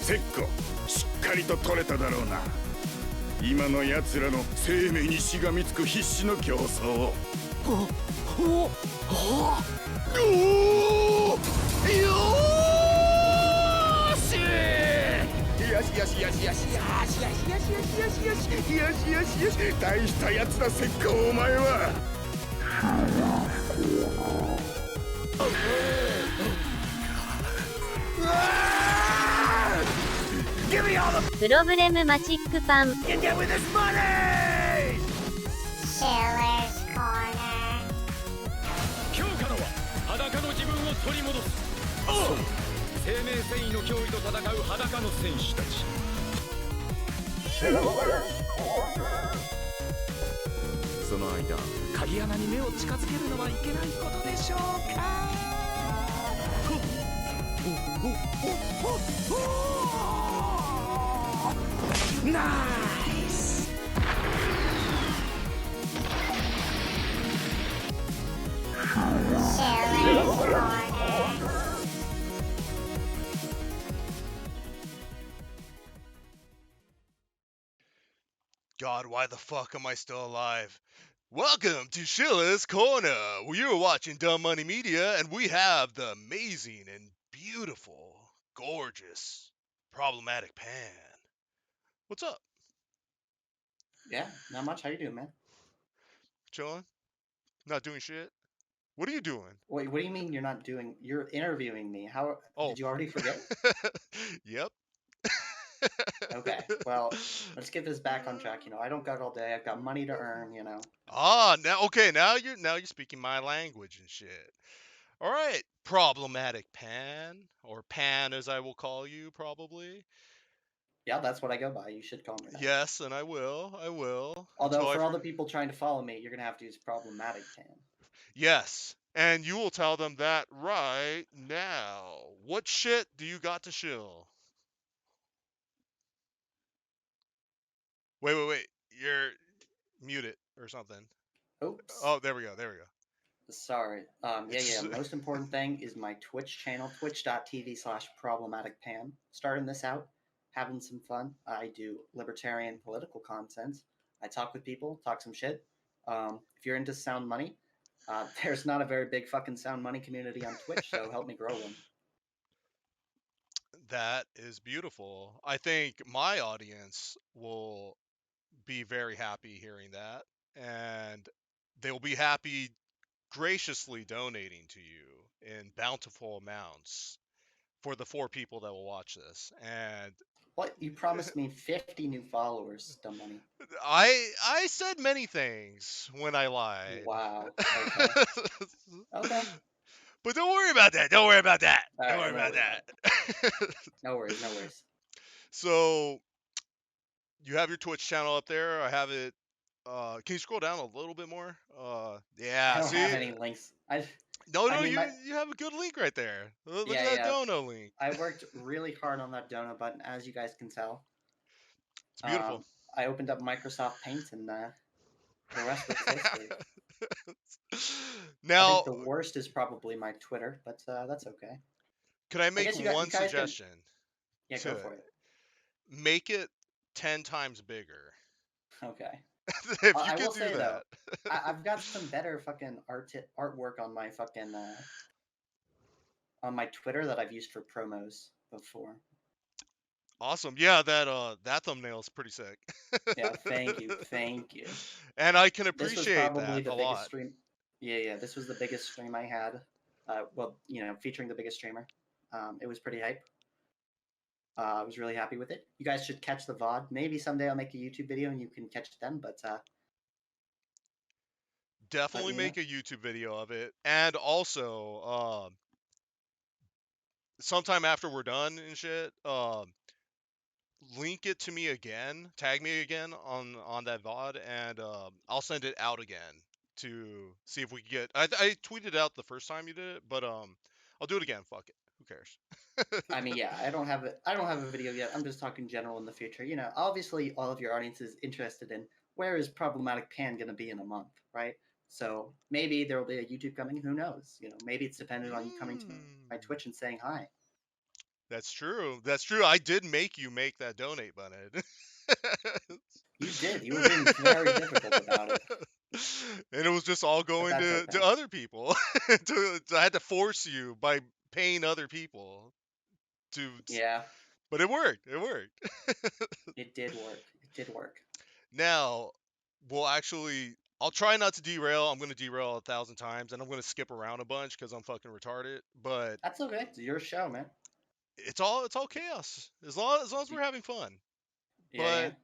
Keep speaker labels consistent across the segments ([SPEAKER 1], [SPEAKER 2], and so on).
[SPEAKER 1] セッコ、しっかりと取れただろうな。今の奴らの生命にしがみつく必死の競争を。よーし！よしよしよしよしよしよしよしよしよしよしよしよし、大したやつだセッコ、お前は。
[SPEAKER 2] プロブレムマチックパン
[SPEAKER 1] Shiller'z
[SPEAKER 3] Corner。
[SPEAKER 4] 今日からは裸の自分を取り戻す。そう、生命繊維の脅威と戦う裸の戦士たち。その間、鍵穴に目を近づけるのはいけないことでしょうか。ナイス。
[SPEAKER 3] Shiller'z Corner。
[SPEAKER 5] God, why the fuck am I still alive? Welcome to Shiller'z Corner. You're watching Dumb Money Media, and we have the amazing and beautiful, gorgeous, problematic Pan. What's up?
[SPEAKER 6] Yeah, not much. How you doing, man?
[SPEAKER 5] Chilling? Not doing shit? What are you doing?
[SPEAKER 6] Wait, what do you mean you're not doing? You're interviewing me. How
[SPEAKER 5] Oh.
[SPEAKER 6] did you already forget?
[SPEAKER 5] Yep.
[SPEAKER 6] Okay, well, let's get this back on track. You know, I don't got all day. I've got money to earn. You know.
[SPEAKER 5] Ah, now you're speaking my language and shit. All right, problematic Pan, or Pan as I will call you probably.
[SPEAKER 6] Yeah, that's what I go by. You should call me that.
[SPEAKER 5] Yes, and I will.
[SPEAKER 6] Although
[SPEAKER 5] Until I
[SPEAKER 6] for all the people trying to follow me, you're gonna have to use problematic Pan.
[SPEAKER 5] Yes, and you will tell them that right now. What shit do you got to shill? Wait. You're muted or something.
[SPEAKER 6] Oops.
[SPEAKER 5] Oh, there we go.
[SPEAKER 6] Sorry. Yeah. Most important thing is my Twitch channel, twitch.tv/problematicpan. Starting this out, having some fun. I do libertarian political content. I talk with people, talk some shit. If you're into sound money, there's not a very big fucking sound money community on Twitch, so help me grow one.
[SPEAKER 5] That is beautiful. I think my audience will be very happy hearing that, and they'll be happy graciously donating to you in bountiful amounts for the 4 people that will watch this. And
[SPEAKER 6] What? You promised me 50 new followers, dumb money.
[SPEAKER 5] I said many things when I lied.
[SPEAKER 6] Wow. Okay. Okay.
[SPEAKER 5] But don't worry about that.
[SPEAKER 6] All right,
[SPEAKER 5] Don't worry about that.
[SPEAKER 6] No worries.
[SPEAKER 5] So you have your Twitch channel up there. I have it. Can you scroll down a little bit more? Yeah.
[SPEAKER 6] I don't
[SPEAKER 5] See?
[SPEAKER 6] have any links.
[SPEAKER 5] No,
[SPEAKER 6] I mean,
[SPEAKER 5] you have a good link right there. Look
[SPEAKER 6] Yeah,
[SPEAKER 5] at that
[SPEAKER 6] yeah.
[SPEAKER 5] dono link.
[SPEAKER 6] I worked really hard on that donut button, as you guys can tell.
[SPEAKER 5] It's beautiful.
[SPEAKER 6] I opened up Microsoft Paint, and the rest was history. I
[SPEAKER 5] Now,
[SPEAKER 6] think the worst is probably my Twitter, but that's okay.
[SPEAKER 5] could I make
[SPEAKER 6] guess you
[SPEAKER 5] one
[SPEAKER 6] guys can-
[SPEAKER 5] suggestion?
[SPEAKER 6] Yeah, go for it.
[SPEAKER 5] Make it 10 times bigger.
[SPEAKER 6] Okay.
[SPEAKER 5] If
[SPEAKER 6] I
[SPEAKER 5] you
[SPEAKER 6] will
[SPEAKER 5] could
[SPEAKER 6] say
[SPEAKER 5] do
[SPEAKER 6] though,
[SPEAKER 5] that.
[SPEAKER 6] I've got some better fucking artwork on my fucking on my Twitter that I've used for promos before.
[SPEAKER 5] Awesome. Yeah, that thumbnail is pretty sick.
[SPEAKER 6] Yeah, thank you.
[SPEAKER 5] And I can
[SPEAKER 6] This was
[SPEAKER 5] appreciate
[SPEAKER 6] probably
[SPEAKER 5] that
[SPEAKER 6] the
[SPEAKER 5] a
[SPEAKER 6] biggest
[SPEAKER 5] lot.
[SPEAKER 6] stream. Yeah, this was the biggest stream I had. Well, you know, featuring the biggest streamer. It was pretty hype. I was really happy with it. You guys should catch the VOD. Maybe someday I'll make a YouTube video and you can catch it then, but
[SPEAKER 5] Definitely make a YouTube video of it. And also, sometime after we're done and shit, link it to me again, tag me again on that VOD, and I'll send it out again to see if we can get. I tweeted out the first time you did it, but I'll do it again. Fuck it. Who cares?
[SPEAKER 6] I mean, yeah, I don't have a video yet. I'm just talking general in the future. You know, obviously all of your audience is interested in where is Problematic Pan going to be in a month, right? So maybe there will be a YouTube coming. Who knows? You know, maybe it's dependent on you coming to my Twitch and saying hi.
[SPEAKER 5] That's true. That's true. I did make you make that donate button.
[SPEAKER 6] You did. You were being very difficult about it.
[SPEAKER 5] And it was just all
[SPEAKER 6] But
[SPEAKER 5] going
[SPEAKER 6] that's
[SPEAKER 5] to
[SPEAKER 6] okay.
[SPEAKER 5] other people. I had to force you by paying other people to,
[SPEAKER 6] Yeah,
[SPEAKER 5] but it worked. It worked.
[SPEAKER 6] it did work. It did work.
[SPEAKER 5] Now, I'll try not to derail. I'm going to derail 1,000 times, and I'm going to skip around a bunch because I'm fucking retarded. But
[SPEAKER 6] That's okay. It's your show, man.
[SPEAKER 5] it's all chaos as long as we're having fun.
[SPEAKER 6] Yeah, yeah.
[SPEAKER 5] But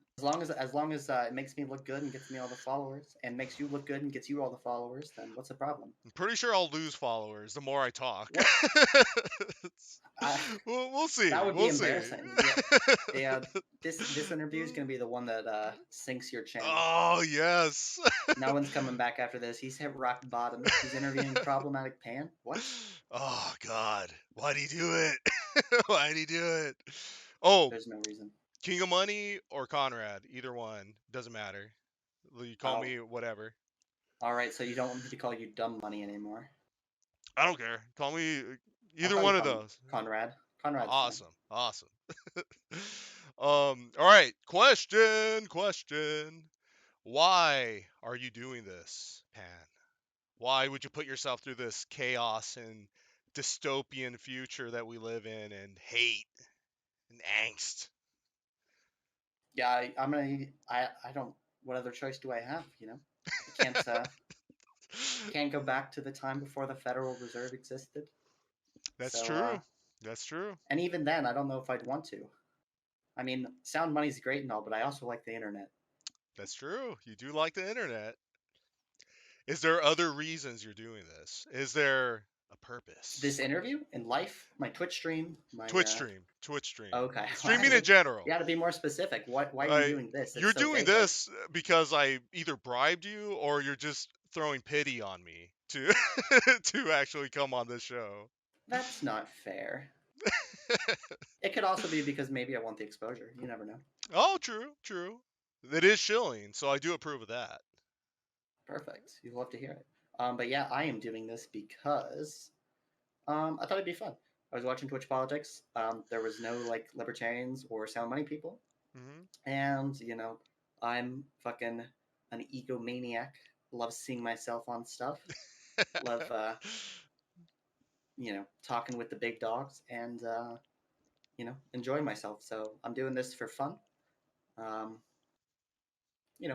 [SPEAKER 6] As long as it makes me look good and gets me all the followers, and makes you look good and gets you all the followers, then what's the problem?
[SPEAKER 5] I'm pretty sure I'll lose followers the more I talk.
[SPEAKER 6] What? I,
[SPEAKER 5] we'll see.
[SPEAKER 6] that would be
[SPEAKER 5] We'll see.
[SPEAKER 6] embarrassing. Yeah. This interview is gonna be the one that sinks your channel.
[SPEAKER 5] Oh yes.
[SPEAKER 6] No one's coming back after this. He's hit rock bottom. He's interviewing ProblematicPann. What?
[SPEAKER 5] Oh God. Why'd he do it? Why'd he do it? Oh,
[SPEAKER 6] There's no reason.
[SPEAKER 5] King of Money or Conrad, either one doesn't matter. You call
[SPEAKER 6] Oh.
[SPEAKER 5] me whatever.
[SPEAKER 6] All right, so you don't want me to call you dumb money anymore.
[SPEAKER 5] I don't care. Call me
[SPEAKER 6] I'll
[SPEAKER 5] either
[SPEAKER 6] call
[SPEAKER 5] one
[SPEAKER 6] you
[SPEAKER 5] of those.
[SPEAKER 6] Conrad. Conrad's fine.
[SPEAKER 5] Awesome. All right. Question. Why are you doing this, Pan? Why would you put yourself through this chaos and dystopian future that we live in, and hate and angst?
[SPEAKER 6] Yeah, I don't. What other choice do I have? You know, I can't go back to the time before the Federal Reserve existed.
[SPEAKER 5] That's
[SPEAKER 6] So,
[SPEAKER 5] true. That's true.
[SPEAKER 6] And even then, I don't know if I'd want to. I mean, sound money's great and all, but I also like the internet.
[SPEAKER 5] That's true. You do like the internet. Is there other reasons you're doing this? Is there a purpose?
[SPEAKER 6] This interview in life, my Twitch stream, my
[SPEAKER 5] Twitch stream.
[SPEAKER 6] Okay.
[SPEAKER 5] Streaming in general.
[SPEAKER 6] You got to be more specific. Why are you doing this? It's
[SPEAKER 5] You're
[SPEAKER 6] so
[SPEAKER 5] doing
[SPEAKER 6] vague.
[SPEAKER 5] this because I either bribed you or you're just throwing pity on me to to actually come on this show.
[SPEAKER 6] That's not fair. It could also be because maybe I want the exposure. You never know.
[SPEAKER 5] Oh, true. It is shilling, so I do approve of that.
[SPEAKER 6] Perfect. You'd love to hear it. But yeah, I am doing this because I thought it'd be fun. I was watching Twitch politics. There was no like libertarians or sound money people, and you know, I'm fucking an egomaniac. Love seeing myself on stuff. Love talking with the big dogs and enjoy myself. So I'm doing this for fun.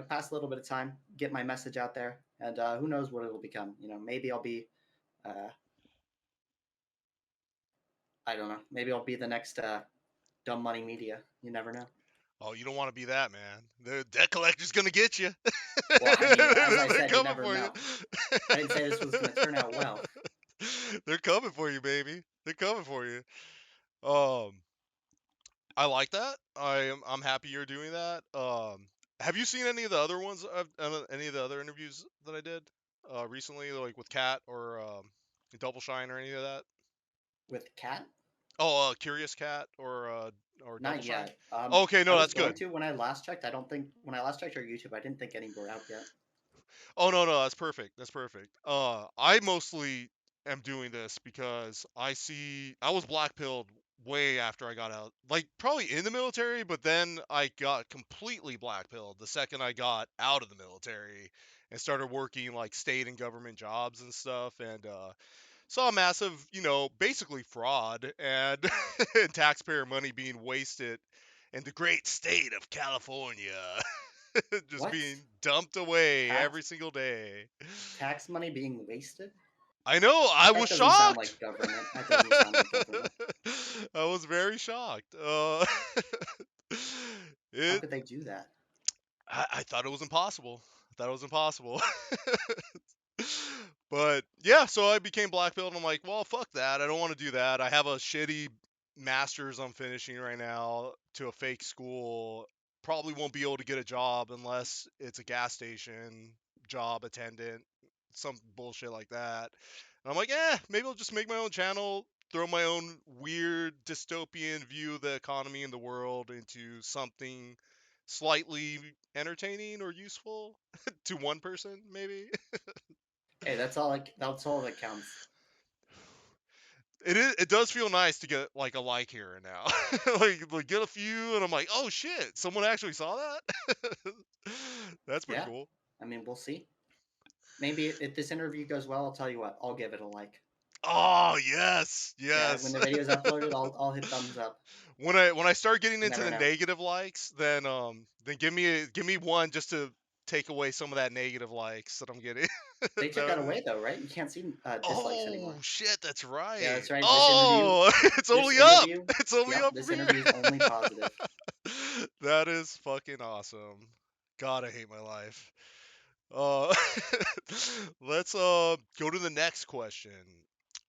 [SPEAKER 6] Pass a little bit of time, get my message out there, and who knows what it'll become. Maybe I'll be, I don't know, maybe I'll be the next dumb money media. You never know.
[SPEAKER 5] Oh, you don't want to be that, man. The debt collector's gonna get you.
[SPEAKER 6] Well, I mean, as I
[SPEAKER 5] They're
[SPEAKER 6] said, you
[SPEAKER 5] coming
[SPEAKER 6] never
[SPEAKER 5] for
[SPEAKER 6] know.
[SPEAKER 5] you.
[SPEAKER 6] I didn't say this was going to turn out well.
[SPEAKER 5] They're coming for you, baby. They're coming for you. I like that. I'm happy you're doing that. Have you seen any of the other ones? Any of the other interviews that I did recently, like with Kat or Double Shine or any of that?
[SPEAKER 6] With Cat?
[SPEAKER 5] Oh, Curious Cat or Double
[SPEAKER 6] Not
[SPEAKER 5] Shine?
[SPEAKER 6] yet.
[SPEAKER 5] Okay, no,
[SPEAKER 6] I was
[SPEAKER 5] that's
[SPEAKER 6] going
[SPEAKER 5] good.
[SPEAKER 6] to when I last checked. When I last checked our YouTube, I didn't think any were out yet.
[SPEAKER 5] Oh no, that's perfect. That's perfect. I mostly am doing this because I was blackpilled way after I got out. Like probably in the military, but then I got completely blackpilled the second I got out of the military and started working like state and government jobs and stuff, and saw massive, basically fraud and and taxpayer money being wasted in the great state of California. Just
[SPEAKER 6] What?
[SPEAKER 5] being dumped away
[SPEAKER 6] Tax-
[SPEAKER 5] every single day.
[SPEAKER 6] Tax money being wasted?
[SPEAKER 5] I know, I
[SPEAKER 6] That
[SPEAKER 5] was
[SPEAKER 6] doesn't sound
[SPEAKER 5] shocked.
[SPEAKER 6] like government. That doesn't sound like government.
[SPEAKER 5] I was very shocked.
[SPEAKER 6] How could they do that?
[SPEAKER 5] I thought it was impossible. But yeah, so I became black belt and I'm like, well, fuck that. I don't want to do that. I have a shitty master's I'm finishing right now to a fake school. Probably won't be able to get a job unless it's a gas station job attendant, some bullshit like that. And I'm like, maybe I'll just make my own channel, throw my own weird dystopian view of the economy and the world into something slightly entertaining or useful to one person, maybe.
[SPEAKER 6] Hey, that's all that counts.
[SPEAKER 5] It does feel nice to get like a like here and now. like get a few and I'm like, "Oh shit, someone actually saw that?" That's pretty
[SPEAKER 6] Yeah.
[SPEAKER 5] cool.
[SPEAKER 6] I mean, we'll see. Maybe if this interview goes well, I'll tell you what. I'll give it a like.
[SPEAKER 5] Oh, yes.
[SPEAKER 6] Yeah, when
[SPEAKER 5] Yes.
[SPEAKER 6] the video's uploaded, I'll hit thumbs up.
[SPEAKER 5] When I start getting
[SPEAKER 6] You
[SPEAKER 5] into
[SPEAKER 6] never
[SPEAKER 5] the
[SPEAKER 6] know.
[SPEAKER 5] negative likes, then give me one just to take away some of that negative likes that I'm getting.
[SPEAKER 6] They took that
[SPEAKER 5] That-
[SPEAKER 6] away though, right? You can't see dislikes
[SPEAKER 5] oh
[SPEAKER 6] anymore.
[SPEAKER 5] shit, that's
[SPEAKER 6] Yeah,
[SPEAKER 5] right.
[SPEAKER 6] that's right.
[SPEAKER 5] Oh, it's
[SPEAKER 6] This
[SPEAKER 5] only up.
[SPEAKER 6] interview,
[SPEAKER 5] It's only
[SPEAKER 6] yep,
[SPEAKER 5] up
[SPEAKER 6] this
[SPEAKER 5] from here.
[SPEAKER 6] interview is only positive.
[SPEAKER 5] That is fucking awesome. God, I hate my life. Uh, let's go to the next question.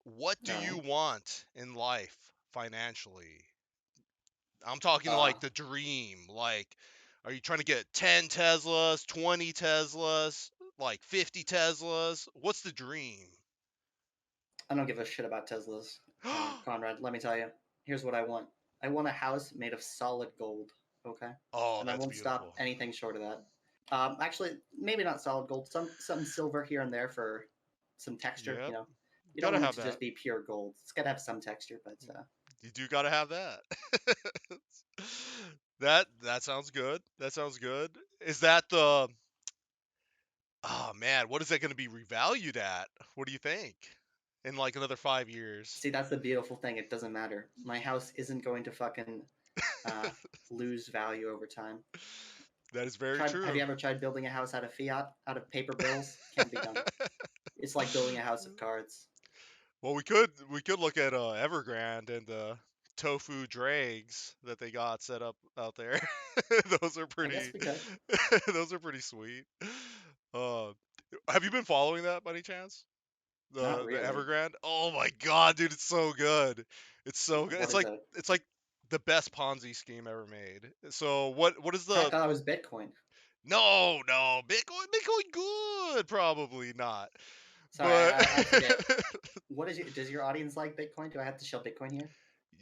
[SPEAKER 5] What do
[SPEAKER 6] All
[SPEAKER 5] you
[SPEAKER 6] right.
[SPEAKER 5] want in life financially? I'm talking
[SPEAKER 6] Uh,
[SPEAKER 5] like the dream. Like, are you trying to get 10 Teslas, 20 Teslas, like 50 Teslas? What's the dream?
[SPEAKER 6] I don't give a shit about Teslas, Conrad. Let me tell you. Here's what I want. I want a house made of solid gold. Okay,
[SPEAKER 5] Oh,
[SPEAKER 6] and I
[SPEAKER 5] that's
[SPEAKER 6] won't stop
[SPEAKER 5] beautiful.
[SPEAKER 6] anything short of that. Actually, maybe not solid gold. Some silver here and there for some texture.
[SPEAKER 5] Yep.
[SPEAKER 6] You don't
[SPEAKER 5] Gotta
[SPEAKER 6] want it
[SPEAKER 5] have
[SPEAKER 6] to
[SPEAKER 5] that.
[SPEAKER 6] just be pure gold. It's gotta have some texture, but
[SPEAKER 5] You do gotta have that. That sounds good. That sounds good. Is that the oh man, what is that gonna be revalued at? What do you think? In like another 5 years?
[SPEAKER 6] see, that's the beautiful thing. It doesn't matter. My house isn't going to fucking uh, lose value over time.
[SPEAKER 5] That is very
[SPEAKER 6] Have you
[SPEAKER 5] true.
[SPEAKER 6] ever tried building a house out of fiat, out of paper bills? Can't be done. It's like building a house of cards.
[SPEAKER 5] Well, we could look at Evergrande and the tofu drags that they got set up out there. Those are
[SPEAKER 6] I guess
[SPEAKER 5] pretty
[SPEAKER 6] we could.
[SPEAKER 5] those are pretty sweet. Uh, have you been following that by any chance?
[SPEAKER 6] Not
[SPEAKER 5] The
[SPEAKER 6] really.
[SPEAKER 5] Evergrande? Oh my god, dude, it's so good. It's so good.
[SPEAKER 6] What is it?
[SPEAKER 5] It's like the best Ponzi scheme ever made. So what is
[SPEAKER 6] I
[SPEAKER 5] the
[SPEAKER 6] thought it was Bitcoin.
[SPEAKER 5] no, Bitcoin good, probably not.
[SPEAKER 6] Sorry,
[SPEAKER 5] But
[SPEAKER 6] I forget. What is does your audience like Bitcoin? Do I have to show Bitcoin here?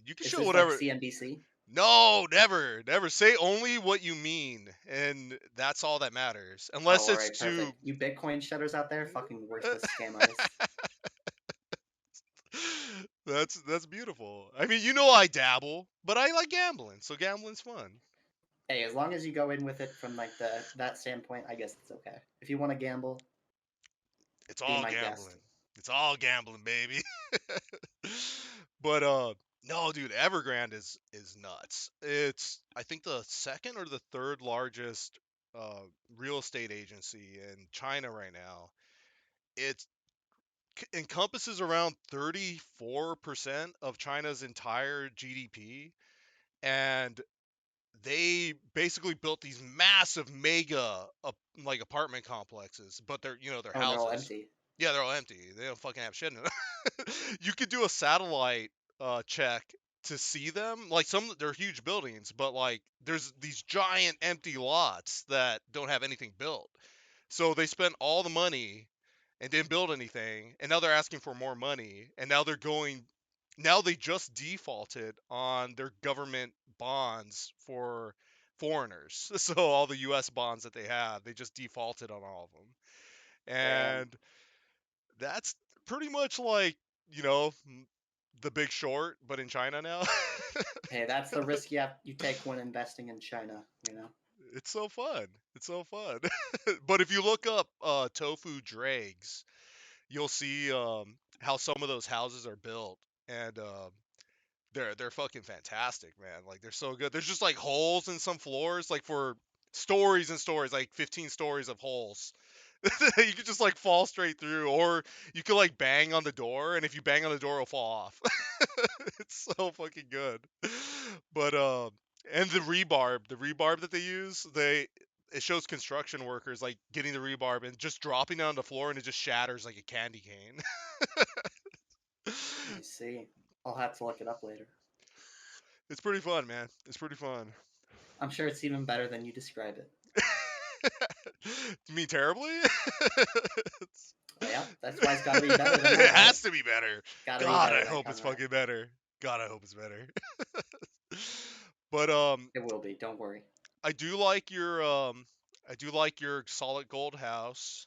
[SPEAKER 5] you can
[SPEAKER 6] Is
[SPEAKER 5] show
[SPEAKER 6] this like
[SPEAKER 5] whatever.
[SPEAKER 6] CNBC?
[SPEAKER 5] No, never, never. Say only what you mean, and that's all that matters.
[SPEAKER 6] Oh,
[SPEAKER 5] Unless
[SPEAKER 6] all
[SPEAKER 5] it's
[SPEAKER 6] right,
[SPEAKER 5] to.
[SPEAKER 6] perfect. You Bitcoin shutters out there, fucking worthless scam artists.
[SPEAKER 5] That's beautiful. I mean, you know, I dabble, but I like gambling, so gambling's fun.
[SPEAKER 6] Hey, as long as you go in with it from like that standpoint, I guess it's okay. If you want to gamble,
[SPEAKER 5] It's
[SPEAKER 6] be
[SPEAKER 5] all
[SPEAKER 6] my guest.
[SPEAKER 5] gambling. It's all gambling, baby. But no, dude, Evergrande is nuts. It's I think the second or the third largest uh real estate agency in China right now. It encompasses around 34% of China's entire GDP, and they basically built these massive mega like apartment complexes, but they're they're
[SPEAKER 6] Oh, and they're all
[SPEAKER 5] houses.
[SPEAKER 6] empty.
[SPEAKER 5] Yeah, they're all empty. They don't fucking have shit in them. You could do a satellite check to see them. Like they're huge buildings, but like there's these giant empty lots that don't have anything built. So they spent all the money and didn't build anything, and now they're asking for more money, and now they just defaulted on their government bonds for foreigners. So all the US bonds that they have, they just defaulted on all of them.
[SPEAKER 6] Damn.
[SPEAKER 5] And that's pretty much like, you know, the Big Short, but in China now.
[SPEAKER 6] Hey, that's the risk you take when investing in China. You know.
[SPEAKER 5] It's so fun. It's so fun. But if you look up tofu drags, you'll see how some of those houses are built, and they're fucking fantastic, man. Like they're so good. There's just like holes in some floors, like for stories and stories, like 15 stories of holes. You could just like fall straight through, or you could like bang on the door, and if you bang on the door, it'll fall off. It's so fucking good. But and the rebarb that they use, it shows construction workers like getting the rebarb and just dropping it on the floor, and it just shatters like a candy cane.
[SPEAKER 6] I see. I'll have to look it up later.
[SPEAKER 5] It's pretty fun, man. It's pretty fun.
[SPEAKER 6] I'm sure it's even better than you describe it.
[SPEAKER 5] You mean terribly?
[SPEAKER 6] Oh, yeah, that's why it's got to be better than
[SPEAKER 5] It
[SPEAKER 6] that, right?
[SPEAKER 5] has to be better.
[SPEAKER 6] Got to be
[SPEAKER 5] God,
[SPEAKER 6] better
[SPEAKER 5] I
[SPEAKER 6] than
[SPEAKER 5] hope it's
[SPEAKER 6] Conrad.
[SPEAKER 5] fucking better. God, I hope it's better. But
[SPEAKER 6] It will be. Don't worry.
[SPEAKER 5] I do like your I do like your solid gold house,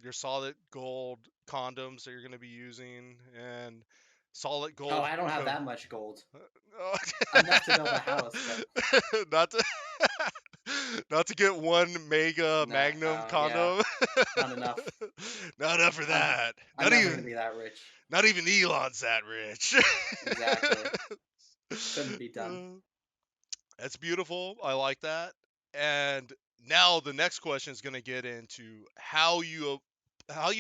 [SPEAKER 5] your solid gold condoms that you're gonna be using, and solid
[SPEAKER 6] Oh,
[SPEAKER 5] gold.
[SPEAKER 6] I don't have that much gold.
[SPEAKER 5] Oh.
[SPEAKER 6] Enough to build a house, but
[SPEAKER 5] not to not to get one mega
[SPEAKER 6] no,
[SPEAKER 5] magnum
[SPEAKER 6] yeah,
[SPEAKER 5] condo.
[SPEAKER 6] not enough.
[SPEAKER 5] Not enough for
[SPEAKER 6] I'm
[SPEAKER 5] that.
[SPEAKER 6] I'm never gonna be that rich.
[SPEAKER 5] Not even Elon's that rich.
[SPEAKER 6] Exactly. Couldn't be done.
[SPEAKER 5] That's beautiful. I like that. And now the next question is going to get into how you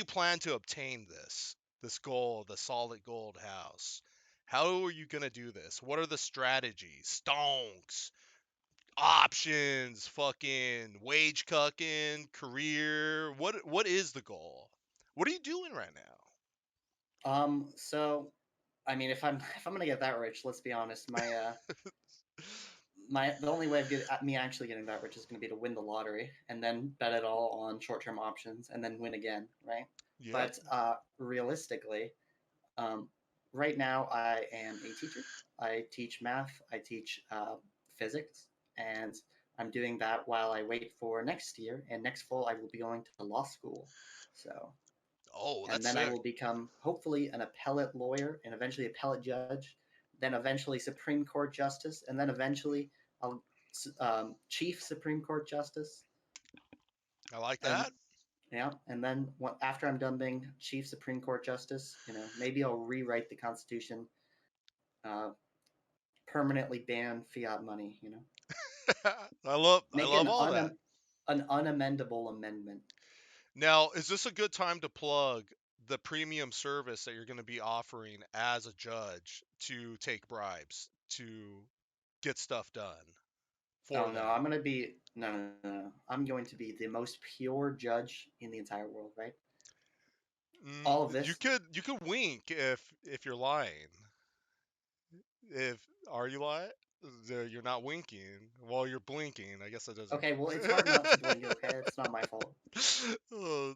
[SPEAKER 5] plan to obtain this gold, the solid gold house. How are you going to do this? What are the strategies, stonks, options, fucking wage cucking, career? What is the goal? What are you doing right now?
[SPEAKER 6] So, I mean, if I'm if I'm gonna get that rich, let's be honest, the only way of me actually getting that rich is gonna be to win the lottery and then bet it all on short-term options and then win again, right?
[SPEAKER 5] Yep.
[SPEAKER 6] But realistically, um, right now I am a teacher. I teach math. I teach physics, and I'm doing that while I wait for next year. And next fall, I will be going to law school. So,
[SPEAKER 5] Oh,
[SPEAKER 6] and
[SPEAKER 5] that's
[SPEAKER 6] then I
[SPEAKER 5] sick.
[SPEAKER 6] will become hopefully an appellate lawyer, and eventually appellate judge, then eventually Supreme Court justice, and then eventually I'll Chief Supreme Court justice,
[SPEAKER 5] I like
[SPEAKER 6] and
[SPEAKER 5] that.
[SPEAKER 6] yeah, and then after I'm done being Chief Supreme Court justice, maybe I'll rewrite the Constitution, uh, permanently ban fiat money.
[SPEAKER 5] I
[SPEAKER 6] Make
[SPEAKER 5] love all that.
[SPEAKER 6] an unamendable amendment.
[SPEAKER 5] Now, is this a good time to plug the premium service that you're going to be offering as a judge to take bribes to get stuff done for
[SPEAKER 6] Oh no,
[SPEAKER 5] them?
[SPEAKER 6] I'm gonna be no. I'm going to be the most pure judge in the entire world, right? All of
[SPEAKER 5] You
[SPEAKER 6] this.
[SPEAKER 5] could wink if you're lying. If Are you lying? You're not winking while you're blinking. I guess that doesn't.
[SPEAKER 6] Okay, well, it's hard not to blink. Okay, it's not my fault.
[SPEAKER 5] Uh,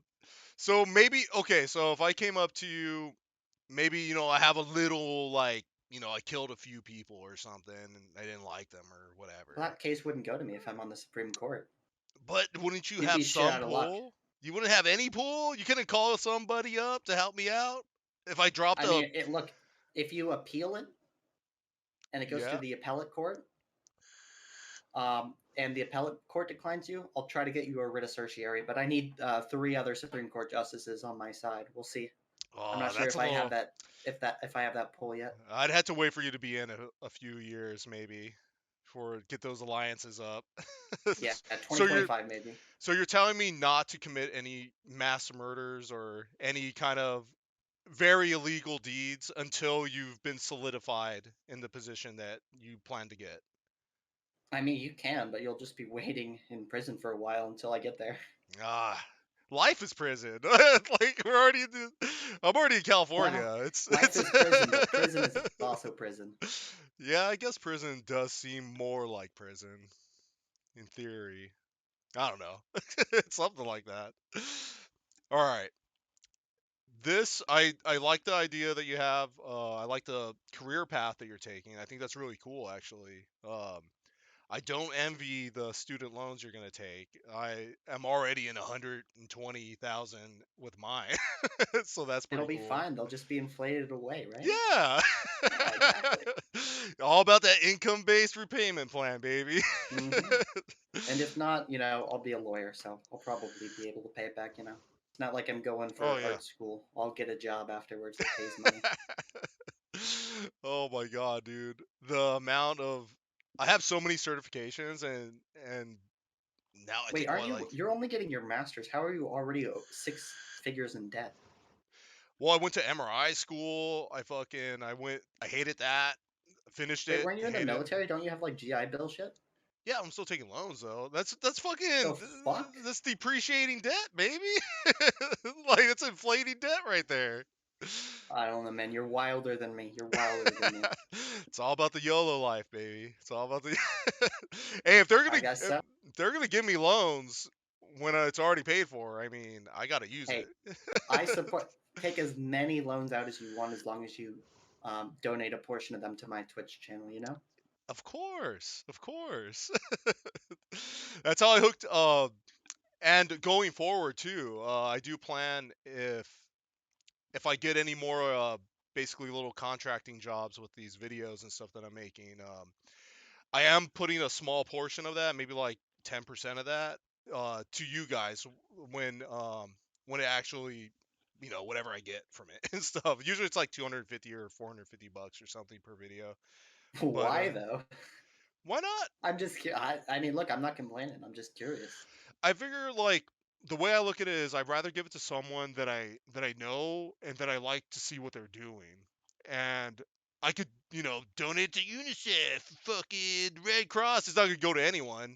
[SPEAKER 5] so maybe okay. So if I came up to you, maybe I have a little like I killed a few people or something and I didn't like them or whatever.
[SPEAKER 6] Well, that case wouldn't go to me if I'm on the Supreme Court.
[SPEAKER 5] But wouldn't you
[SPEAKER 6] You'd
[SPEAKER 5] have
[SPEAKER 6] be shit
[SPEAKER 5] some
[SPEAKER 6] out of luck.
[SPEAKER 5] pull? You wouldn't have any pull? You couldn't call somebody up to help me out? If I dropped
[SPEAKER 6] I mean, look, if you appeal it and it goes to
[SPEAKER 5] Yeah.
[SPEAKER 6] the appellate court, and the appellate court declines you, I'll try to get you a writ of certiorari. But I need 3 other Supreme Court justices on my side. We'll see. I'm
[SPEAKER 5] Oh,
[SPEAKER 6] not sure
[SPEAKER 5] that's a
[SPEAKER 6] if I have
[SPEAKER 5] little.
[SPEAKER 6] that if I have that pull yet.
[SPEAKER 5] I'd have to wait for you to be in a few years maybe for get those alliances up.
[SPEAKER 6] Yeah,
[SPEAKER 5] So you're
[SPEAKER 6] 2025 maybe.
[SPEAKER 5] so you're telling me not to commit any mass murders or any kind of very illegal deeds until you've been solidified in the position that you plan to get.
[SPEAKER 6] I mean, you can, but you'll just be waiting in prison for a while until I get there.
[SPEAKER 5] Ah, life is prison. Like I'm already in California.
[SPEAKER 6] Well,
[SPEAKER 5] It's
[SPEAKER 6] life is prison, but prison is also prison.
[SPEAKER 5] Yeah, I guess prison does seem more like prison in theory. I don't know. It's something like that. All right. I like the idea that you have. I like the career path that you're taking. I think that's really cool actually. I don't envy the student loans you're gonna take. I am already in 120,000 with mine, so that's
[SPEAKER 6] It'll
[SPEAKER 5] pretty
[SPEAKER 6] be
[SPEAKER 5] cool.
[SPEAKER 6] fine. They'll just be inflated away, right?
[SPEAKER 5] Yeah.
[SPEAKER 6] Yeah, exactly.
[SPEAKER 5] All about that income-based repayment plan, baby.
[SPEAKER 6] hmm And if not, I'll be a lawyer, so I'll probably be able to pay it back. It's not like I'm going for
[SPEAKER 5] Oh yeah.
[SPEAKER 6] art school. I'll get a job afterwards that pays money.
[SPEAKER 5] Oh my god, dude. The amount of I have so many certifications and now I
[SPEAKER 6] Wait,
[SPEAKER 5] think
[SPEAKER 6] aren't
[SPEAKER 5] what
[SPEAKER 6] you?
[SPEAKER 5] like
[SPEAKER 6] You're only getting your master's. How are you already 6 figures in debt?
[SPEAKER 5] well, I went to MRI school. I hated that. Finished
[SPEAKER 6] Wait,
[SPEAKER 5] it,
[SPEAKER 6] weren't you in the
[SPEAKER 5] hated it.
[SPEAKER 6] military? Don't you have like GI Bill shit?
[SPEAKER 5] Yeah, I'm still taking loans though. That's
[SPEAKER 6] The
[SPEAKER 5] fucking
[SPEAKER 6] fuck?
[SPEAKER 5] that's depreciating debt, baby. Like it's inflating debt right there.
[SPEAKER 6] I don't know, man. You're wilder than me. You're wilder than me.
[SPEAKER 5] It's all about the YOLO life, baby. It's all about the. Hey, if they're
[SPEAKER 6] I
[SPEAKER 5] gonna
[SPEAKER 6] guess
[SPEAKER 5] if
[SPEAKER 6] so.
[SPEAKER 5] they're gonna give me loans when it's already paid for, I mean, I gotta use
[SPEAKER 6] Hey,
[SPEAKER 5] it.
[SPEAKER 6] I support. Take as many loans out as you want, as long as you donate a portion of them to my Twitch channel.
[SPEAKER 5] Of course, of course. That's how I hooked. And going forward too, I do plan if I get any more basically little contracting jobs with these videos and stuff that I'm making. I am putting a small portion of that, maybe like 10% of that, to you guys when it actually, whatever I get from it and stuff. Usually it's like 250 or 450 bucks or something per video. But
[SPEAKER 6] Why though?
[SPEAKER 5] why not?
[SPEAKER 6] I'm just I mean, look, I'm not complaining. I'm just curious.
[SPEAKER 5] I figure like the way I look at it is I'd rather give it to someone that I know and that I like to see what they're doing. And I could, donate to UNICEF, fucking Red Cross. It's not gonna go to anyone.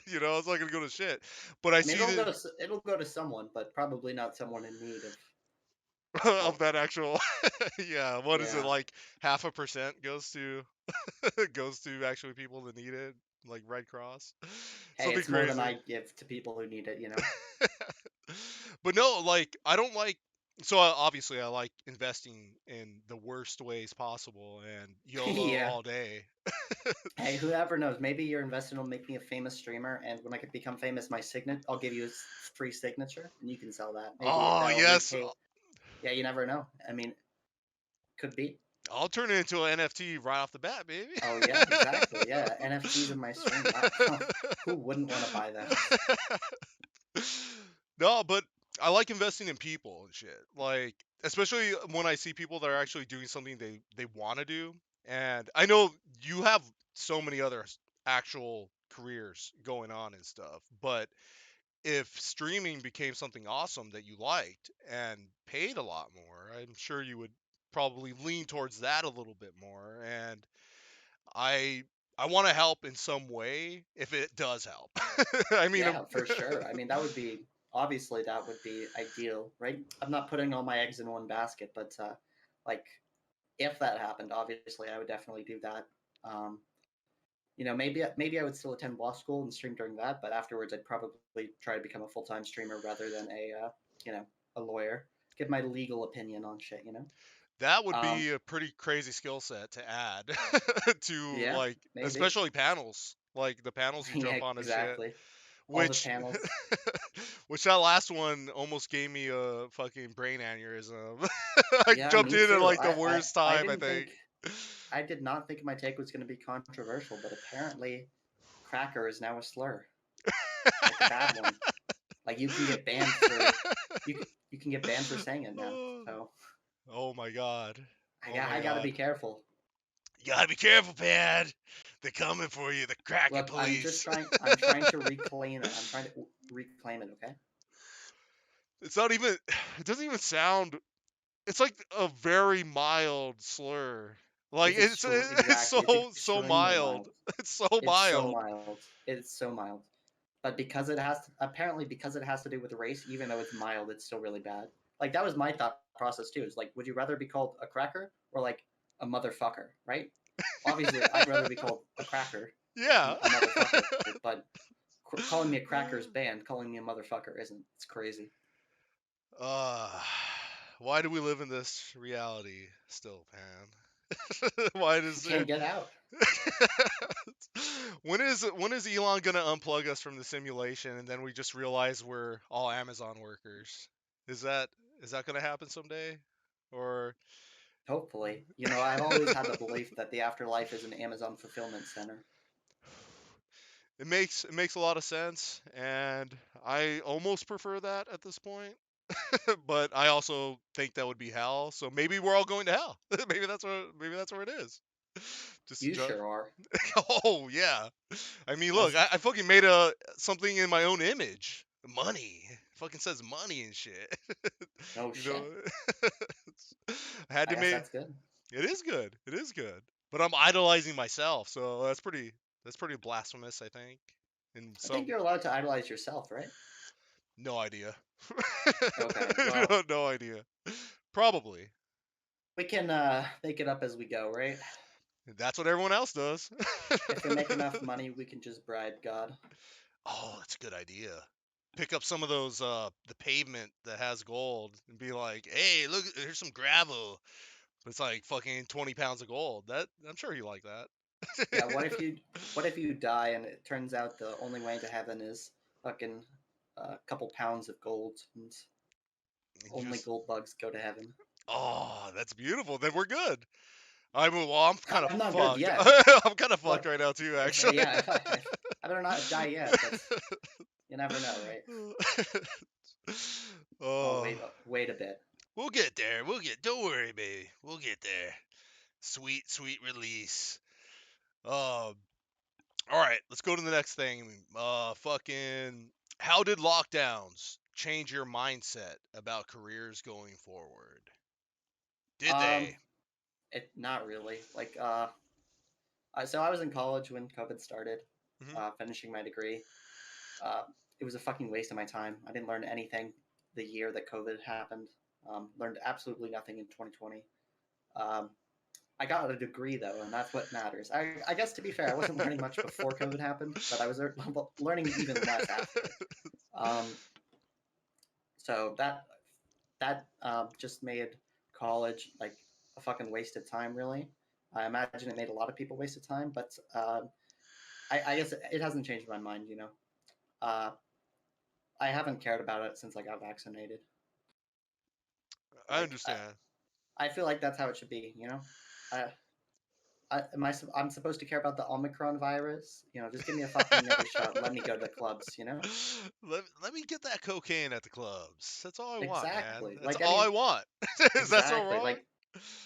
[SPEAKER 5] It's not gonna go to shit. But I
[SPEAKER 6] I mean,
[SPEAKER 5] see the
[SPEAKER 6] it'll go to someone, but probably not someone in need of
[SPEAKER 5] of
[SPEAKER 6] help.
[SPEAKER 5] that actual yeah, what is it,
[SPEAKER 6] Yeah.
[SPEAKER 5] like 0.5% goes to goes to actually people that need it, like Red Cross.
[SPEAKER 6] Hey,
[SPEAKER 5] Something
[SPEAKER 6] it's more than
[SPEAKER 5] crazy.
[SPEAKER 6] I give to people who need it,
[SPEAKER 5] But no, like I don't like. So obviously, I like investing in the worst ways possible and YOLO
[SPEAKER 6] Yeah.
[SPEAKER 5] all day.
[SPEAKER 6] Hey, whoever knows? Maybe your investment will make me a famous streamer, and when I could become famous, I'll give you a free signature, and you can sell that. Maybe
[SPEAKER 5] Oh
[SPEAKER 6] that'll
[SPEAKER 5] yes,
[SPEAKER 6] repay. Yeah, you never know. I mean, could be.
[SPEAKER 5] I'll turn it into an NFT right off the bat, baby.
[SPEAKER 6] Oh yeah, exactly. Yeah, NFTs in my stream. Who wouldn't want to buy those?
[SPEAKER 5] No, but I like investing in people and shit. Like, especially when I see people that are actually doing something they want to do. And I know you have so many other actual careers going on and stuff, but if streaming became something awesome that you liked and paid a lot more, I'm sure you would probably lean towards that a little bit more. And I I want to help in some way if it does help. I mean,
[SPEAKER 6] Yeah, for sure. I mean, that would be ideal, right? I'm not putting all my eggs in one basket, but like if that happened, obviously I would definitely do that. Um, maybe I would still attend law school and stream during that, but afterwards I'd probably try to become a full-time streamer rather than you know, a lawyer. Give my legal opinion on shit.
[SPEAKER 5] that would
[SPEAKER 6] Um,
[SPEAKER 5] be a pretty crazy skill set to add to
[SPEAKER 6] yeah,
[SPEAKER 5] like
[SPEAKER 6] maybe.
[SPEAKER 5] especially panels, like the panels you
[SPEAKER 6] Yeah,
[SPEAKER 5] jump on and shit.
[SPEAKER 6] exactly. All the
[SPEAKER 5] Which
[SPEAKER 6] panels.
[SPEAKER 5] which that last one almost gave me a fucking brain aneurysm. I
[SPEAKER 6] Yeah,
[SPEAKER 5] jumped
[SPEAKER 6] me
[SPEAKER 5] in at
[SPEAKER 6] too.
[SPEAKER 5] like the worst
[SPEAKER 6] I
[SPEAKER 5] time, I
[SPEAKER 6] didn't
[SPEAKER 5] think.
[SPEAKER 6] think I did not think my take was going to be controversial, but apparently, cracker is now a slur, like a bad one. Like you can get banned for you can get banned for saying it now. So
[SPEAKER 5] Oh my god. Oh my
[SPEAKER 6] I got to
[SPEAKER 5] god.
[SPEAKER 6] be careful.
[SPEAKER 5] You gotta be careful, Pad. They're coming for you, the cracking
[SPEAKER 6] Look,
[SPEAKER 5] police.
[SPEAKER 6] I'm trying to reclaim it. I'm trying to reclaim it. Okay.
[SPEAKER 5] It's not even. It doesn't even sound. It's like a very mild slur. Like it's
[SPEAKER 6] Exactly. It's
[SPEAKER 5] so
[SPEAKER 6] extremely
[SPEAKER 5] mild.
[SPEAKER 6] mild.
[SPEAKER 5] It's so
[SPEAKER 6] It's so
[SPEAKER 5] mild.
[SPEAKER 6] mild. It's so mild. But because it has to do with race, even though it's mild, it's still really bad. Like that was my thought process too. Is like, would you rather be called a cracker or like a motherfucker? Right? Obviously, I'd rather be called a cracker than
[SPEAKER 5] Yeah.
[SPEAKER 6] a motherfucker. But calling me a cracker is banned. Calling me a motherfucker isn't. It's crazy.
[SPEAKER 5] uh, why do we live in this reality still, Pan? Why does there?
[SPEAKER 6] Can't get out.
[SPEAKER 5] When is Elon gonna unplug us from the simulation and then we just realize we're all Amazon workers? Is that is that gonna happen someday? Or
[SPEAKER 6] Hopefully, I've always had the belief that the afterlife is an Amazon fulfillment center.
[SPEAKER 5] it makes a lot of sense, and I almost prefer that at this point. But I also think that would be hell. So maybe we're all going to hell. Maybe that's where it is. Just
[SPEAKER 6] You sure are.
[SPEAKER 5] oh yeah. I mean, look,
[SPEAKER 6] That's
[SPEAKER 5] I fucking made a something in my own image. Money. It fucking says money and shit.
[SPEAKER 6] no
[SPEAKER 5] you know,
[SPEAKER 6] shit.
[SPEAKER 5] I had
[SPEAKER 6] I
[SPEAKER 5] to
[SPEAKER 6] guess
[SPEAKER 5] make.
[SPEAKER 6] that's good.
[SPEAKER 5] It is good. It is good. But I'm idolizing myself, so that's pretty blasphemous, I think. In
[SPEAKER 6] I think
[SPEAKER 5] some
[SPEAKER 6] you're allowed to idolize yourself, right?
[SPEAKER 5] no idea.
[SPEAKER 6] Okay, well,
[SPEAKER 5] No idea. Probably.
[SPEAKER 6] we can make it up as we go, right?
[SPEAKER 5] That's what everyone else does.
[SPEAKER 6] If we make enough money, we can just bribe God.
[SPEAKER 5] Oh, that's a good idea. Pick up some of those the pavement that has gold and be like, "Hey, look, here's some gravel." But it's like fucking 20 pounds of gold. That I'm sure you like
[SPEAKER 6] Yeah,
[SPEAKER 5] that.
[SPEAKER 6] what if you die and it turns out the only way to heaven is fucking a couple pounds of gold and
[SPEAKER 5] And you
[SPEAKER 6] only
[SPEAKER 5] just
[SPEAKER 6] gold bugs go to heaven?
[SPEAKER 5] Oh, that's beautiful. Then we're good. I mean, well, I'm kind of
[SPEAKER 6] I'm not good
[SPEAKER 5] fucked.
[SPEAKER 6] yet.
[SPEAKER 5] I'm kind of fucked
[SPEAKER 6] Look,
[SPEAKER 5] right now too,
[SPEAKER 6] if,
[SPEAKER 5] actually.
[SPEAKER 6] yeah, if I better not die yet. That's you never know, right? Oh,
[SPEAKER 5] Oh,
[SPEAKER 6] wait a bit.
[SPEAKER 5] we'll get there. We'll get. Don't worry, baby. We'll get there. Sweet, sweet release. All right, let's go to the next thing. Fucking. How did lockdowns change your mindset about careers going forward? Did
[SPEAKER 6] Um,
[SPEAKER 5] they?
[SPEAKER 6] not really. Like, so I was in college when COVID started,
[SPEAKER 5] Hmm.
[SPEAKER 6] finishing my degree. Uh, it was a fucking waste of my time. I didn't learn anything the year that COVID happened. Learned absolutely nothing in 2020. Um, I got a degree though, and that's what matters. I guess to be fair, I wasn't learning much before COVID happened, but I was learning even less after. Um, so that just made college like a fucking waste of time. Really, I imagine it made a lot of people waste of time, but I guess it hasn't changed my mind. Uh, I haven't cared about it since I got vaccinated.
[SPEAKER 5] I
[SPEAKER 6] Like
[SPEAKER 5] understand.
[SPEAKER 6] I feel like that's how it should be. I'm supposed to care about the Omicron virus? Just give me a fucking another shot. Let me go to the clubs.
[SPEAKER 5] Let me get that cocaine at the clubs. That's all I want, man.
[SPEAKER 6] Exactly.
[SPEAKER 5] That's
[SPEAKER 6] Like I
[SPEAKER 5] all I
[SPEAKER 6] mean,
[SPEAKER 5] want. Is that so
[SPEAKER 6] exactly.
[SPEAKER 5] wrong?
[SPEAKER 6] Like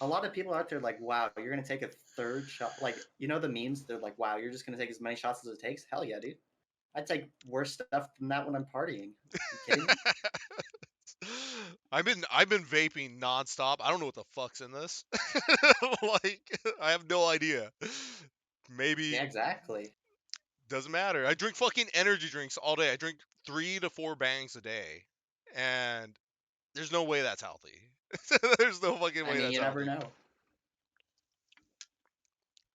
[SPEAKER 6] a lot of people out there, like, wow, you're gonna take a third shot. Like the memes. They're like, wow, you're just gonna take as many shots as it takes. Hell yeah, dude. I take worse stuff than that when I'm partying. You kidding me?
[SPEAKER 5] I've been vaping nonstop. I don't know what the fuck's in this. Like I have no idea. Maybe
[SPEAKER 6] Yeah, exactly.
[SPEAKER 5] doesn't matter. I drink fucking energy drinks all day. I drink 3 to 4 bangs a day, and there's no way that's healthy. There's no fucking
[SPEAKER 6] I
[SPEAKER 5] way
[SPEAKER 6] mean,
[SPEAKER 5] that's
[SPEAKER 6] you never
[SPEAKER 5] healthy.
[SPEAKER 6] know.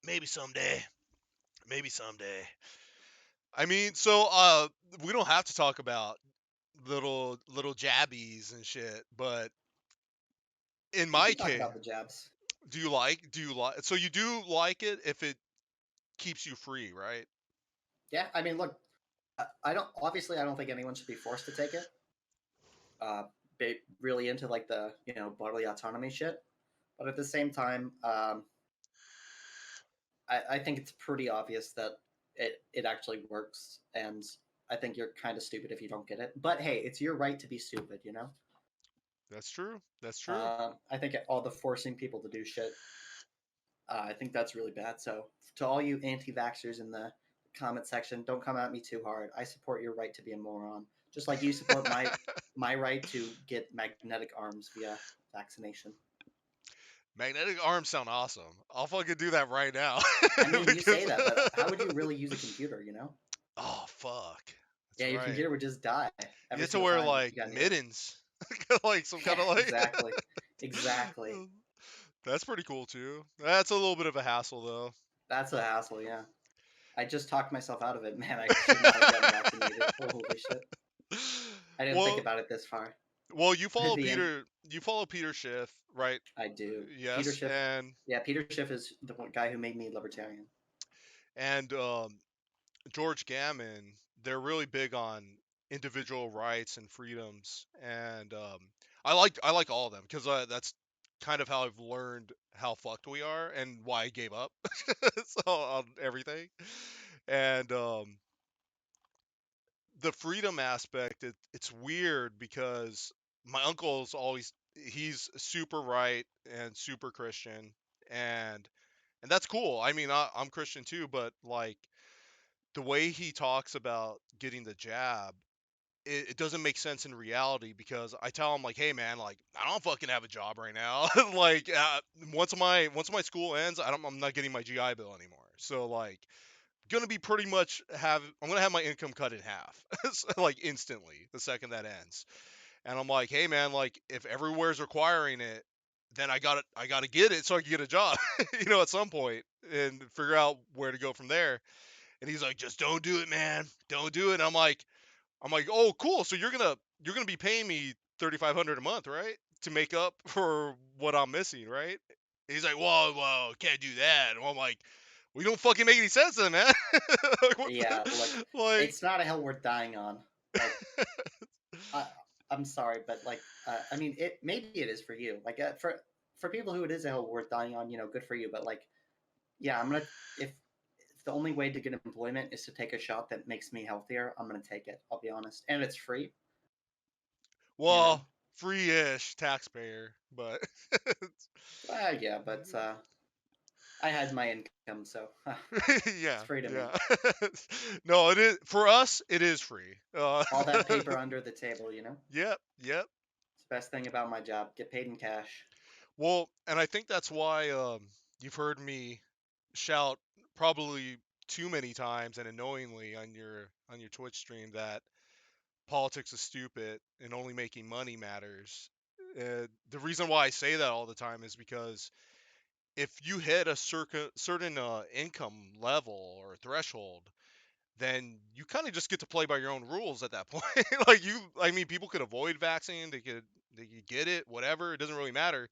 [SPEAKER 5] Maybe someday. Maybe someday. I mean, so we don't have to talk about little jabbies and shit, but in
[SPEAKER 6] We
[SPEAKER 5] my
[SPEAKER 6] can talk
[SPEAKER 5] case,
[SPEAKER 6] about the jabs.
[SPEAKER 5] do you like so you do like it if it keeps you free, right?
[SPEAKER 6] Yeah, I mean, look, I don't. Obviously, I don't think anyone should be forced to take it. Uh, really into like the bodily autonomy shit, but at the same time, I think it's pretty obvious that it actually works, and I think you're kind of stupid if you don't get it. But hey, it's your right to be stupid.
[SPEAKER 5] That's true. That's true.
[SPEAKER 6] I think all the forcing people to do shit, I think that's really bad. So to all you anti-vaxxers in the comment section, don't come at me too hard. I support your right to be a moron, just like you support my right to get magnetic arms via vaccination.
[SPEAKER 5] Magnetic arms sound awesome. I'll fucking do that right now.
[SPEAKER 6] I mean, you
[SPEAKER 5] Because
[SPEAKER 6] say that, but how would you really use a computer?
[SPEAKER 5] oh fuck.
[SPEAKER 6] Yeah,
[SPEAKER 5] That's
[SPEAKER 6] your
[SPEAKER 5] right.
[SPEAKER 6] computer would just die
[SPEAKER 5] You
[SPEAKER 6] every
[SPEAKER 5] have to
[SPEAKER 6] single
[SPEAKER 5] wear
[SPEAKER 6] time
[SPEAKER 5] like
[SPEAKER 6] you got near it.
[SPEAKER 5] mittens. Like some kind
[SPEAKER 6] Yeah,
[SPEAKER 5] of like
[SPEAKER 6] exactly, exactly.
[SPEAKER 5] That's pretty cool too. That's a little bit of a hassle though.
[SPEAKER 6] That's a hassle. Yeah, I just talked myself out of it. Man, I should not have gotten vaccinated. Holy shit! I didn't think
[SPEAKER 5] Well,
[SPEAKER 6] about it this far.
[SPEAKER 5] you follow
[SPEAKER 6] The end.
[SPEAKER 5] Peter Schiff, right?
[SPEAKER 6] I do. Peter
[SPEAKER 5] Yes,
[SPEAKER 6] Schiff. Yeah, Peter Schiff is the guy who made me libertarian.
[SPEAKER 5] and George Gammon, they're really big on individual rights and freedoms, and I like all of them because that's kind of how I've learned how fucked we are and why I gave up so, on everything. And the freedom aspect, it's weird because my uncle's always he's super right and super Christian, and that's cool. I mean, I'm Christian too, but like the way he talks about getting the jab, it doesn't make sense in reality because I tell him like, hey man, like I don't fucking have a job right now. Like once my school ends, I'm not getting my GI Bill anymore. So like gonna be pretty much I'm gonna have my income cut in half, like instantly the second that ends. And I'm like, hey man, like if everywhere's requiring it, then I gotta get it so I can get a job, at some point and figure out where to go from there. And he's like, just don't do it, man. Don't do it. And I'm like, oh, cool. So you're gonna be paying me $3,500 a month, right? To make up for what I'm missing, right? And he's like, whoa, can't do that. And I'm like, we don't fucking make any sense then, man. Like, what
[SPEAKER 6] Yeah, look,
[SPEAKER 5] like,
[SPEAKER 6] it's not a hill worth dying on. Like, I, I'm sorry, but like, I mean, maybe it is for you. Like, for people who it is a hill worth dying on, good for you. But like, yeah, I'm gonna if the only way to get employment is to take a shot that makes me healthier, I'm gonna take it. I'll be honest, and it's free.
[SPEAKER 5] Well, free-ish taxpayer, but
[SPEAKER 6] Yeah, but I had my income, so
[SPEAKER 5] yeah,
[SPEAKER 6] it's free to me.
[SPEAKER 5] yeah. No, it is for us. It is free.
[SPEAKER 6] All that paper under the table,
[SPEAKER 5] Yep, yep.
[SPEAKER 6] It's the best thing about my job. Get paid in cash.
[SPEAKER 5] Well, and I think that's why you've heard me shout probably too many times and annoyingly on your Twitch stream that politics is stupid and only making money matters. The reason why I say that all the time is because if you hit a certain income level or threshold, then you kind of just get to play by your own rules at that point. I mean, people could avoid vaccine, they could get it, whatever. It doesn't really matter.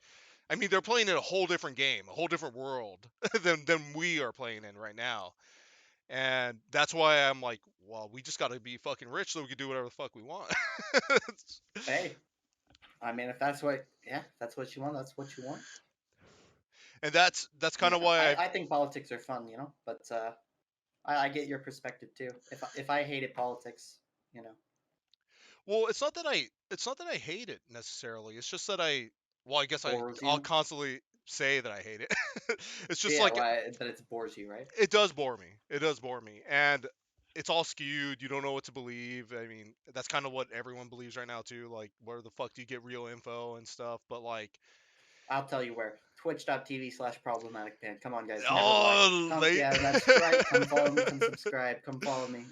[SPEAKER 5] I mean, they're playing in a whole different game, a whole different world than we are playing in right now. And that's why I'm like, well, we just got to be fucking rich so we can do whatever the fuck we want.
[SPEAKER 6] Hey, I mean, if that's what you want, that's what you want.
[SPEAKER 5] And that's kind of why
[SPEAKER 6] I think politics are fun, but I get your perspective too. If I hated politics,
[SPEAKER 5] well, it's not that I hate it necessarily. It's just that I guess
[SPEAKER 6] bores
[SPEAKER 5] I'll
[SPEAKER 6] you.
[SPEAKER 5] constantly say that I hate it. It's just
[SPEAKER 6] Yeah,
[SPEAKER 5] like
[SPEAKER 6] that it bores you, right?
[SPEAKER 5] it does bore me. It does bore me. And it's all skewed. You don't know what to believe. I mean, that's kind of what everyone believes right now too. Like, where the fuck do you get real info and stuff? But like,
[SPEAKER 6] I'll tell you where. Twitch.tv/ProblematicPann. Come on, guys. Never
[SPEAKER 5] oh,
[SPEAKER 6] lie. Yeah, that's right. Come follow me. Come subscribe. Come follow me.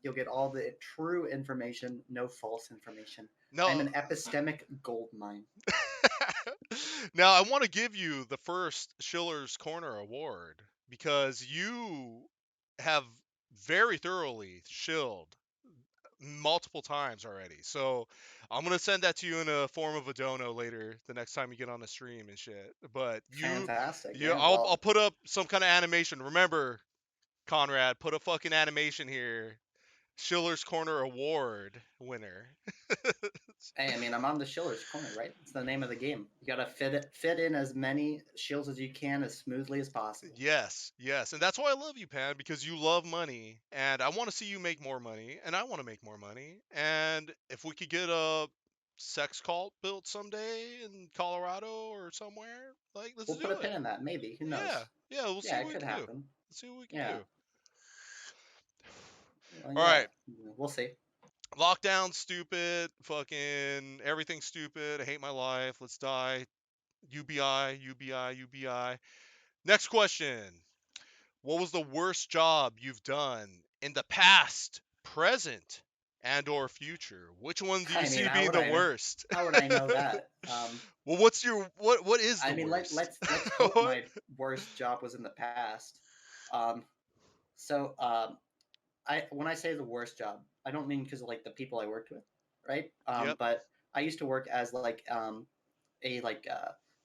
[SPEAKER 6] You'll get all the true information, no false information.
[SPEAKER 5] No.
[SPEAKER 6] I'm an epistemic gold mine.
[SPEAKER 5] Now, I want to give you the first Shiller'z Corner Award because you have very thoroughly shilled multiple times already. So I'm gonna send that to you in a form of a dono later the next time you get on the stream and shit. But
[SPEAKER 6] Fantastic.
[SPEAKER 5] I'll put up some kind of animation. Remember, Conrad, put a fucking animation here. Shiller'z Corner Award winner.
[SPEAKER 6] Hey, I mean, I'm on the Shiller'z Corner, right? It's the name of the game. You gotta fit in as many shills as you can as smoothly as possible.
[SPEAKER 5] Yes, and that's why I love you, Pan, because you love money, and I want to see you make more money, and I want to make more money, and if we could get a sex cult built someday in Colorado or somewhere, like let's
[SPEAKER 6] We'll
[SPEAKER 5] do
[SPEAKER 6] put a
[SPEAKER 5] it.
[SPEAKER 6] pin in that, maybe. Who knows?
[SPEAKER 5] Yeah, we'll see
[SPEAKER 6] Yeah,
[SPEAKER 5] what
[SPEAKER 6] it
[SPEAKER 5] we
[SPEAKER 6] could
[SPEAKER 5] can do.
[SPEAKER 6] happen.
[SPEAKER 5] Let's see what we can
[SPEAKER 6] Yeah.
[SPEAKER 5] do.
[SPEAKER 6] Well,
[SPEAKER 5] All right.
[SPEAKER 6] We'll see.
[SPEAKER 5] Lockdown stupid, fucking everything stupid. I hate my life. Let's die. UBI. Next question. What was the worst job you've done in the past, present, and or future? Which one do you see being the worst?
[SPEAKER 6] How would I know that?
[SPEAKER 5] Well, what is the worst?
[SPEAKER 6] I mean, let's hope my worst job was in the past. When I say the worst job, I don't mean because of like the people I worked with, right?
[SPEAKER 5] Yep.
[SPEAKER 6] But I used to work as like a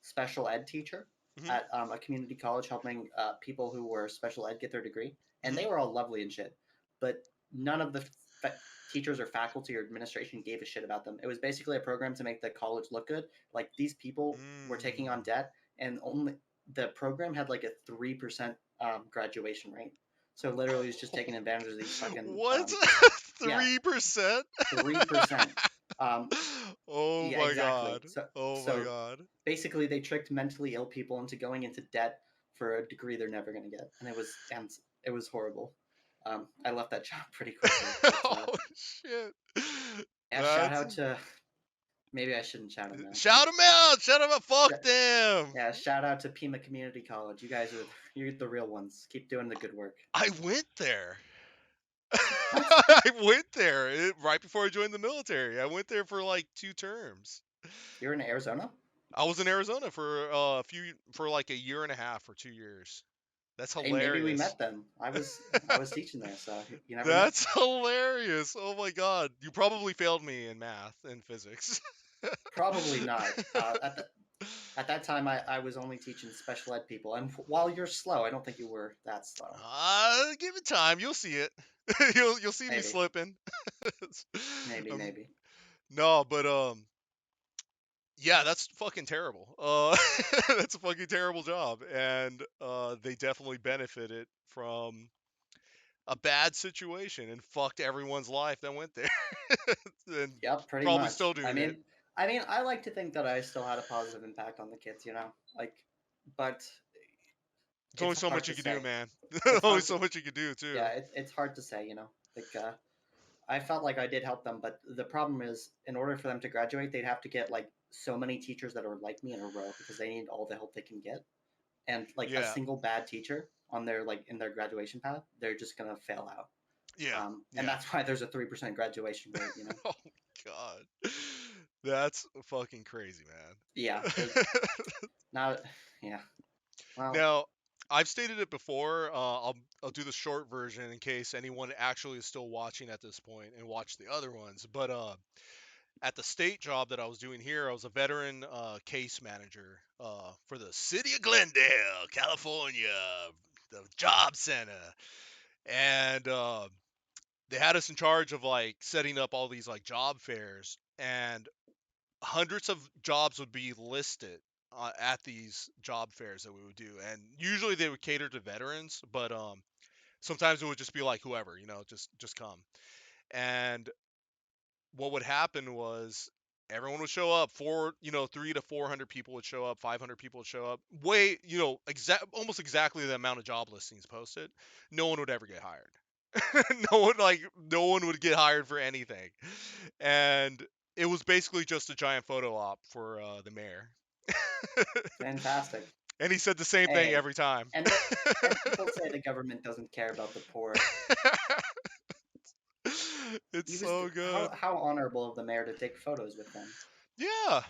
[SPEAKER 6] special ed teacher at a community college, helping people who were special ed get their degree, and they were all lovely and shit. But none of the teachers or faculty or administration gave a shit about them. It was basically a program to make the college look good. Like these people were taking on debt, and only the program had like a 3% graduation rate. So literally, it was just taking advantage of these fucking
[SPEAKER 5] what 3%?
[SPEAKER 6] 3%.
[SPEAKER 5] Oh
[SPEAKER 6] yeah,
[SPEAKER 5] my
[SPEAKER 6] exactly.
[SPEAKER 5] god! My god!
[SPEAKER 6] Basically, they tricked mentally ill people into going into debt for a degree they're never going to get, and it was horrible. I left that job pretty quickly. But,
[SPEAKER 5] oh shit!
[SPEAKER 6] Yeah, shout out to. Maybe I shouldn't shout him out.
[SPEAKER 5] Shout him out! Shout him out! Fuck them!
[SPEAKER 6] Yeah, shout out to Pima Community College. You guys you're the real ones. Keep doing the good work.
[SPEAKER 5] I went there. I went there right before I joined the military. I went there for like 2 terms.
[SPEAKER 6] You're in Arizona?
[SPEAKER 5] I was in Arizona for like a year and a half or 2 years. That's hilarious.
[SPEAKER 6] Hey, maybe we met then. I was teaching there, so you never.
[SPEAKER 5] That's hilarious. Oh my god, you probably failed me in math and physics.
[SPEAKER 6] Probably not. At that time, I was only teaching special ed people, and while you're slow, I don't think you were that slow.
[SPEAKER 5] Give it time. You'll see it. You'll see me slipping.
[SPEAKER 6] Maybe.
[SPEAKER 5] No, but yeah, that's fucking terrible. That's a fucking terrible job, and they definitely benefited from a bad situation and fucked everyone's life that went there, and
[SPEAKER 6] Yep, pretty
[SPEAKER 5] probably
[SPEAKER 6] much.
[SPEAKER 5] still doing it.
[SPEAKER 6] I mean, I like to think that I still had a positive impact on the kids, you know, like, but
[SPEAKER 5] There's only
[SPEAKER 6] it's
[SPEAKER 5] so
[SPEAKER 6] hard
[SPEAKER 5] much
[SPEAKER 6] to
[SPEAKER 5] you can do,
[SPEAKER 6] say.
[SPEAKER 5] man.
[SPEAKER 6] It's
[SPEAKER 5] Only
[SPEAKER 6] hard
[SPEAKER 5] so
[SPEAKER 6] to,
[SPEAKER 5] much you can do
[SPEAKER 6] yeah,
[SPEAKER 5] too.
[SPEAKER 6] it's hard to say, you know, like, I felt like I did help them, but the problem is, in order for them to graduate, they'd have to get like so many teachers that are like me in a row because they need all the help they can get, and like a
[SPEAKER 5] Yeah,
[SPEAKER 6] single bad teacher on their like in their graduation path, they're just gonna fail out.
[SPEAKER 5] yeah,
[SPEAKER 6] And
[SPEAKER 5] yeah.
[SPEAKER 6] that's why there's a 3% graduation rate, you know.
[SPEAKER 5] Oh god, that's fucking crazy,
[SPEAKER 6] Yeah,
[SPEAKER 5] man.
[SPEAKER 6] not yeah. Well,
[SPEAKER 5] Now, I've stated it before. I'll do the short version in case anyone actually is still watching at this point and watch the other ones. But at the state job that I was doing here, I was a veteran case manager for the city of Glendale, California, the job center, and they had us in charge of like setting up all these like job fairs, and hundreds of jobs would be listed at these job fairs that we would do, and usually they would cater to veterans, but sometimes it would just be like whoever, just come. And what would happen was everyone would show up. 300 to 400 people would show up. 500 people would show up. Way, almost exactly the amount of job listings posted. No one would ever get hired. No one would get hired for anything, and it was basically just a giant photo op for the mayor.
[SPEAKER 6] fantastic.
[SPEAKER 5] And he said the same thing
[SPEAKER 6] Hey,
[SPEAKER 5] every time.
[SPEAKER 6] and people say the government doesn't care about the poor.
[SPEAKER 5] It's
[SPEAKER 6] He was
[SPEAKER 5] so good.
[SPEAKER 6] how honorable of the mayor to take photos with them.
[SPEAKER 5] Yeah.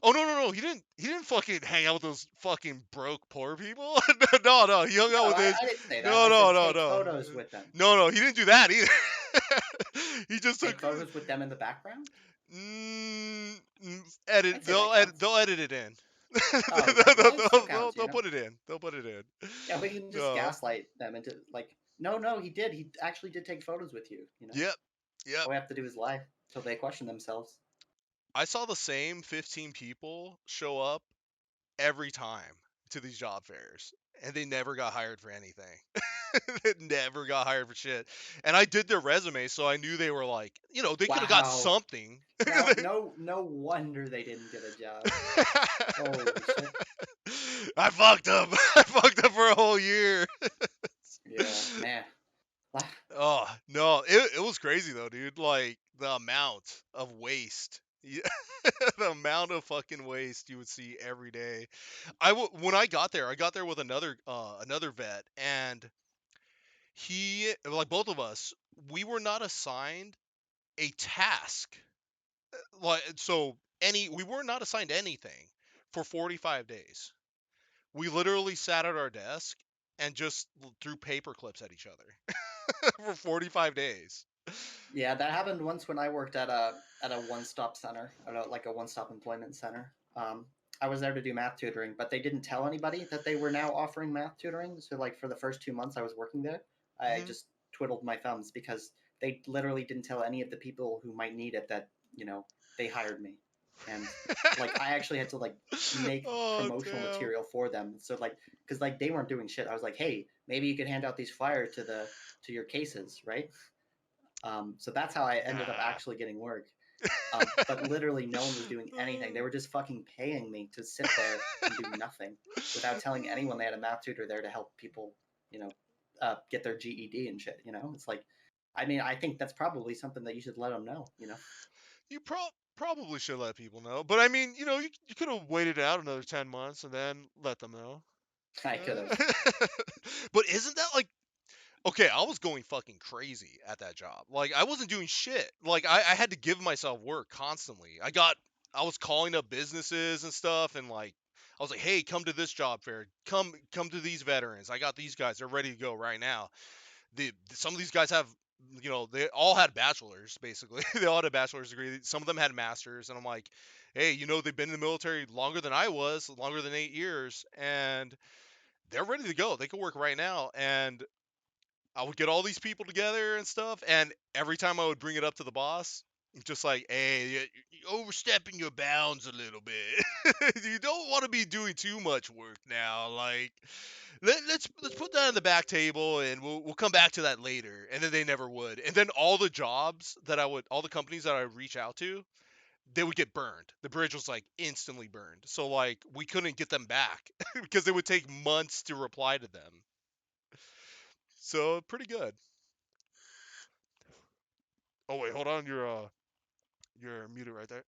[SPEAKER 5] Oh no, he didn't. He didn't fucking hang out with those fucking broke poor people. No, he hung out
[SPEAKER 6] No,
[SPEAKER 5] with his.
[SPEAKER 6] I didn't say that.
[SPEAKER 5] No,
[SPEAKER 6] I
[SPEAKER 5] no,
[SPEAKER 6] said
[SPEAKER 5] no,
[SPEAKER 6] take
[SPEAKER 5] no,
[SPEAKER 6] photos with them.
[SPEAKER 5] no, he didn't do that either. He just
[SPEAKER 6] Take
[SPEAKER 5] took.
[SPEAKER 6] photos with them in the background.
[SPEAKER 5] Edit.
[SPEAKER 6] I'd say that counts.
[SPEAKER 5] They'll edit it in.
[SPEAKER 6] Oh, okay. Well, it still
[SPEAKER 5] They'll,
[SPEAKER 6] counts, you
[SPEAKER 5] they'll
[SPEAKER 6] know.
[SPEAKER 5] put it in. They'll put it in.
[SPEAKER 6] Yeah, we can just
[SPEAKER 5] No.
[SPEAKER 6] gaslight them into like, no, he did. He actually did take photos with you. You know,
[SPEAKER 5] Yep.
[SPEAKER 6] all we have to do is lie till they question themselves.
[SPEAKER 5] I saw the same 15 people show up every time to these job fairs, and they never got hired for anything. They never got hired for shit. And I did their resume, so I knew they were like, they could have got
[SPEAKER 6] Wow.
[SPEAKER 5] something.
[SPEAKER 6] No wonder they didn't get a job. Holy shit.
[SPEAKER 5] I fucked up. I fucked up for a whole year.
[SPEAKER 6] Yeah, man.
[SPEAKER 5] Oh no, it was crazy though, dude. Like the amount of waste. Yeah, the amount of fucking waste you would see every day. When I got there with another vet, and he, like, both of us, we were not assigned a task. We were not assigned anything for 45 days. We literally sat at our desk and just threw paper clips at each other for 45 days.
[SPEAKER 6] Yeah, that happened once when I worked at a one-stop center, like a one-stop employment center. I was there to do math tutoring, but they didn't tell anybody that they were now offering math tutoring. So, like, for the first 2 months I was working there, I
[SPEAKER 5] Mhm.
[SPEAKER 6] just twiddled my thumbs because they literally didn't tell any of the people who might need it that they hired me, and like I actually had to like make
[SPEAKER 5] Oh
[SPEAKER 6] promotional
[SPEAKER 5] damn.
[SPEAKER 6] material for them. So like, because like they weren't doing shit. I was like, hey, maybe you could hand out these flyers to your cases, right? So that's how I ended up
[SPEAKER 5] Ah.
[SPEAKER 6] actually getting work. But literally, no one was doing anything. They were just fucking paying me to sit there and do nothing without telling anyone they had a math tutor there to help people, get their GED and shit. It's like, I mean, I think that's probably something that you should let them know.
[SPEAKER 5] You probably should let people know, but I mean, you could have waited out another 10 months and then let them know.
[SPEAKER 6] I could have.
[SPEAKER 5] But isn't that like, okay, I was going fucking crazy at that job. Like, I wasn't doing shit. Like, I had to give myself work constantly. I was calling up businesses and stuff, and like, I was like, hey, come to this job fair. Come to these veterans. I got these guys. They're ready to go right now. Some of these guys have, they all had bachelors, basically. They all had a bachelor's degree. Some of them had masters, and I'm like, hey, they've been in the military longer than I was, longer than 8 years, and they're ready to go. They can work right now. And I would get all these people together and stuff, and every time I would bring it up to the boss, Just like, hey, you're overstepping your bounds a little bit. You don't want to be doing too much work now. Like, let's put that on the back table, and we'll come back to that later. And then they never would. And then all the companies that I would reach out to, they would get burned. The bridge was like instantly burned. So like we couldn't get them back because it would take months to reply to them. So pretty good. Oh wait, hold on. You're muted right there.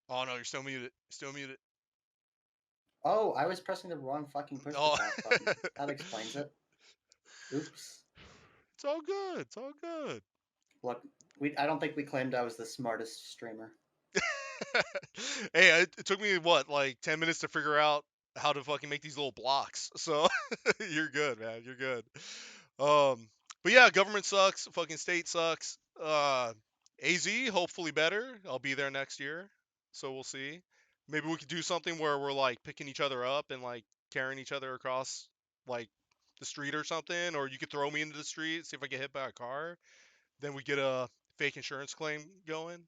[SPEAKER 5] Oh no, you're still muted. Still muted.
[SPEAKER 6] Oh, I was pressing the wrong fucking push to
[SPEAKER 5] Oh.
[SPEAKER 6] talk button. That explains it. Oops.
[SPEAKER 5] It's all good. It's all good.
[SPEAKER 6] Look, I don't think we claimed I was the smartest streamer.
[SPEAKER 5] Hey, it took me what, like 10 minutes to figure out how to fucking make these little blocks. So you're good, man. You're good. But yeah, government sucks. Fucking state sucks. AZ, hopefully better. I'll be there next year. So we'll see. Maybe we could do something where we're like picking each other up and like carrying each other across like the street or something. Or you could throw me into the street, see if I get hit by a car. Then we get a fake insurance claim going.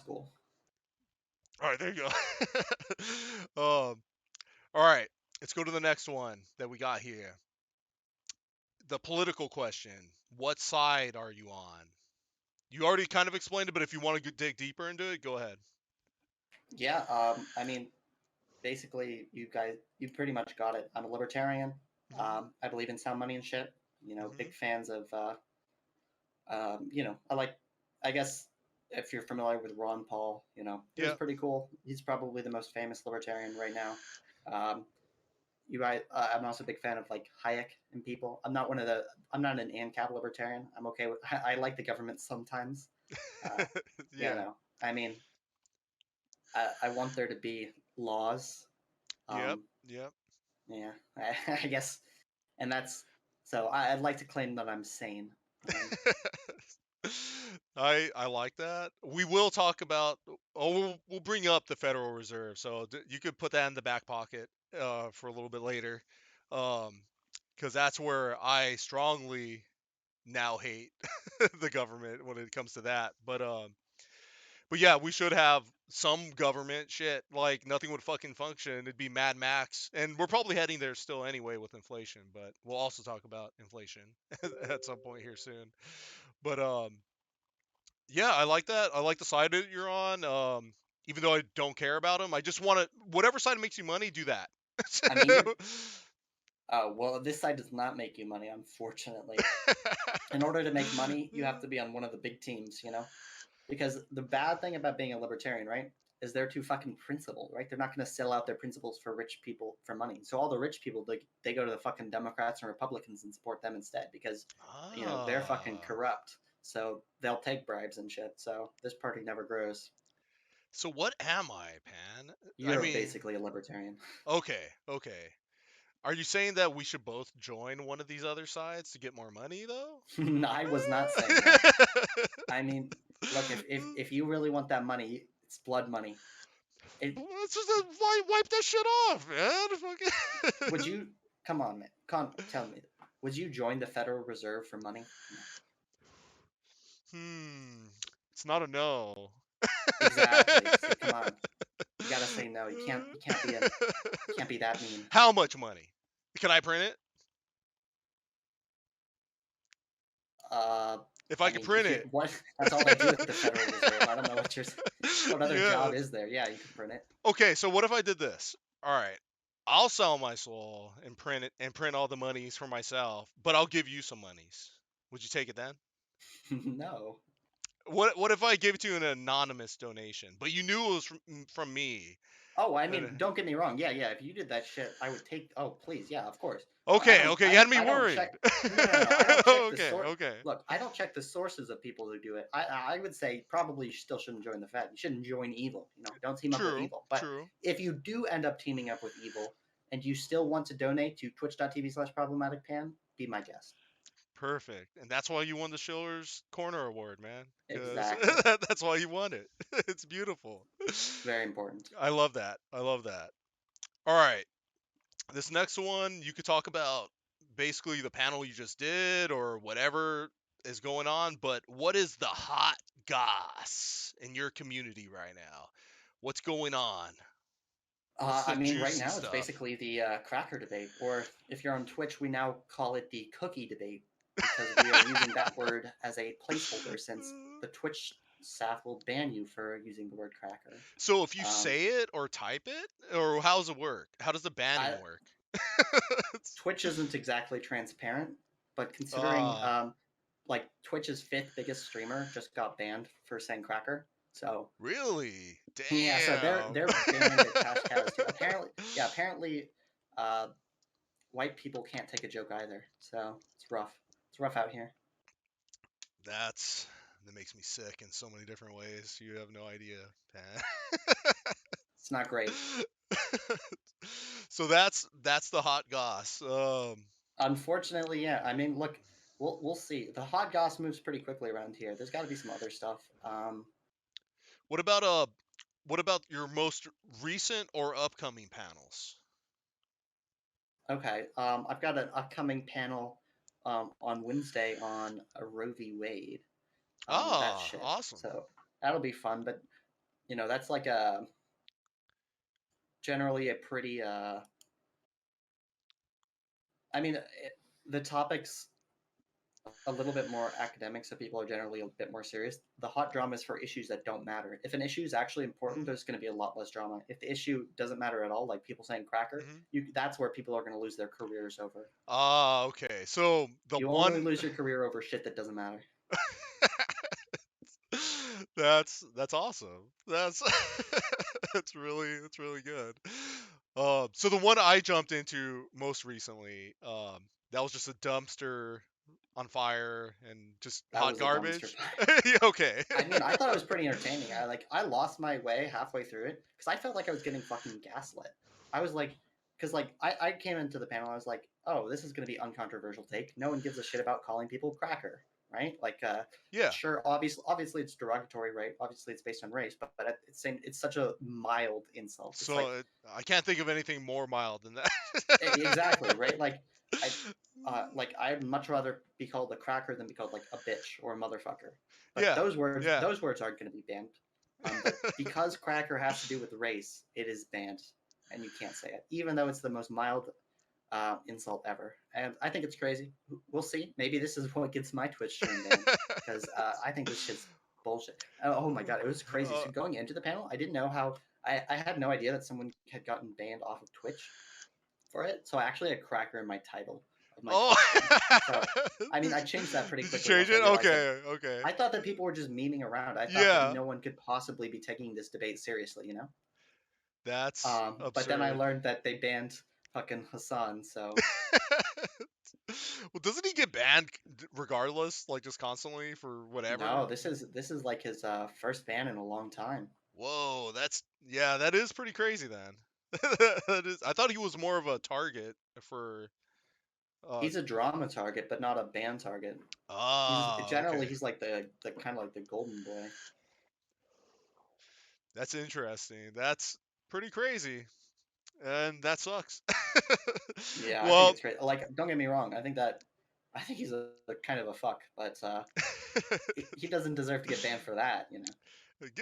[SPEAKER 6] Cool.
[SPEAKER 5] All right, there you go. All right, let's go to the next one that we got here. The political question. What side are you on? You already kind of explained it, but if you want to dig deeper into it, go ahead.
[SPEAKER 6] Yeah, I mean, basically, you pretty much got it. I'm a libertarian. I believe in sound money and shit. Big fans of, I guess if you're familiar with Ron Paul, he's pretty cool. He's probably the most famous libertarian right now. I'm also a big fan of like Hayek and people. I'm not an ANCAP libertarian. I'm okay with, I like the government sometimes. I mean, I want there to be laws.
[SPEAKER 5] Yep.
[SPEAKER 6] Yeah, I guess, and that's so. I'd like to claim that I'm sane.
[SPEAKER 5] I like that. We will talk about. Oh, we'll bring up the Federal Reserve, so you could put that in the back pocket for a little bit later, because that's where I strongly now hate the government when it comes to that. But yeah, we should have some government shit. Like nothing would fucking function. It'd be Mad Max, and we're probably heading there still anyway with inflation. But we'll also talk about inflation at some point here soon. But yeah, I like that. I like the side that you're on. Even though I don't care about them, I just want to whatever side makes you money, do that.
[SPEAKER 6] I mean, well, this side does not make you money, unfortunately. In order to make money, you have to be on one of the big teams, because the bad thing about being a libertarian, right, is they're too fucking principled, right? They're not going to sell out their principles for rich people for money. So all the rich people, they go to the fucking Democrats and Republicans and support them instead because, they're fucking corrupt. So they'll take bribes and shit. So this party never grows.
[SPEAKER 5] So what am I, Pan?
[SPEAKER 6] You're basically a libertarian.
[SPEAKER 5] Okay. Are you saying that we should both join one of these other sides to get more money, though?
[SPEAKER 6] No, I was not saying that. I mean, look, if you really want that money, it's blood money.
[SPEAKER 5] Let's just wipe that shit off, man.
[SPEAKER 6] Would you come on, man? Tell me, would you join the Federal Reserve for money?
[SPEAKER 5] It's not a no.
[SPEAKER 6] Exactly. So, come on, you gotta say no. You can't be that mean.
[SPEAKER 5] How much money? Can I print it? If I can print it.
[SPEAKER 6] What? That's all they do at the Federal Reserve. I don't know what other job is there. Yeah, you can print it.
[SPEAKER 5] Okay, so what if I did this? All right, I'll sell my soul and print it and print all the monies for myself, but I'll give you some monies. Would you take it then?
[SPEAKER 6] No.
[SPEAKER 5] What if I gave it to you an anonymous donation, but you knew it was from me?
[SPEAKER 6] Oh, I mean, don't get me wrong. Yeah. If you did that shit, I would take. Oh, please, yeah, of course.
[SPEAKER 5] Okay. You had me worried.
[SPEAKER 6] I don't check
[SPEAKER 5] Okay.
[SPEAKER 6] Look, I don't check the sources of people who do it. I would say probably you still shouldn't join the Fed. You shouldn't join evil. Don't team up with evil. But if you do end up teaming up with evil and you still want to donate to twitch.tv/ProblematicPann, be my guest.
[SPEAKER 5] Perfect. And that's why you won the Shiller'z Corner Award, man.
[SPEAKER 6] Exactly.
[SPEAKER 5] That's why you won it. It's beautiful.
[SPEAKER 6] Very important.
[SPEAKER 5] I love that. All right. This next one, you could talk about basically the panel you just did or whatever is going on, but what is the hot goss in your community right now? What's going on? What's
[SPEAKER 6] I
[SPEAKER 5] the
[SPEAKER 6] mean, right
[SPEAKER 5] juicy
[SPEAKER 6] now it's
[SPEAKER 5] stuff?
[SPEAKER 6] basically the cracker debate, or if you're on Twitch, we now call it the cookie debate because we are using that word as a placeholder since the Twitch staff will ban you for using the word cracker.
[SPEAKER 5] So if you
[SPEAKER 6] Um,
[SPEAKER 5] say it or type it, or how does it work? How does the banning
[SPEAKER 6] I,
[SPEAKER 5] work?
[SPEAKER 6] Twitch isn't exactly transparent, but considering
[SPEAKER 5] Ah,
[SPEAKER 6] like Twitch's fifth biggest streamer just got banned for saying cracker, so
[SPEAKER 5] really?
[SPEAKER 6] yeah, so
[SPEAKER 5] Damn.
[SPEAKER 6] they're banned at Cash Cows too. Apparently, uh, white people can't take a joke either. So it's rough. It's rough out here.
[SPEAKER 5] That makes me sick in so many different ways. You have no idea, Pan.
[SPEAKER 6] It's not great.
[SPEAKER 5] So that's the hot goss.
[SPEAKER 6] Unfortunately, yeah. I mean, look, we'll see. The hot goss moves pretty quickly around here. There's got to be some other stuff.
[SPEAKER 5] What about your most recent or upcoming panels?
[SPEAKER 6] Okay. I've got an upcoming panel on Wednesday on Roe v. Wade. That
[SPEAKER 5] Ah,
[SPEAKER 6] shit.
[SPEAKER 5] awesome.
[SPEAKER 6] So that'll be fun. But that's like generally a pretty I mean, the topic's a little bit more academic, so people are generally a bit more serious. The hot drama is for issues that don't matter. If an issue is actually important, there's going to be a lot less drama. If the issue doesn't matter at all, like people saying cracker, that's where people are going to lose their careers over.
[SPEAKER 5] Ah, okay. So the
[SPEAKER 6] You
[SPEAKER 5] one
[SPEAKER 6] only lose your career over shit that doesn't matter.
[SPEAKER 5] that's awesome. That's that's really good. So the one I jumped into most recently, that was just a dumpster on fire and just
[SPEAKER 6] That
[SPEAKER 5] hot
[SPEAKER 6] was a dumpster
[SPEAKER 5] garbage.
[SPEAKER 6] fire.
[SPEAKER 5] Yeah, okay.
[SPEAKER 6] I mean, I thought it was pretty entertaining. I lost my way halfway through it because I felt like I was getting fucking gaslit. I was like, because I came into the panel, I was like, oh, this is gonna be uncontroversial take. No one gives a shit about calling people cracker, right? Like,
[SPEAKER 5] Yeah.
[SPEAKER 6] sure, obviously it's derogatory, right? Obviously it's based on race, but it's saying it's such a mild insult. It's
[SPEAKER 5] So
[SPEAKER 6] like
[SPEAKER 5] I can't think of anything more mild than that.
[SPEAKER 6] exactly right. I'd much rather be called a cracker than be called like a bitch or a motherfucker. But
[SPEAKER 5] Yeah.
[SPEAKER 6] those words
[SPEAKER 5] Yeah.
[SPEAKER 6] aren't going to be banned. But because cracker has to do with race, it is banned, and you can't say it, even though it's the most mild insult ever. And I think it's crazy. We'll see. Maybe this is what gets my Twitch stream banned because I think this shit's bullshit. Oh my god, it was crazy. So going into the panel, I didn't know how. I had no idea that someone had gotten banned off of Twitch for it. So I actually had cracker in my title of my Twitch. So I mean, I changed that pretty
[SPEAKER 5] Did you
[SPEAKER 6] quickly.
[SPEAKER 5] change it? Okay, okay.
[SPEAKER 6] I thought that people were just memeing around. I thought
[SPEAKER 5] Yeah.
[SPEAKER 6] that no one could possibly be taking this debate seriously,
[SPEAKER 5] That's absurd.
[SPEAKER 6] But then I learned that they banned fucking Hassan, so
[SPEAKER 5] well, doesn't he get banned regardless, like just constantly for whatever?
[SPEAKER 6] no, this is like his first ban in a long time.
[SPEAKER 5] Whoa, that is pretty crazy then. I thought he was more of a target for.
[SPEAKER 6] He's a drama target, but not a ban target.
[SPEAKER 5] Okay.
[SPEAKER 6] He's like the kind of like the golden boy.
[SPEAKER 5] That's interesting. That's pretty crazy, and that sucks.
[SPEAKER 6] Yeah,
[SPEAKER 5] well,
[SPEAKER 6] I think it's great. Like, don't get me wrong. I think he's a kind of a fuck, but he doesn't deserve to get banned for that,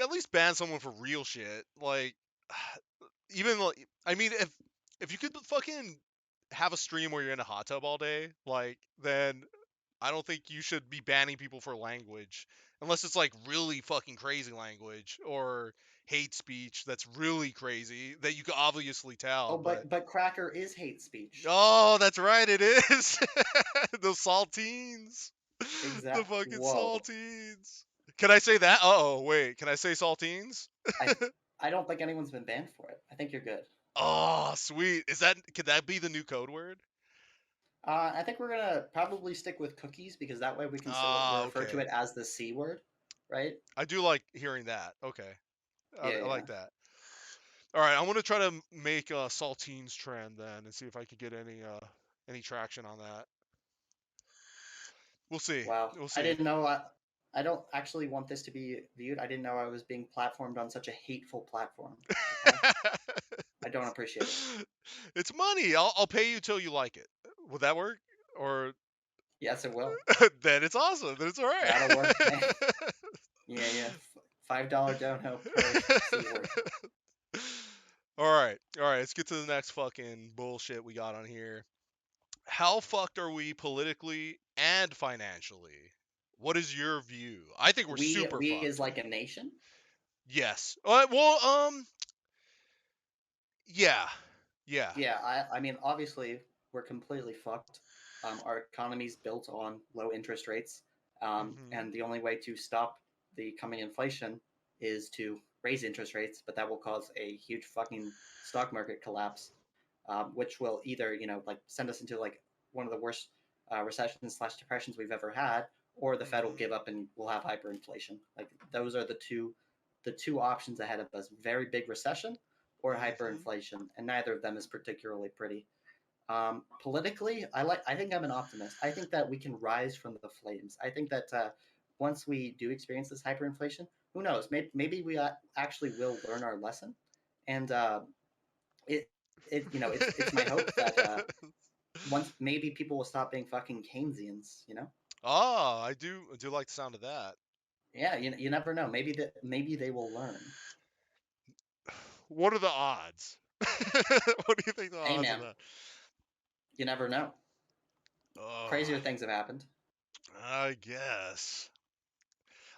[SPEAKER 5] At least ban someone for real shit. Like, even like, I mean, if you could fucking have a stream where you're in a hot tub all day, like, then I don't think you should be banning people for language, unless it's like really fucking crazy language or hate speech that's really crazy that you can obviously tell.
[SPEAKER 6] Oh, but cracker is hate speech.
[SPEAKER 5] Oh, that's right, it is. Those saltines.
[SPEAKER 6] Exactly.
[SPEAKER 5] The fucking
[SPEAKER 6] Whoa.
[SPEAKER 5] saltines. Can I say that? Oh, wait. Can I say saltines?
[SPEAKER 6] I don't think anyone's been banned for it. I think you're good.
[SPEAKER 5] Oh, sweet. Could that be the new code word?
[SPEAKER 6] I think we're gonna probably stick with cookies because that way we can still refer to it as the C word, right?
[SPEAKER 5] I do like hearing that. Okay. I like
[SPEAKER 6] Yeah.
[SPEAKER 5] that. All right, I want to try to make a saltines trend then and see if I could get any traction on that. We'll see.
[SPEAKER 6] Wow.
[SPEAKER 5] We'll see.
[SPEAKER 6] I didn't know. I don't actually want this to be viewed. I didn't know I was being platformed on such a hateful platform. Okay? I don't appreciate it.
[SPEAKER 5] It's money. I'll pay you till you like it. Would that work? or
[SPEAKER 6] Yes, it will.
[SPEAKER 5] then it's awesome. Then it's all right.
[SPEAKER 6] That'll work. Yeah. $5 dono per C word.
[SPEAKER 5] All right. Let's get to the next fucking bullshit we got on here. How fucked are we politically and financially? What is your view? I think we're super
[SPEAKER 6] We
[SPEAKER 5] fucked.
[SPEAKER 6] is like a nation.
[SPEAKER 5] Yes. Yeah.
[SPEAKER 6] Yeah, I mean, obviously, we're completely fucked. Our economy's built on low interest rates, and the only way to stop the coming inflation is to raise interest rates, but that will cause a huge fucking stock market collapse, which will either, like, send us into, like, one of the worst recessions/depressions we've ever had, or the Fed will give up and we'll have hyperinflation. Like, those are the two options ahead of us: very big recession or hyperinflation, and neither of them is particularly pretty. Politically, I think I'm an optimist. I think that we can rise from the flames. I think that once we do experience this hyperinflation, who knows? Maybe we actually will learn our lesson, and it it's my hope that once maybe people will stop being fucking Keynesians.
[SPEAKER 5] Oh, I do like the sound of that.
[SPEAKER 6] Yeah, you never know. Maybe they will learn.
[SPEAKER 5] What are the odds? What do you think the
[SPEAKER 6] Hey
[SPEAKER 5] odds of
[SPEAKER 6] man,
[SPEAKER 5] that?
[SPEAKER 6] you never know.
[SPEAKER 5] Oh,
[SPEAKER 6] Crazier things have happened.
[SPEAKER 5] I guess.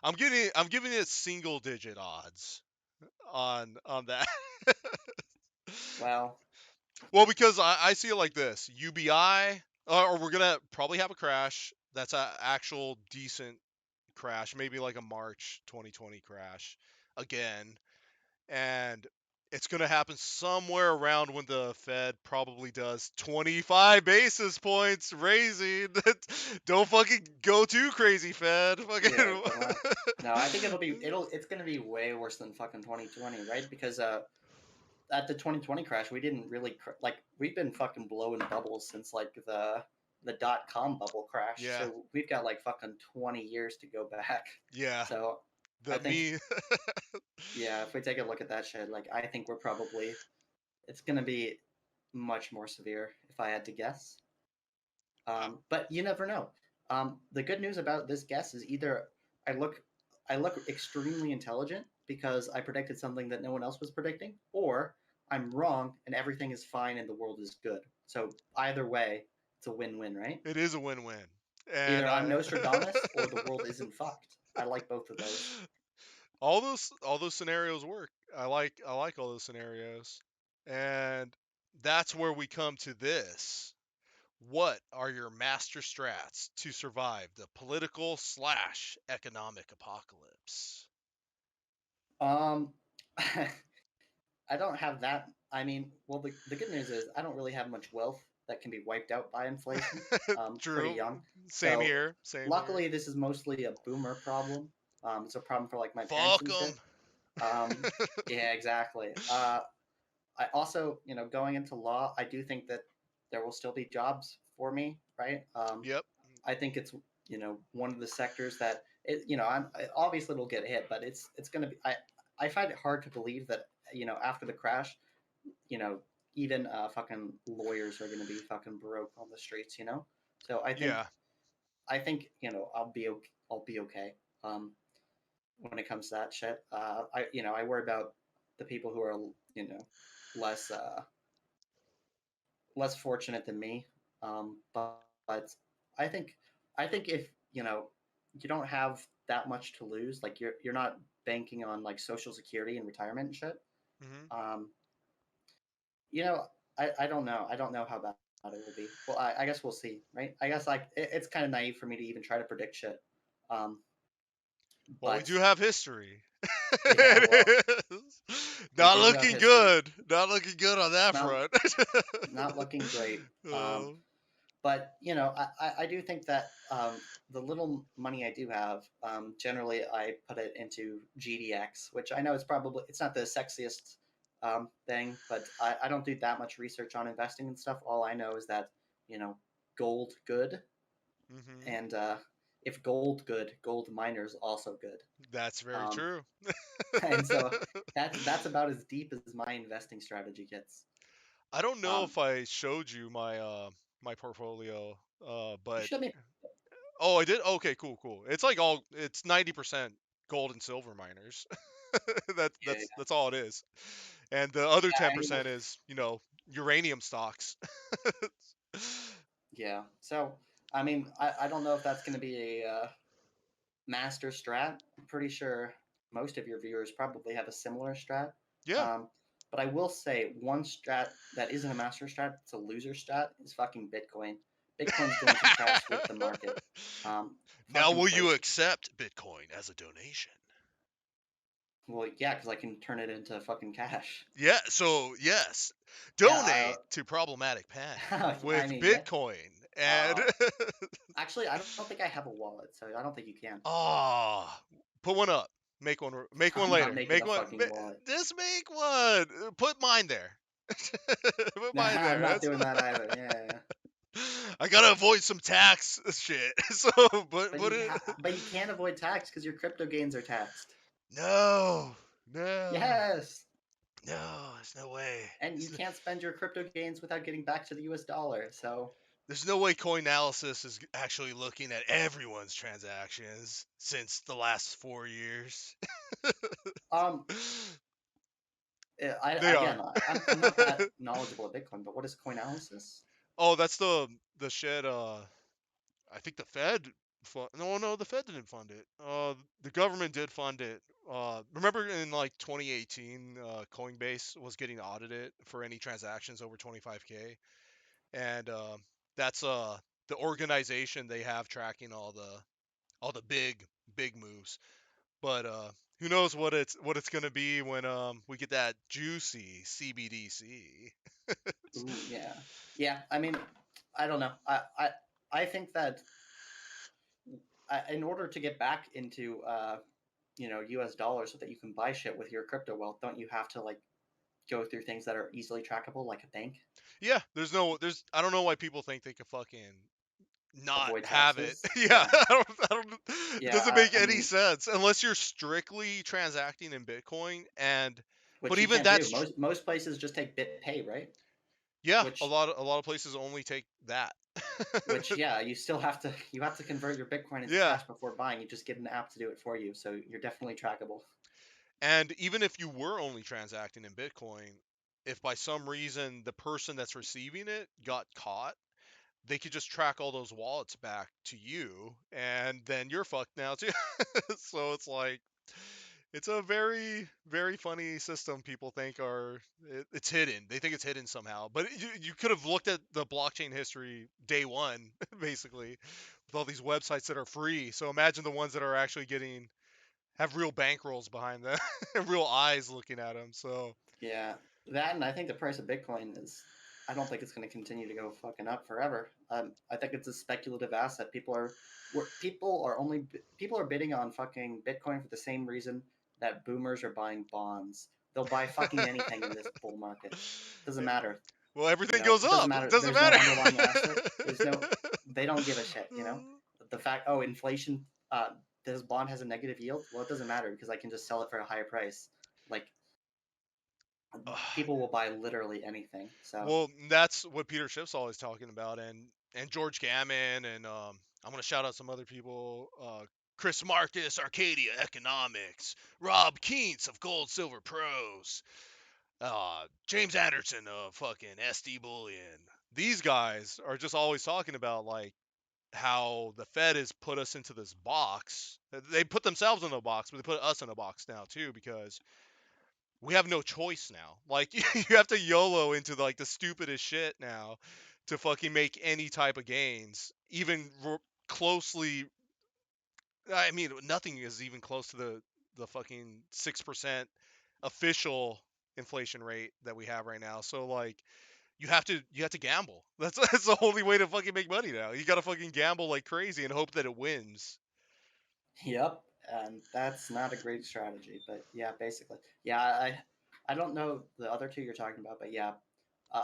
[SPEAKER 5] I'm giving it single digit odds on that.
[SPEAKER 6] Well,
[SPEAKER 5] Well, because I see it like this: UBI, or we're gonna probably have a crash. That's an actual decent crash, maybe like a March 2020 crash again, and it's gonna happen somewhere around when the Fed probably does 25 basis points raising. Don't fucking go too crazy, Fed. Fucking.
[SPEAKER 6] yeah, no, I think it's gonna be way worse than fucking 2020, right? Because at the 2020 crash, we didn't really like we've been fucking blowing bubbles since like the .com bubble crash.
[SPEAKER 5] Yeah.
[SPEAKER 6] So we've got like fucking 20 years to go back.
[SPEAKER 5] Yeah.
[SPEAKER 6] So I think yeah, if we take a look at that shit, like I think it's gonna be much more severe if I had to guess. But you never know. The good news about this guess is either I look extremely intelligent because I predicted something that no one else was predicting, or I'm wrong and everything is fine and the world is good. So either way, it's a win-win, right?
[SPEAKER 5] It is a win-win.
[SPEAKER 6] Either
[SPEAKER 5] And
[SPEAKER 6] I'm Nostradamus or the world isn't fucked. I like both of those.
[SPEAKER 5] all those scenarios work. I like all those scenarios. And that's where we come to this. What are your master strats to survive the political / economic apocalypse?
[SPEAKER 6] Um, I don't have that. I mean, well, the good news is I don't really have much wealth that can be wiped out by inflation.
[SPEAKER 5] True.
[SPEAKER 6] Pretty young.
[SPEAKER 5] Same
[SPEAKER 6] So,
[SPEAKER 5] here. Same
[SPEAKER 6] luckily,
[SPEAKER 5] here.
[SPEAKER 6] this is mostly a boomer problem. It's a problem for like my
[SPEAKER 5] Fuck
[SPEAKER 6] parents and
[SPEAKER 5] them.
[SPEAKER 6] shit. Yeah, exactly. I also, going into law, I do think that there will still be jobs for me, right?
[SPEAKER 5] Yep.
[SPEAKER 6] I think it's one of the sectors that obviously it'll get hit, but it's going to be. I find it hard to believe that after the crash, even fucking lawyers are going to be fucking broke on the streets. So I think I'll be okay. When it comes to that shit, I worry about the people who are less less fortunate than me. But I think if you don't have that much to lose, like you're not banking on like Social Security and retirement and shit.
[SPEAKER 5] Mm-hmm.
[SPEAKER 6] I don't know. I don't know how bad it will be. Well, I guess we'll see, right? I guess like it's kind of naive for me to even try to predict shit.
[SPEAKER 5] Well, we
[SPEAKER 6] But
[SPEAKER 5] do have history.
[SPEAKER 6] yeah, well,
[SPEAKER 5] Not
[SPEAKER 6] do have
[SPEAKER 5] looking
[SPEAKER 6] history.
[SPEAKER 5] good. Not looking good on that front.
[SPEAKER 6] Not looking great.
[SPEAKER 5] Oh.
[SPEAKER 6] But I do think that the little money I do have, generally I put it into GDX, which I know it's not the sexiest thing, but I don't do that much research on investing and stuff. All I know is that gold good,
[SPEAKER 5] Mm-hmm.
[SPEAKER 6] and if gold good, gold miners also good.
[SPEAKER 5] That's very true.
[SPEAKER 6] And so that's about as deep as my investing strategy gets.
[SPEAKER 5] I don't know if I showed you my my portfolio.
[SPEAKER 6] You
[SPEAKER 5] But
[SPEAKER 6] showed me.
[SPEAKER 5] oh, I did. Okay, cool. It's like it's 90% gold and silver miners. That's
[SPEAKER 6] Yeah,
[SPEAKER 5] that's that's all it is. And the other
[SPEAKER 6] yeah, I mean,
[SPEAKER 5] 10% is uranium stocks.
[SPEAKER 6] yeah. So, I mean, I don't know if that's going to be a master strat. I'm pretty sure most of your viewers probably have a similar strat.
[SPEAKER 5] Yeah.
[SPEAKER 6] Um, but I will say one strat that isn't a master strat, it's a loser strat, is fucking Bitcoin. Bitcoin's going to crash with the market.
[SPEAKER 5] Now,
[SPEAKER 6] Fucking
[SPEAKER 5] will you
[SPEAKER 6] place.
[SPEAKER 5] accept Bitcoin as a donation?
[SPEAKER 6] Well, yeah, because I can turn it into fucking cash.
[SPEAKER 5] Yeah, so yes,
[SPEAKER 6] Yeah,
[SPEAKER 5] donate to Problematic Pan
[SPEAKER 6] I
[SPEAKER 5] with
[SPEAKER 6] mean, yeah.
[SPEAKER 5] Bitcoin and
[SPEAKER 6] Actually, I don't think I have a wallet, so I don't think you can.
[SPEAKER 5] ah, put one up. Make one. Make one
[SPEAKER 6] I'm not
[SPEAKER 5] later.
[SPEAKER 6] making
[SPEAKER 5] Make
[SPEAKER 6] a
[SPEAKER 5] one.
[SPEAKER 6] fucking wallet.
[SPEAKER 5] Just make one. Put mine there. Put
[SPEAKER 6] Nah,
[SPEAKER 5] mine
[SPEAKER 6] I'm
[SPEAKER 5] there.
[SPEAKER 6] not
[SPEAKER 5] That's.
[SPEAKER 6] doing that either. Yeah.
[SPEAKER 5] I gotta avoid some tax shit. So,
[SPEAKER 6] But
[SPEAKER 5] put it.
[SPEAKER 6] you can't avoid tax because your crypto gains are taxed.
[SPEAKER 5] No, no,
[SPEAKER 6] Yes.
[SPEAKER 5] no. There's no way.
[SPEAKER 6] And you can't spend your crypto gains without getting back to the US dollar. So,
[SPEAKER 5] There's no way Coinalysis is actually looking at everyone's transactions since the last 4 years.
[SPEAKER 6] um,
[SPEAKER 5] They are.
[SPEAKER 6] I'm not that knowledgeable of Bitcoin, but what is Coinalysis?
[SPEAKER 5] Oh, that's the shit. I think the Fed. No, the Fed didn't fund it. The government did fund it. Remember in like 2018, Coinbase was getting audited for any transactions over 25K, and that's the organization they have tracking all the big moves. But who knows what it's gonna be when we get that juicy CBDC.
[SPEAKER 6] Ooh, yeah, yeah. I mean, I don't know. I think that in order to get back into US dollars so that you can buy shit with your crypto wealth, don't you have to like go through things that are easily trackable, like a bank,
[SPEAKER 5] Yeah, there's I don't know why people think they could fucking not
[SPEAKER 6] avoid
[SPEAKER 5] have it.
[SPEAKER 6] taxes?
[SPEAKER 5] Yeah,
[SPEAKER 6] Yeah,
[SPEAKER 5] I don't, it
[SPEAKER 6] yeah.
[SPEAKER 5] doesn't make
[SPEAKER 6] I
[SPEAKER 5] any
[SPEAKER 6] mean,
[SPEAKER 5] sense unless you're strictly transacting in Bitcoin. And but
[SPEAKER 6] which you
[SPEAKER 5] even
[SPEAKER 6] can't do.
[SPEAKER 5] that's
[SPEAKER 6] Most places just take BitPay, right?
[SPEAKER 5] yeah, a
[SPEAKER 6] Which
[SPEAKER 5] lot of places only take that.
[SPEAKER 6] yeah, you have to convert your Bitcoin into
[SPEAKER 5] Yeah.
[SPEAKER 6] cash before buying. You just get an app to do it for you, so you're definitely trackable.
[SPEAKER 5] And even if you were only transacting in Bitcoin, if by some reason the person that's receiving it got caught, they could just track all those wallets back to you, and then you're fucked now too. So it's like it's a very very funny system. People think it's hidden. They think it's hidden somehow, but you could have looked at the blockchain history day one, basically, with all these websites that are free. So imagine the ones that are actually have real bankrolls behind them, and real eyes looking at them. So
[SPEAKER 6] Yeah, that and I think the price of Bitcoin is. I don't think it's going to continue to go fucking up forever. I think it's a speculative asset. People are bidding on fucking Bitcoin for the same reason that boomers are buying bonds. They'll buy fucking anything in this bull market. Doesn't matter.
[SPEAKER 5] well,
[SPEAKER 6] You
[SPEAKER 5] everything
[SPEAKER 6] know,
[SPEAKER 5] goes
[SPEAKER 6] it doesn't
[SPEAKER 5] up.
[SPEAKER 6] matter.
[SPEAKER 5] Doesn't
[SPEAKER 6] There's no
[SPEAKER 5] matter.
[SPEAKER 6] underlying asset. There's no. They don't give a shit. You know, the fact. Oh, inflation. This bond has a negative yield. Well, it doesn't matter because I can just sell it for a higher price. Like people will buy literally anything. So
[SPEAKER 5] Well, that's what Peter Schiff's always talking about, and George Gammon, and I'm gonna shout out some other people. Chris Marcus, Arcadia Economics, Rob Keents of Gold Silver Pros, James Anderson of fucking SD Bullion. These guys are just always talking about like how the Fed has put us into this box. They put themselves in a box, but they put us in a box now too because we have no choice now. Like you have to YOLO into like the stupidest shit now to fucking make any type of gains, even closely. I mean, nothing is even close to the fucking 6% official inflation rate that we have right now. So like you have to gamble. That's the only way to fucking make money now. You got to fucking gamble like crazy and hope that it wins.
[SPEAKER 6] yep, and that's not a great strategy. But yeah, basically, yeah. I don't know the other two you're talking about, but yeah,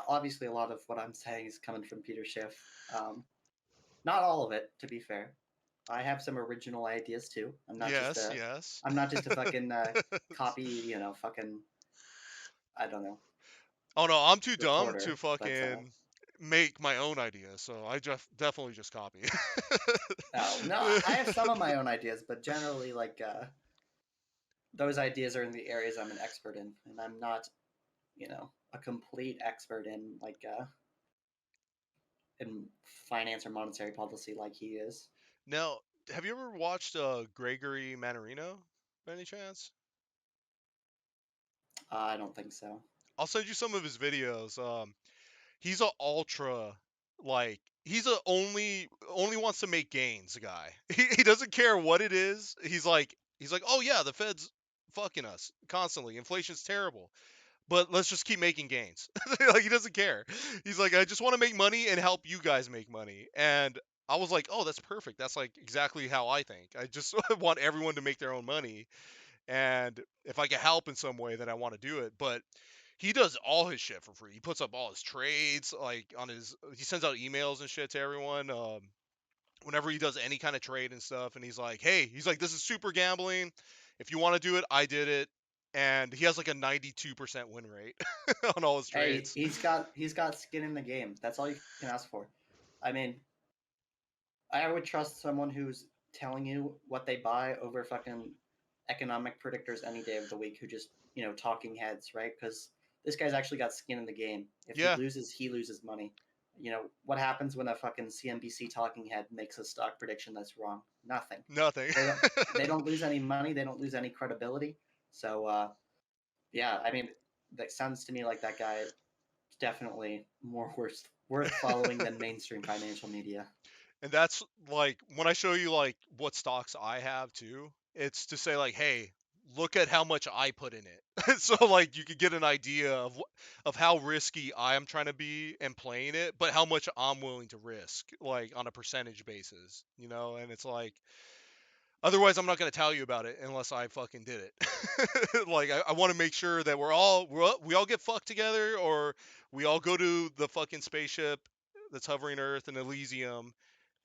[SPEAKER 6] obviously a lot of what I'm saying is coming from Peter Schiff. Not all of it, to be fair. I have some original ideas too.
[SPEAKER 5] Yes, yes.
[SPEAKER 6] I'm not just a fucking copy. You know, fucking I don't know
[SPEAKER 5] Oh no, I'm too dumb
[SPEAKER 6] reporter.
[SPEAKER 5] to
[SPEAKER 6] But
[SPEAKER 5] fucking make my own ideas, so I just definitely just copy.
[SPEAKER 6] Oh no, I have some of my own ideas, but generally, like those ideas are in the areas I'm an expert in, and I'm not, a complete expert in in finance or monetary policy like he is.
[SPEAKER 5] Now, have you ever watched Gregory Mannarino by any chance?
[SPEAKER 6] I don't think so.
[SPEAKER 5] I'll send you some of his videos. He's a ultra, like he's a only wants to make gains guy. He doesn't care what it is. He's like, oh yeah, the Fed's fucking us constantly. Inflation's terrible, but let's just keep making gains. Like he doesn't care. He's like, I just want to make money and help you guys make money. And I was like, oh, that's perfect. That's like exactly how I think. I just want everyone to make their own money, and if I can help in some way, then I want to do it. But he does all his shit for free. He puts up all his trades, like on his. He sends out emails and shit to everyone. Whenever he does any kind of trade and stuff, and he's like, "Hey, this is super gambling. If you want to do it, I did it." And he has like a 92% win rate on all his
[SPEAKER 6] Hey,
[SPEAKER 5] trades.
[SPEAKER 6] he's got skin in the game. That's all you can ask for. I mean, I would trust someone who's telling you what they buy over fucking economic predictors any day of the week who just, talking heads, right? Because this guy's actually got skin in the game. If
[SPEAKER 5] Yeah,
[SPEAKER 6] he loses money. What happens when a fucking CNBC talking head makes a stock prediction that's wrong? Nothing.
[SPEAKER 5] nothing.
[SPEAKER 6] They don't lose any money. They don't lose any credibility. So, yeah, I mean, that sounds to me like that guy is definitely more worth following than mainstream financial media.
[SPEAKER 5] And that's like when I show you like what stocks I have too, it's to say like, hey, look at how much I put in it. So like you could get an idea of how risky I am trying to be and playing it, but how much I'm willing to risk, like on a percentage basis, and it's like otherwise I'm not gonna tell you about it unless I fucking did it. Like I want to make sure that we all get fucked together, or we all go to the fucking spaceship that's hovering Earth in Elysium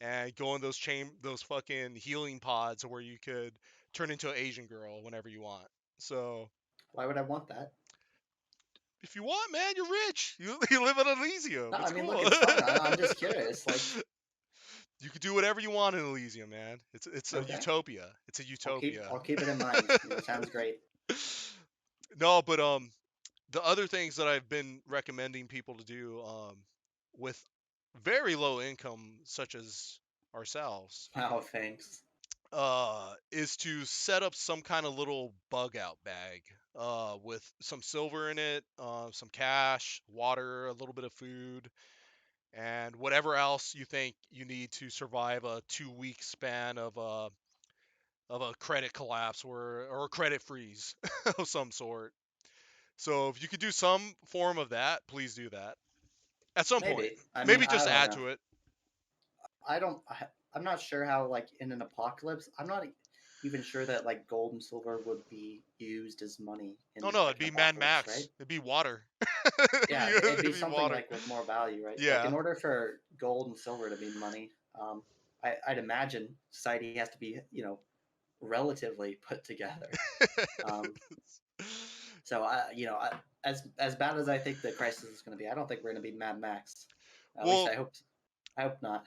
[SPEAKER 5] and go in those fucking healing pods where you could turn into an Asian girl whenever you want. So
[SPEAKER 6] Why would I want that?
[SPEAKER 5] if you want, man, you're rich. You live in Elysium.
[SPEAKER 6] No,
[SPEAKER 5] It's
[SPEAKER 6] I mean,
[SPEAKER 5] cool.
[SPEAKER 6] look, it's fun. I'm just curious. Like,
[SPEAKER 5] You could do whatever you want in Elysium, man. It's a
[SPEAKER 6] okay,
[SPEAKER 5] utopia. It's a utopia.
[SPEAKER 6] I'll keep it in mind. Sounds great.
[SPEAKER 5] No, but the other things that I've been recommending people to do with very low income, such as ourselves,
[SPEAKER 6] Wow, thanks.
[SPEAKER 5] is to set up some kind of little bug out bag with some silver in it, some cash, water, a little bit of food, and whatever else you think you need to survive a 2 week span of a credit collapse or a credit freeze of some sort. So if you could do some form of that, please do that at some point.
[SPEAKER 6] Maybe. I mean,
[SPEAKER 5] Maybe
[SPEAKER 6] I
[SPEAKER 5] just
[SPEAKER 6] don't
[SPEAKER 5] add
[SPEAKER 6] know.
[SPEAKER 5] to it.
[SPEAKER 6] I don't. I'm not sure how, like, in an apocalypse, I'm not even sure that like gold and silver would be used as money in
[SPEAKER 5] Oh no,
[SPEAKER 6] like
[SPEAKER 5] it'd
[SPEAKER 6] an
[SPEAKER 5] be Mad
[SPEAKER 6] apocalypse, right?
[SPEAKER 5] Max. It'd be water.
[SPEAKER 6] Yeah, it'd be
[SPEAKER 5] It'd be
[SPEAKER 6] something
[SPEAKER 5] water.
[SPEAKER 6] like with more value, right? Like,
[SPEAKER 5] Yeah.
[SPEAKER 6] in order for gold and silver to be money, I'd imagine society has to be, relatively put together. Um, so as bad as I think the crisis is going to be, I don't think we're going to be Mad Max. At least
[SPEAKER 5] Well,
[SPEAKER 6] I hope. I hope not.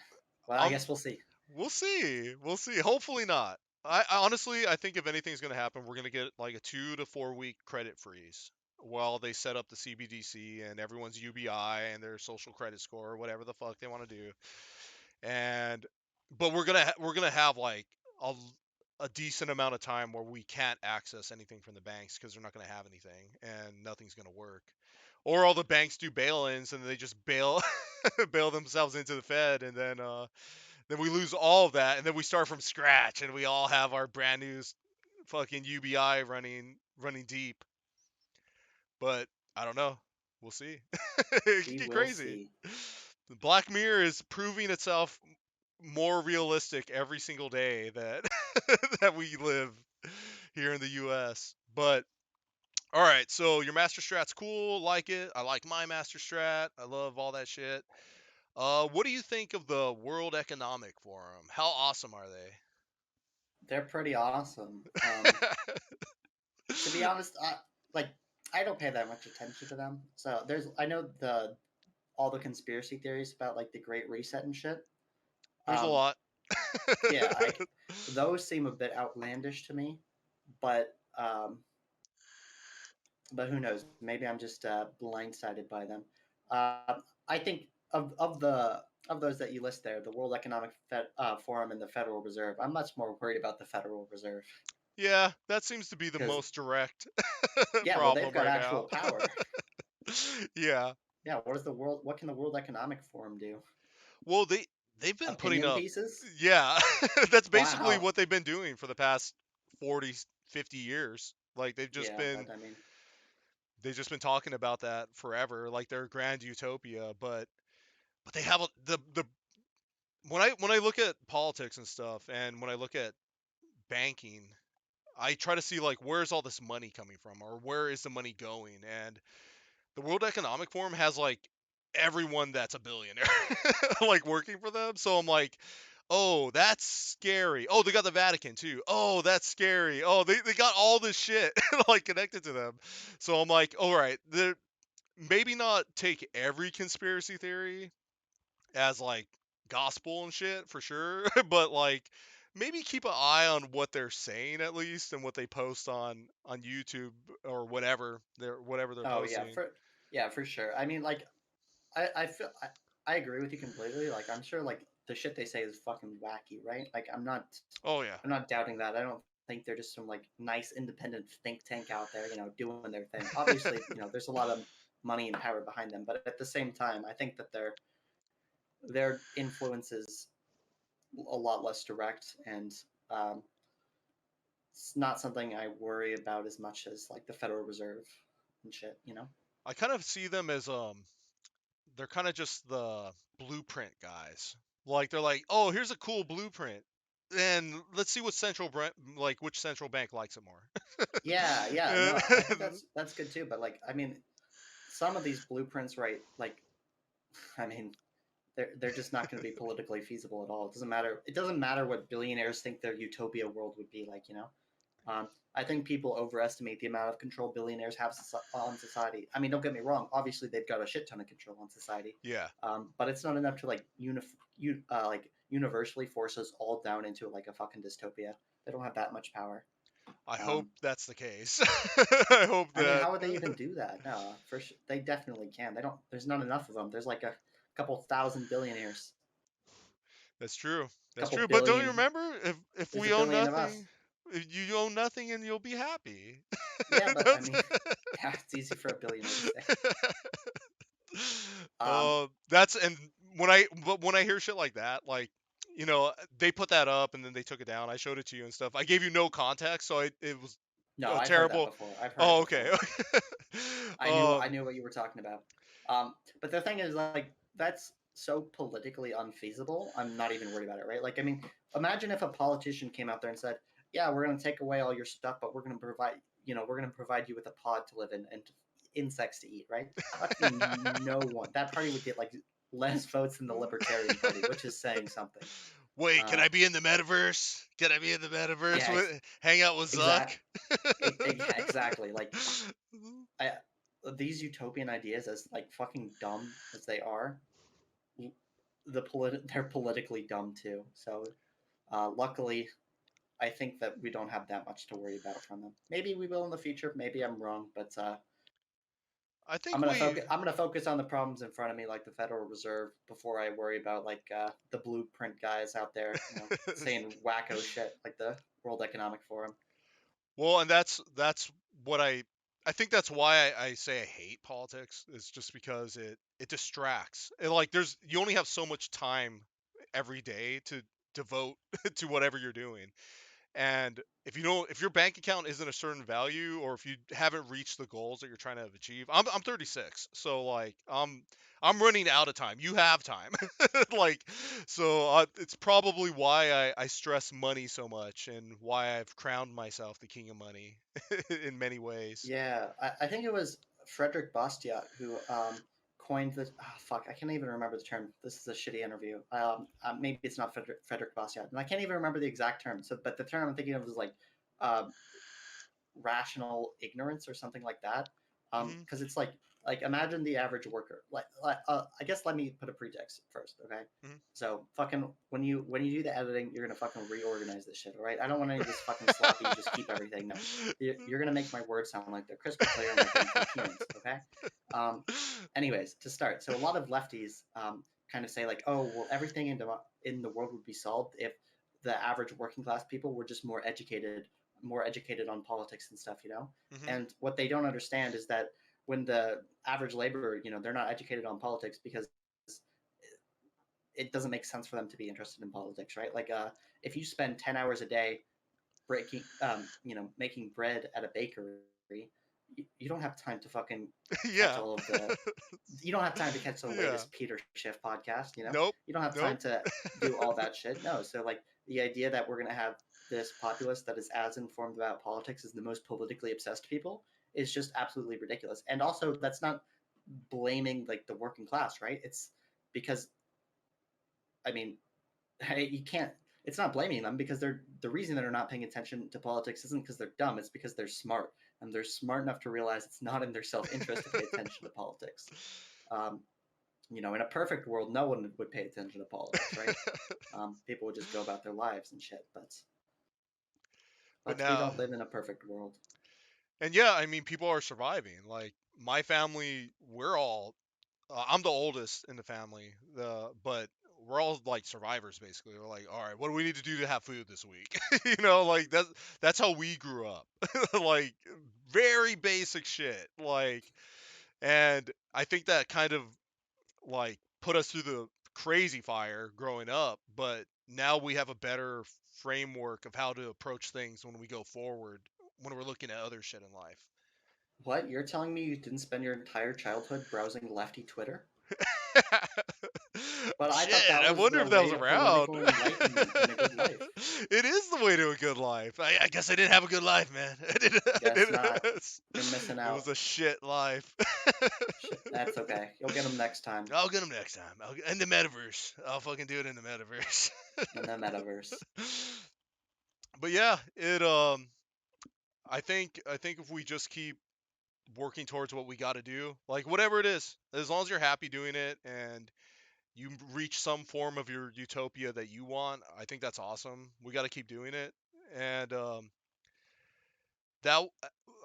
[SPEAKER 6] Well, I
[SPEAKER 5] I'm
[SPEAKER 6] guess we'll see.
[SPEAKER 5] we'll see. We'll see. Hopefully not. I honestly, I think if anything's gonna happen, we're gonna get like a 2 to 4 week credit freeze while they set up the CBDC and everyone's UBI and their social credit score or whatever the fuck they want to do. And but we're gonna have like a a decent amount of time where we can't access anything from the banks because they're not gonna have anything and nothing's gonna work. Or all the banks do bail-ins and they just bail bail themselves into the Fed, and then we lose all of that, and then we start from scratch, and we all have our brand new fucking UBI running deep. But I don't know. We'll see. It could
[SPEAKER 6] We
[SPEAKER 5] get
[SPEAKER 6] will
[SPEAKER 5] crazy.
[SPEAKER 6] see.
[SPEAKER 5] The Black Mirror is proving itself more realistic every single day that that we live here in the U.S. But all right, so your master strat's cool. Like it. I like my master strat. I love all that shit. What do you think of the World Economic Forum? How awesome are they?
[SPEAKER 6] They're pretty awesome. To be honest, like, I don't pay that much attention to them. So I know all the conspiracy theories about like the Great Reset and shit.
[SPEAKER 5] There's a lot.
[SPEAKER 6] Yeah, those seem a bit outlandish to me, but who knows? Maybe I'm just blindsided by them. I think of those that you list there, the World Economic Forum and the Federal Reserve, I'm much more worried about the Federal Reserve.
[SPEAKER 5] Yeah, that seems to be the
[SPEAKER 6] 'Cause-
[SPEAKER 5] most direct
[SPEAKER 6] Yeah, well,
[SPEAKER 5] problem
[SPEAKER 6] they've got
[SPEAKER 5] right
[SPEAKER 6] actual
[SPEAKER 5] now.
[SPEAKER 6] power.
[SPEAKER 5] Yeah.
[SPEAKER 6] Yeah, what can the World Economic Forum do?
[SPEAKER 5] Well, they've been putting
[SPEAKER 6] Opinion
[SPEAKER 5] up.
[SPEAKER 6] pieces?
[SPEAKER 5] Yeah, that's basically
[SPEAKER 6] Wow.
[SPEAKER 5] what they've been doing for the past 40, 50 years. Like
[SPEAKER 6] Yeah, but I mean,
[SPEAKER 5] they've just been talking about that forever, like their grand utopia. But they have the when I look at politics and stuff, and when I look at banking, I try to see like where's all this money coming from, or where is the money going, and the World Economic Forum has like everyone that's a billionaire like working for them. So I'm like, oh, that's scary. Oh, they got the Vatican too. Oh, that's scary. Oh, they got all this shit like connected to them. So I'm like, all right, maybe not take every conspiracy theory as like gospel and shit for sure, but like maybe keep an eye on what they're saying at least, and what they post on YouTube or whatever they're
[SPEAKER 6] oh yeah,
[SPEAKER 5] posting.
[SPEAKER 6] for sure. I mean, like, I feel I agree with you completely. Like, I'm sure like the shit they say is fucking wacky, right? Like,
[SPEAKER 5] Oh yeah.
[SPEAKER 6] I'm not doubting that. I don't think they're just some like nice independent think tank out there, doing their thing. Obviously, there's a lot of money and power behind them, but at the same time, I think that their influence is a lot less direct, and um, it's not something I worry about as much as like the Federal Reserve and shit.
[SPEAKER 5] I kind of see them as they're kind of just the blueprint guys. Like they're like, "Oh, here's a cool blueprint. And let's see what which central bank likes it more."
[SPEAKER 6] Yeah, no, I think that's good too. But like, I mean, some of these blueprints, right? Like, I mean, they're just not going to be politically feasible at all. It doesn't matter. It doesn't matter what billionaires think their utopia world would be like. I think people overestimate the amount of control billionaires have on society. I mean, don't get me wrong. Obviously, they've got a shit ton of control on society.
[SPEAKER 5] Yeah.
[SPEAKER 6] But it's not enough to like universally force us all down into like a fucking dystopia. They don't have that much power.
[SPEAKER 5] I hope that's the case. I hope
[SPEAKER 6] I mean,
[SPEAKER 5] that.
[SPEAKER 6] how would they even do that? No, for sure, they definitely can. They don't. There's not enough of them. There's like a couple thousand billionaires.
[SPEAKER 5] That's true. That's
[SPEAKER 6] Couple
[SPEAKER 5] true. But don't you
[SPEAKER 6] billion.
[SPEAKER 5] remember, if
[SPEAKER 6] There's
[SPEAKER 5] we
[SPEAKER 6] a
[SPEAKER 5] own
[SPEAKER 6] billion of us.
[SPEAKER 5] nothing, if you own nothing and you'll be happy.
[SPEAKER 6] Yeah, but I mean, yeah, it's easy for a billionaire to say.
[SPEAKER 5] That's and when I hear shit like that, like, they put that up and then they took it down. I showed it to you and stuff. I gave you no context, so it was
[SPEAKER 6] No,
[SPEAKER 5] a
[SPEAKER 6] I've heard that
[SPEAKER 5] terrible.
[SPEAKER 6] before. I've heard
[SPEAKER 5] Oh,
[SPEAKER 6] it
[SPEAKER 5] okay.
[SPEAKER 6] before. I
[SPEAKER 5] Um,
[SPEAKER 6] knew what you were talking about. But the thing is, like, that's so politically unfeasible. I'm not even worried about it, right? Like, I mean, imagine if a politician came out there and said, "Yeah, we're going to take away all your stuff, but we're going to provide you with a pod to live in and insects to eat," right? Fucking no one. That party would get like less votes than the Libertarian Party, which is saying something.
[SPEAKER 5] Wait, can I be in the metaverse? Can I be in the metaverse?
[SPEAKER 6] Yeah,
[SPEAKER 5] Hang out with Zuck?
[SPEAKER 6] exactly. Like, these utopian ideas, as like fucking dumb as they are, they're politically dumb too. So, luckily, I think that we don't have that much to worry about from them. Maybe we will in the future. Maybe I'm wrong, but
[SPEAKER 5] I think
[SPEAKER 6] I'm gonna focus on the problems in front of me, like the Federal Reserve, before I worry about like the blueprint guys out there, saying wacko shit like the World Economic Forum.
[SPEAKER 5] Well, and that's what I think that's why I say I hate politics, is just because it distracts. Like you only have so much time every day to devote to whatever you're doing. And if your bank account isn't a certain value, or if you haven't reached the goals that you're trying to achieve, I'm 36, so like I'm running out of time. You have time, like, so it's probably why I stress money so much, and why I've crowned myself the king of money in many ways.
[SPEAKER 6] Yeah, I think it was Frederick Bastiat who coined the. Oh, fuck, I can't even remember the term. This is a shitty interview. Maybe it's not Frederick Bastiat, and I can't even remember the exact term. So, but the term I'm thinking of is like rational ignorance or something like that.
[SPEAKER 5] Mhm.
[SPEAKER 6] Because it's like like imagine the average worker. I guess let me put a pretext first, okay?
[SPEAKER 5] Mhm.
[SPEAKER 6] So fucking when you do the editing, you're gonna fucking reorganize this shit, all right? I don't want any of this fucking sloppy. Just keep everything. No, you're gonna make my words sound like they're crystal clear and like incoherent, okay? Anyways, to start, so a lot of lefties kind of say like, oh, well, everything in the world would be solved if the average working class people were just more educated on politics and stuff, you know.
[SPEAKER 5] Mhm.
[SPEAKER 6] And what they don't understand is that when the average laborer, you know, they're not educated on politics because it doesn't make sense for them to be interested in politics, right? Like, if you spend 10 hours a day making bread at a bakery, you don't have time to fucking catch
[SPEAKER 5] Yeah.
[SPEAKER 6] all of the. You don't have time to catch the
[SPEAKER 5] Yeah.
[SPEAKER 6] latest Peter Schiff podcast. You know,
[SPEAKER 5] Nope.
[SPEAKER 6] you don't have time to do all that shit. No, so like the idea that we're gonna have this populace that is as informed about politics as the most politically obsessed people is just absolutely ridiculous. And also, that's not blaming like the working class, right? It's because, I mean, you can't. It's not blaming them because they're the reason they're not paying attention to politics isn't because they're dumb. It's because they're smart, and they're smart enough to realize it's not in their self-interest to pay attention to politics. You know, in a perfect world, no one would pay attention to politics, right? People would just go about their lives and shit.
[SPEAKER 5] But
[SPEAKER 6] But we
[SPEAKER 5] now,
[SPEAKER 6] don't live in a perfect world.
[SPEAKER 5] and yeah, I mean, people are surviving. Like my family, we're all. I'm the oldest in the family, but we're all like survivors basically. We're like, all right, what do we need to do to have food this week? You know, like that's how we grew up. Like very basic shit. Like, and I think that kind of like put us through the crazy fire growing up, but now we have a better framework of how to approach things when we go forward when we're looking at other shit in life.
[SPEAKER 6] What? You're telling me you didn't spend your entire childhood browsing lefty Twitter? But I
[SPEAKER 5] Shit,
[SPEAKER 6] thought that
[SPEAKER 5] I
[SPEAKER 6] was
[SPEAKER 5] wonder
[SPEAKER 6] the
[SPEAKER 5] if that was
[SPEAKER 6] way to
[SPEAKER 5] around.
[SPEAKER 6] political enlightenment and a good life.
[SPEAKER 5] It is the way to a good life. I guess I didn't have a good life, man.
[SPEAKER 6] Guess not. You're missing
[SPEAKER 5] It
[SPEAKER 6] out.
[SPEAKER 5] was a shit life.
[SPEAKER 6] Shit, that's okay. You'll get them next time.
[SPEAKER 5] I'll get them next time. In the metaverse. I'll fucking do it in the metaverse.
[SPEAKER 6] In the metaverse.
[SPEAKER 5] But yeah, I think if we just keep working towards what we got to do, like whatever it is, as long as you're happy doing it and you reach some form of your utopia that you want, I think that's awesome. We got to keep doing it. And that,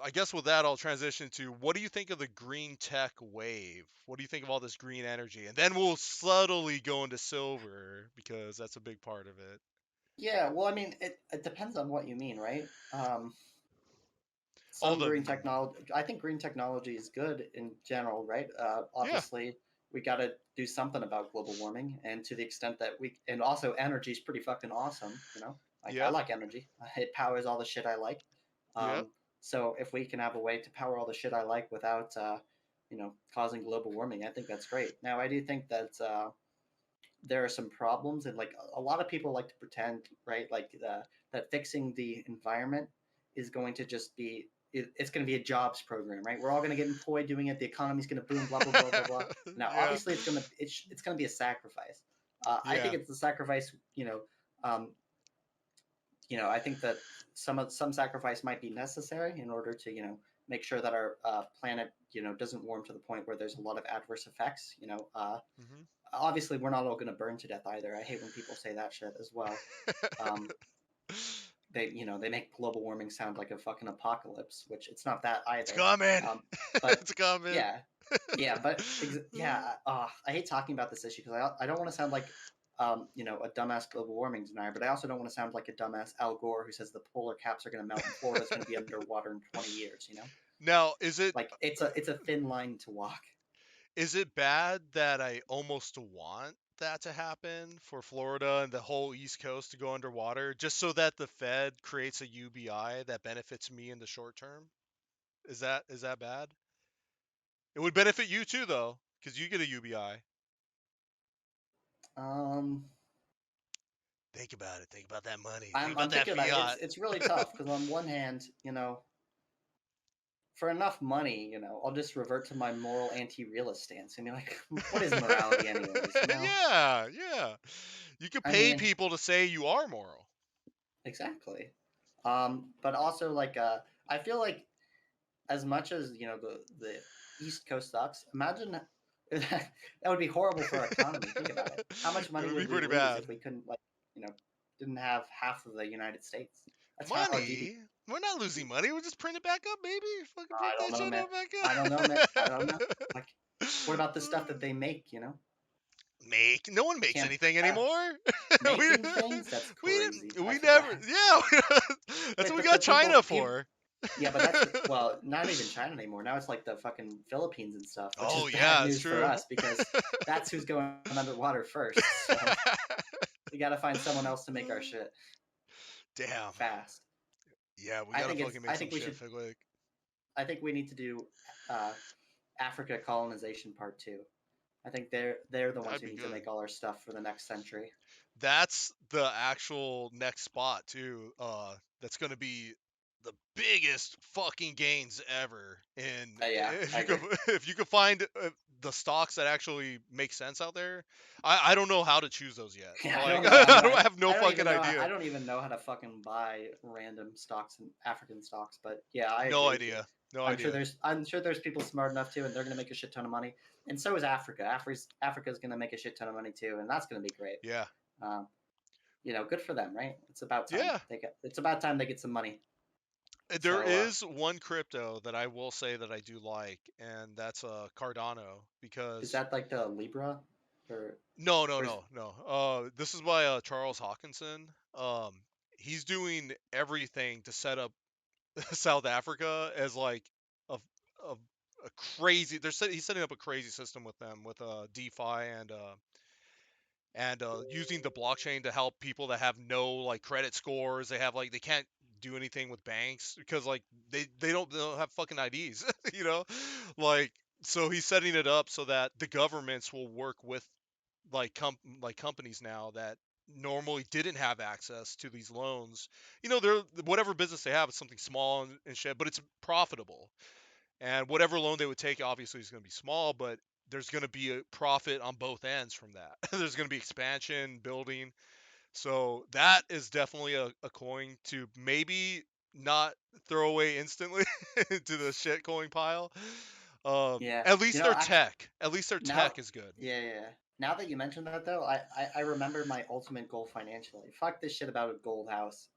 [SPEAKER 5] I guess with that, I'll transition to what do you think of the green tech wave? What do you think of all this green energy? And then we'll subtly go into silver because that's a big part of it.
[SPEAKER 6] Yeah, well, I mean, it depends on what you mean, right?
[SPEAKER 5] All
[SPEAKER 6] Some
[SPEAKER 5] the
[SPEAKER 6] green technology, I think green technology is good in general, right? Obviously, we got to do something about global warming, and to the extent that and also energy is pretty fucking awesome, you know? Like, I
[SPEAKER 5] Yep.
[SPEAKER 6] like energy. It powers all the shit I like.
[SPEAKER 5] Yep.
[SPEAKER 6] So if we can have a way to power all the shit I like without, causing global warming, I think that's great. Now, I do think that there are some problems, and like a lot of people like to pretend, right, like that fixing the environment is going to just be it's going to be a jobs program, right? We're all going to get employed doing it. The economy's going to boom, blah blah blah blah blah. Now,
[SPEAKER 5] Yeah.
[SPEAKER 6] obviously, it's going to be a sacrifice. I think
[SPEAKER 5] Yeah.
[SPEAKER 6] it's a sacrifice. I think that some sacrifice might be necessary in order to make sure that our planet doesn't warm to the point where there's a lot of adverse effects.
[SPEAKER 5] hmm
[SPEAKER 6] Obviously we're not all going to burn to death either. I hate when people say that shit as well. They make global warming sound like a fucking apocalypse, which it's not that either.
[SPEAKER 5] It's coming.
[SPEAKER 6] But
[SPEAKER 5] It's coming.
[SPEAKER 6] yeah, but I hate talking about this issue because I don't want to sound like a dumbass global warming denier, but I also don't want to sound like a dumbass Al Gore who says the polar caps are going to melt and Florida's going to be underwater in 20 years.
[SPEAKER 5] Now, is it
[SPEAKER 6] like it's a thin line to walk.
[SPEAKER 5] Is it bad that I almost want that to happen for Florida and the whole East Coast to go underwater just so that the Fed creates a UBI that benefits me in the short term? Is that bad? It would benefit you too though, because you get a UBI. Think about it. Think about that money. Think
[SPEAKER 6] I'm
[SPEAKER 5] about that
[SPEAKER 6] thinking about
[SPEAKER 5] fiat.
[SPEAKER 6] it's really tough because on one hand, for enough money, I'll just revert to my moral anti-realist stance and be like, what is morality anyways?
[SPEAKER 5] Yeah. You could pay people to say you are moral.
[SPEAKER 6] Exactly. But also like I feel like as much as the East Coast sucks, imagine that would be horrible for our economy. Think about it. How much money
[SPEAKER 5] It would be
[SPEAKER 6] would we
[SPEAKER 5] pretty
[SPEAKER 6] lose
[SPEAKER 5] bad.
[SPEAKER 6] if we couldn't didn't have half of the United States? That's half our GDP.
[SPEAKER 5] Money? We're not losing money. We'll just print it back up, baby. Fucking
[SPEAKER 6] I
[SPEAKER 5] print
[SPEAKER 6] don't
[SPEAKER 5] that
[SPEAKER 6] know,
[SPEAKER 5] shit
[SPEAKER 6] man.
[SPEAKER 5] out back
[SPEAKER 6] I don't know, man. I don't know.
[SPEAKER 5] up.
[SPEAKER 6] Like, what about the stuff that they make?
[SPEAKER 5] Make? No one makes
[SPEAKER 6] Can't
[SPEAKER 5] anything anymore. we,
[SPEAKER 6] making things? That's
[SPEAKER 5] we,
[SPEAKER 6] crazy.
[SPEAKER 5] we
[SPEAKER 6] I
[SPEAKER 5] never.
[SPEAKER 6] forgot.
[SPEAKER 5] Yeah, that's
[SPEAKER 6] Wait,
[SPEAKER 5] what we
[SPEAKER 6] but
[SPEAKER 5] got
[SPEAKER 6] the people,
[SPEAKER 5] China for.
[SPEAKER 6] yeah, but that's well, not even China anymore. Now it's like the fucking Philippines and stuff, which
[SPEAKER 5] Oh
[SPEAKER 6] is
[SPEAKER 5] yeah,
[SPEAKER 6] bad
[SPEAKER 5] it's
[SPEAKER 6] news for
[SPEAKER 5] true.
[SPEAKER 6] us because that's who's going underwater first. So we got to find someone else to make our shit
[SPEAKER 5] Damn.
[SPEAKER 6] fast.
[SPEAKER 5] Yeah, we
[SPEAKER 6] I
[SPEAKER 5] gotta
[SPEAKER 6] think
[SPEAKER 5] fucking make
[SPEAKER 6] I
[SPEAKER 5] some
[SPEAKER 6] think we
[SPEAKER 5] shit.
[SPEAKER 6] should.
[SPEAKER 5] Like,
[SPEAKER 6] I think we need to do Africa colonization part 2. I think they're the ones
[SPEAKER 5] that'd
[SPEAKER 6] who
[SPEAKER 5] be
[SPEAKER 6] need
[SPEAKER 5] good.
[SPEAKER 6] to make all our stuff for the next century.
[SPEAKER 5] That's the actual next spot too. That's gonna be the biggest fucking gains ever. In
[SPEAKER 6] Yeah, I agree.
[SPEAKER 5] if you could find the stocks that actually make sense out there, I don't know how to choose those yet.
[SPEAKER 6] Yeah,
[SPEAKER 5] Like,
[SPEAKER 6] I don't know. I mean,
[SPEAKER 5] I have no
[SPEAKER 6] I don't
[SPEAKER 5] fucking
[SPEAKER 6] even know.
[SPEAKER 5] idea.
[SPEAKER 6] I don't even know how to fucking buy random stocks and African stocks. But yeah, I
[SPEAKER 5] No
[SPEAKER 6] agree with you.
[SPEAKER 5] idea. No
[SPEAKER 6] I'm
[SPEAKER 5] idea.
[SPEAKER 6] sure there's people smart enough too, and they're gonna make a shit ton of money. And so is Africa. Africa's gonna make a shit ton of money too, and that's gonna be great.
[SPEAKER 5] Yeah.
[SPEAKER 6] Good for them, right? It's about time.
[SPEAKER 5] Yeah.
[SPEAKER 6] It's about time they get some money.
[SPEAKER 5] There
[SPEAKER 6] So,
[SPEAKER 5] is one crypto that I will say that I do like, and that's Cardano, because
[SPEAKER 6] is that like the Libra, or
[SPEAKER 5] no,
[SPEAKER 6] where's
[SPEAKER 5] this is by Charles Hawkinson. He's doing everything to set up South Africa as like a a, a crazy. He's setting up a crazy system with them with DeFi and using the blockchain to help people that have no like credit scores. They have like they can't do anything with banks because like they don't have fucking IDs, you know, like so he's setting it up so that the governments will work with like companies now that normally didn't have access to these loans. You know, they're whatever business they have is something small and shit, but it's profitable. And whatever loan they would take obviously is going to be small, but there's going to be a profit on both ends from that. There's going to be expansion, building. So that is definitely a coin to maybe not throw away instantly into the shitcoin pile.
[SPEAKER 6] yeah?
[SPEAKER 5] At least their
[SPEAKER 6] Actually,
[SPEAKER 5] tech. At least their
[SPEAKER 6] now,
[SPEAKER 5] tech is good.
[SPEAKER 6] yeah. Now that you mentioned that, though, I remember my ultimate goal financially. Fuck this shit about a gold house.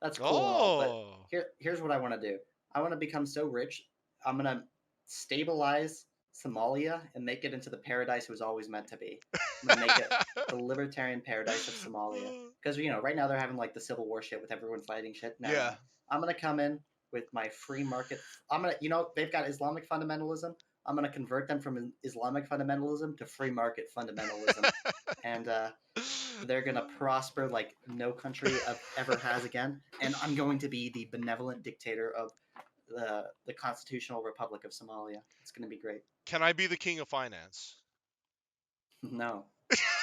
[SPEAKER 6] That's cool and all, but here's what I want to do. I want to become so rich. I'm gonna stabilize Somalia and make it into the paradise it was always meant to be. I'm gonna make it the libertarian paradise of Somalia. Because right now they're having like the civil war shit with everyone fighting shit. No,
[SPEAKER 5] Yeah.
[SPEAKER 6] I'm gonna come in with my free market. I'm gonna, they've got Islamic fundamentalism. I'm gonna convert them from Islamic fundamentalism to free market fundamentalism, and they're gonna prosper like no country ever has again. And I'm going to be the benevolent dictator of the Constitutional Republic of Somalia. It's gonna be great.
[SPEAKER 5] Can I be the king of finance?
[SPEAKER 6] No,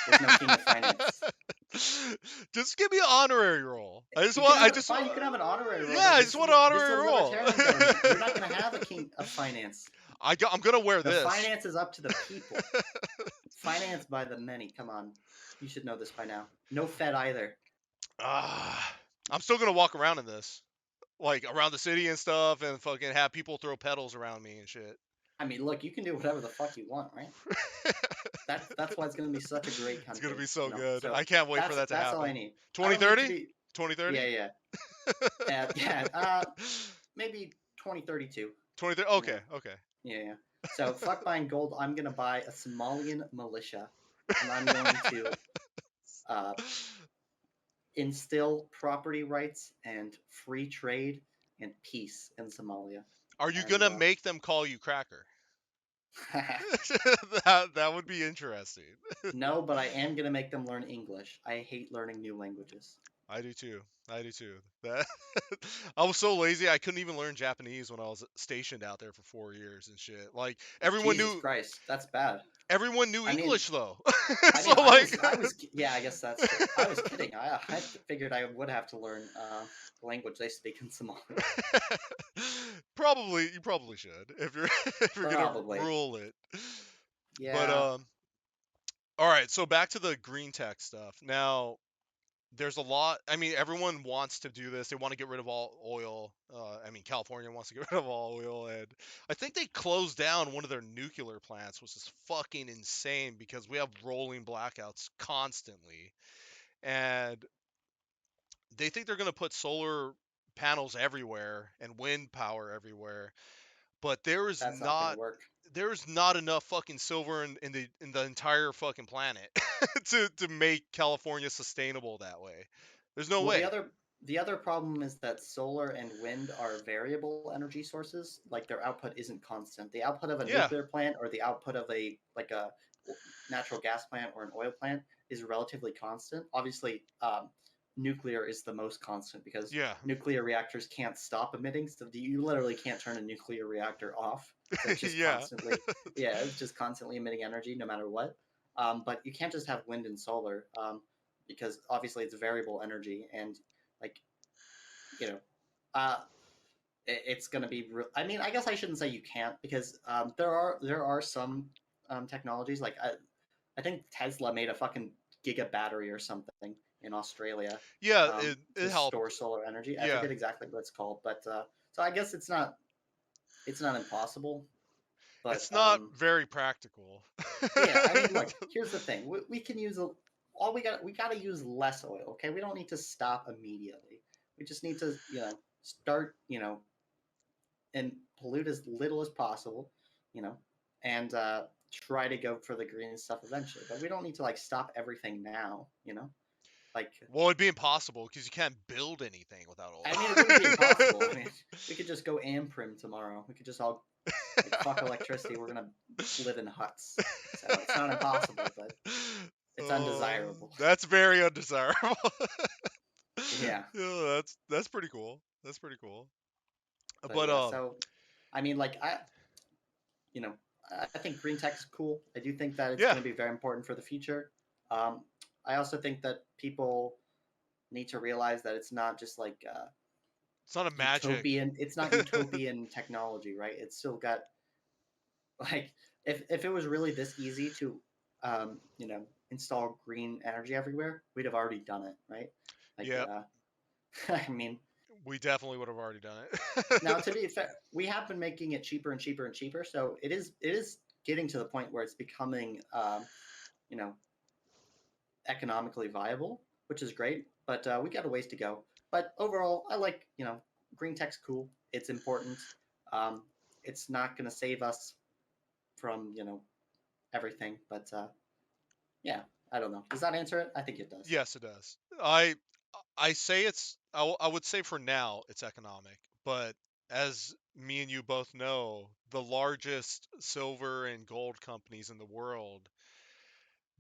[SPEAKER 6] there's no king of finance.
[SPEAKER 5] Just give me an honorary role.
[SPEAKER 6] Fine, you can have an honorary role.
[SPEAKER 5] Yeah, I just want an honorary role.
[SPEAKER 6] You're not gonna have a king of finance.
[SPEAKER 5] I'm gonna wear
[SPEAKER 6] The
[SPEAKER 5] this.
[SPEAKER 6] finance is up to the people. Finance by the many. Come on, you should know this by now. No Fed either.
[SPEAKER 5] I'm still gonna walk around in this, like around the city and stuff, and fucking have people throw pedals around me and shit.
[SPEAKER 6] I mean, look, you can do whatever the fuck you want, right? That's why it's gonna be such a great country.
[SPEAKER 5] It's gonna be so good.
[SPEAKER 6] So
[SPEAKER 5] I can't wait for that to happen.
[SPEAKER 6] That's all I need.
[SPEAKER 5] 2030? 2030?
[SPEAKER 6] Yeah. Maybe 2032.
[SPEAKER 5] 2030. Okay.
[SPEAKER 6] Yeah. So fuck buying gold. I'm gonna buy a Somalian militia, and I'm going to instill property rights and free trade and peace in Somalia.
[SPEAKER 5] Are you gonna make them call you Cracker? that would be interesting.
[SPEAKER 6] No, but I am gonna make them learn English. I hate learning new languages.
[SPEAKER 5] I do too. I was so lazy I couldn't even learn Japanese when I was stationed out there for 4 years and shit. Like everyone
[SPEAKER 6] Jesus Christ, that's bad.
[SPEAKER 5] Everyone knew English though.
[SPEAKER 6] Yeah, I guess that's true. I was kidding. I figured I would have to learn the language they speak in Somalia.
[SPEAKER 5] You probably should if you're gonna rule it.
[SPEAKER 6] Yeah.
[SPEAKER 5] But all right. So back to the green tech stuff. Now, there's a lot. I mean, everyone wants to do this. They want to get rid of all oil. I mean, California wants to get rid of all oil, and I think they closed down one of their nuclear plants, which is fucking insane because we have rolling blackouts constantly, and they think they're gonna put solar panels everywhere and wind power everywhere, but
[SPEAKER 6] That's not going to work.
[SPEAKER 5] there's not enough fucking silver in the entire fucking planet to make California sustainable that way. There's no
[SPEAKER 6] Well,
[SPEAKER 5] way.
[SPEAKER 6] the other problem is that solar and wind are variable energy sources. Like their output isn't constant. The output of a
[SPEAKER 5] Yeah.
[SPEAKER 6] nuclear plant or the output of a natural gas plant or an oil plant is relatively constant. Obviously, nuclear is the most constant because
[SPEAKER 5] Yeah.
[SPEAKER 6] nuclear reactors can't stop emitting. So you literally can't turn a nuclear reactor off. So it's just
[SPEAKER 5] Yeah.
[SPEAKER 6] constantly, it's just constantly emitting energy no matter what. But you can't just have wind and solar because obviously it's variable energy and like you know, it's going to be. I mean, I guess I shouldn't say you can't because there are some technologies like I think Tesla made a fucking giga battery or something in Australia
[SPEAKER 5] Yeah,
[SPEAKER 6] to
[SPEAKER 5] it helped.
[SPEAKER 6] store solar energy. I
[SPEAKER 5] Yeah.
[SPEAKER 6] forget exactly what it's called, but so I guess it's not impossible. But
[SPEAKER 5] It's not very practical.
[SPEAKER 6] yeah, I mean, look, here's the thing: we can use all we got to use less oil. Okay, we don't need to stop immediately. We just need to start and pollute as little as possible, you know, and try to go for the green stuff eventually. But we don't need to like stop everything now, you know. Like,
[SPEAKER 5] Well, it'd be impossible because you can't build anything without oil.
[SPEAKER 6] I mean, it wouldn't be impossible. I mean, we could just go Amprim tomorrow. We could just all like, fuck electricity. We're gonna live in huts. So it's not impossible, but it's undesirable.
[SPEAKER 5] That's very undesirable.
[SPEAKER 6] Yeah.
[SPEAKER 5] Yeah, that's pretty cool. That's pretty cool.
[SPEAKER 6] But yeah, so I mean, like you know, I think green tech is cool. I do think that it's
[SPEAKER 5] Yeah.
[SPEAKER 6] going to be very important for the future. I also think that people need to realize that it's not just like
[SPEAKER 5] It's not a magic.
[SPEAKER 6] utopian. It's not utopian technology, right? It's still got like if it was really this easy to install green energy everywhere, we'd have already done it, right? Like,
[SPEAKER 5] Yeah.
[SPEAKER 6] I mean,
[SPEAKER 5] We definitely would have already done it.
[SPEAKER 6] now to be fair, we have been making it cheaper and cheaper and cheaper, so it is getting to the point where it's becoming you know economically viable, which is great. But we got a ways to go. But overall, I like green tech's cool. It's important. It's not going to save us from everything, but yeah, I don't know. Does that answer it? I think it does.
[SPEAKER 5] Yes, it does. I say I would say for now it's economic, but as me and you both know, the largest silver and gold companies in the world,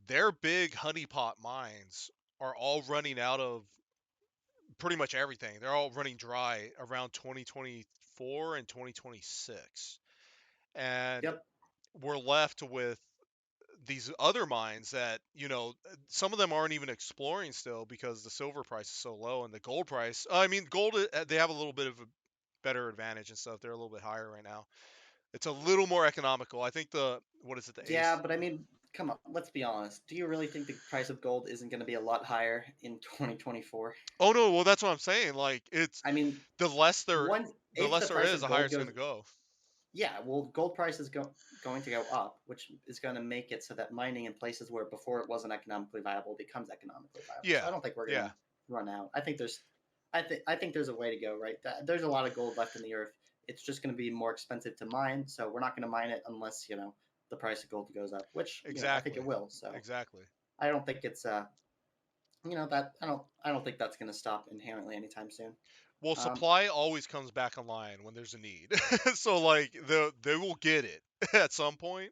[SPEAKER 5] their big honeypot mines are all running out of pretty much everything. They're all running dry around 2024 and 2026. And
[SPEAKER 6] Yep.
[SPEAKER 5] we're left with these other mines that, some of them aren't even exploring still because the silver price is so low and the gold price. I mean, gold, they have a little bit of a better advantage and stuff. They're a little bit higher right now. It's a little more economical. I think what is it, the
[SPEAKER 6] Yeah,
[SPEAKER 5] ACE?
[SPEAKER 6] but I mean, come on, let's be honest. Do you really think the price of gold isn't going to be a lot higher in 2024?
[SPEAKER 5] Oh no, well that's what I'm saying. Like
[SPEAKER 6] I mean,
[SPEAKER 5] the less there
[SPEAKER 6] price
[SPEAKER 5] is,
[SPEAKER 6] of
[SPEAKER 5] the higher
[SPEAKER 6] gold
[SPEAKER 5] it's
[SPEAKER 6] goes,
[SPEAKER 5] gonna go.
[SPEAKER 6] yeah, well, gold price is going to go up, which is going to make it so that mining in places where before it wasn't economically viable becomes economically viable.
[SPEAKER 5] Yeah.
[SPEAKER 6] So I don't think we're going to run out. I think there's a way to go, right? There's a lot of gold left in the earth. It's just going to be more expensive to mine, so we're not going to mine it unless the price of gold goes up, which I think it will. So
[SPEAKER 5] Exactly.
[SPEAKER 6] I don't think it's that I don't think that's going to stop inherently anytime soon.
[SPEAKER 5] Well, supply always comes back online when there's a need. So like they will get it at some point.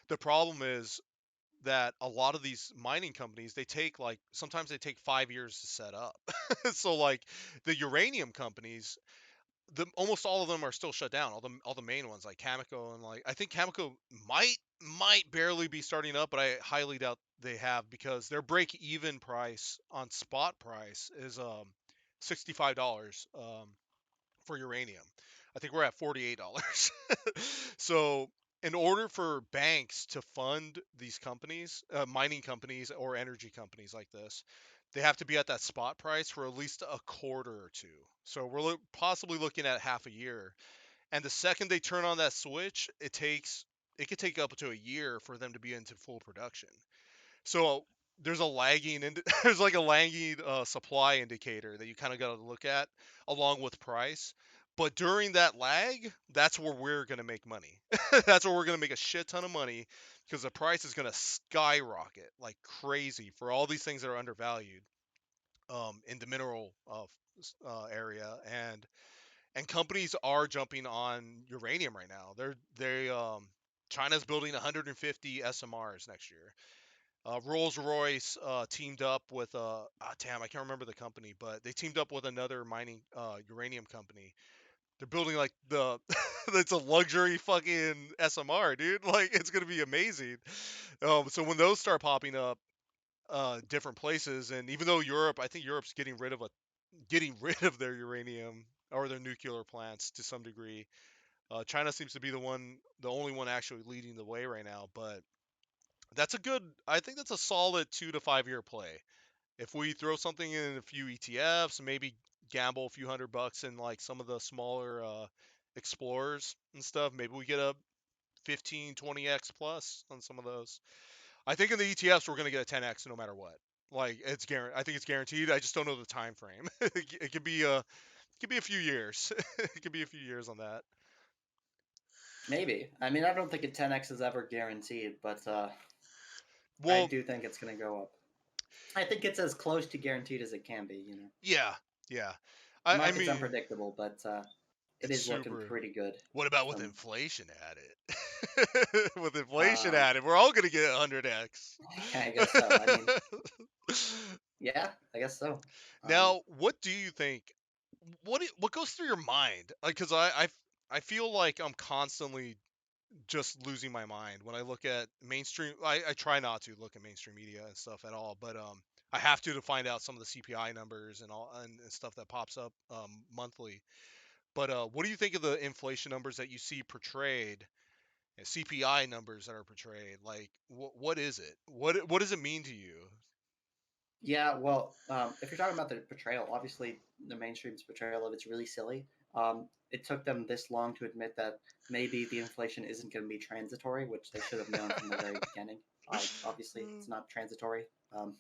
[SPEAKER 5] The problem is that a lot of these mining companies, sometimes they take 5 years to set up. So like the uranium companies, almost all of them are still shut down. All the main ones like Cameco, and like I think Cameco might barely be starting up, but I highly doubt they have because their break even price on spot price is $65 for uranium. I think we're at $48. So in order for banks to fund these companies, mining companies or energy companies like this, they have to be at that spot price for at least a quarter or two. So we're possibly looking at half a year. And the second they turn on that switch, it could take up to a year for them to be into full production. So there's a lagging there's like a lagging supply indicator that you kind of got to look at along with price. But during that lag, that's where we're going to make money. That's where we're going to make a shit ton of money because the price is going to skyrocket like crazy for all these things that are undervalued in the mineral area. And companies are jumping on uranium right now. China's building 150 SMRs next year. Rolls-Royce teamed up with damn, I can't remember the company, but they teamed up with another mining uranium company. They're building like the it's a luxury fucking SMR, dude. Like it's gonna be amazing. So when those start popping up, different places, and even though I think Europe's getting rid of their uranium or their nuclear plants to some degree. China seems to be the only one actually leading the way right now, but I think that's a solid 2 to 5 year play. If we throw something in a few ETFs, maybe gamble a few $100 in like some of the smaller explorers and stuff, maybe we get a 15, 20x plus on some of those. I think in the ETFs we're gonna get a 10x no matter what. Like I think it's guaranteed. I just don't know the time frame. It could be a few years. It could be a few years on that.
[SPEAKER 6] Maybe. I mean, I don't think a 10x is ever guaranteed, but I
[SPEAKER 5] Well,
[SPEAKER 6] do think it's going to go up. I think it's as close to guaranteed as it can be. You know,
[SPEAKER 5] yeah, yeah.
[SPEAKER 6] the
[SPEAKER 5] I
[SPEAKER 6] market's
[SPEAKER 5] mean,
[SPEAKER 6] unpredictable, but it
[SPEAKER 5] it's
[SPEAKER 6] is looking
[SPEAKER 5] super.
[SPEAKER 6] pretty good.
[SPEAKER 5] What about with
[SPEAKER 6] From
[SPEAKER 5] inflation added? With inflation
[SPEAKER 6] uh,
[SPEAKER 5] added, we're all gonna get 100x.
[SPEAKER 6] I guess so. I mean, yeah, I guess so.
[SPEAKER 5] Now, what do you think? What goes through your mind? Like, cause I feel like I'm constantly just losing my mind when I look at mainstream. I try not to look at mainstream media and stuff at all, but I have to find out some of the CPI numbers and all and stuff that pops up monthly. But what do you think of the inflation numbers that you see portrayed? And CPI numbers that are portrayed. Like, what is it? What does it mean to you?
[SPEAKER 6] Yeah, well, if you're talking about the portrayal, obviously the mainstream's portrayal of it's really silly. It took them this long to admit that maybe the inflation isn't going to be transitory, which they should have known from the very beginning. Obviously, it's not transitory. Um,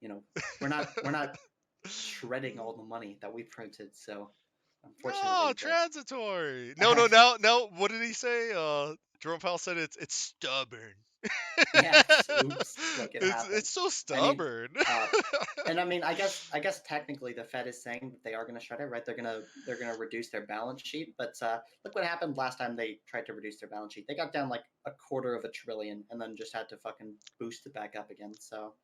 [SPEAKER 6] you know, we're not shredding all the money that we printed, so
[SPEAKER 5] No,
[SPEAKER 6] unfortunately,
[SPEAKER 5] transitory. No. What did he say? Jerome Powell said it's stubborn.
[SPEAKER 6] yeah, oops, look, it happened.
[SPEAKER 5] It's so
[SPEAKER 6] I mean,
[SPEAKER 5] stubborn.
[SPEAKER 6] and I mean, I guess technically the Fed is saying that they are going to shred it, right? They're gonna reduce their balance sheet. But look what happened last time they tried to reduce their balance sheet. They got down like $250 billion, and then just had to fucking boost it back up again. So,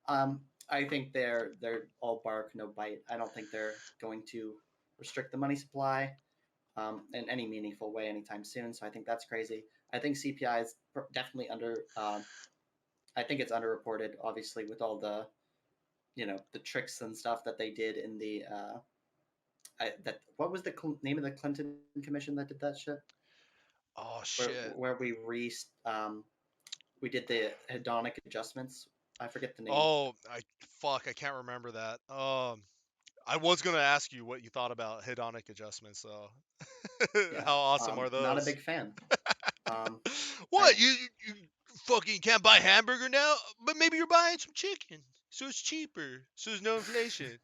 [SPEAKER 6] I think they're all bark no bite. I don't think they're going to restrict the money supply in any meaningful way anytime soon. So I think that's crazy. I think CPI is definitely under. I think it's underreported, obviously, with all the the tricks and stuff that they did in the that what was the name of the Clinton commission that did that shit?
[SPEAKER 5] Oh
[SPEAKER 6] Where
[SPEAKER 5] shit.
[SPEAKER 6] where we did the hedonic adjustments. I forget the name.
[SPEAKER 5] Oh, I can't remember that. I was gonna ask you what you thought about hedonic adjustments, though.
[SPEAKER 6] Yeah,
[SPEAKER 5] How awesome are
[SPEAKER 6] not a
[SPEAKER 5] those?
[SPEAKER 6] big fan. Um, I
[SPEAKER 5] What you fucking can't buy hamburger now? But maybe you're buying some chicken, so it's cheaper, so there's no inflation.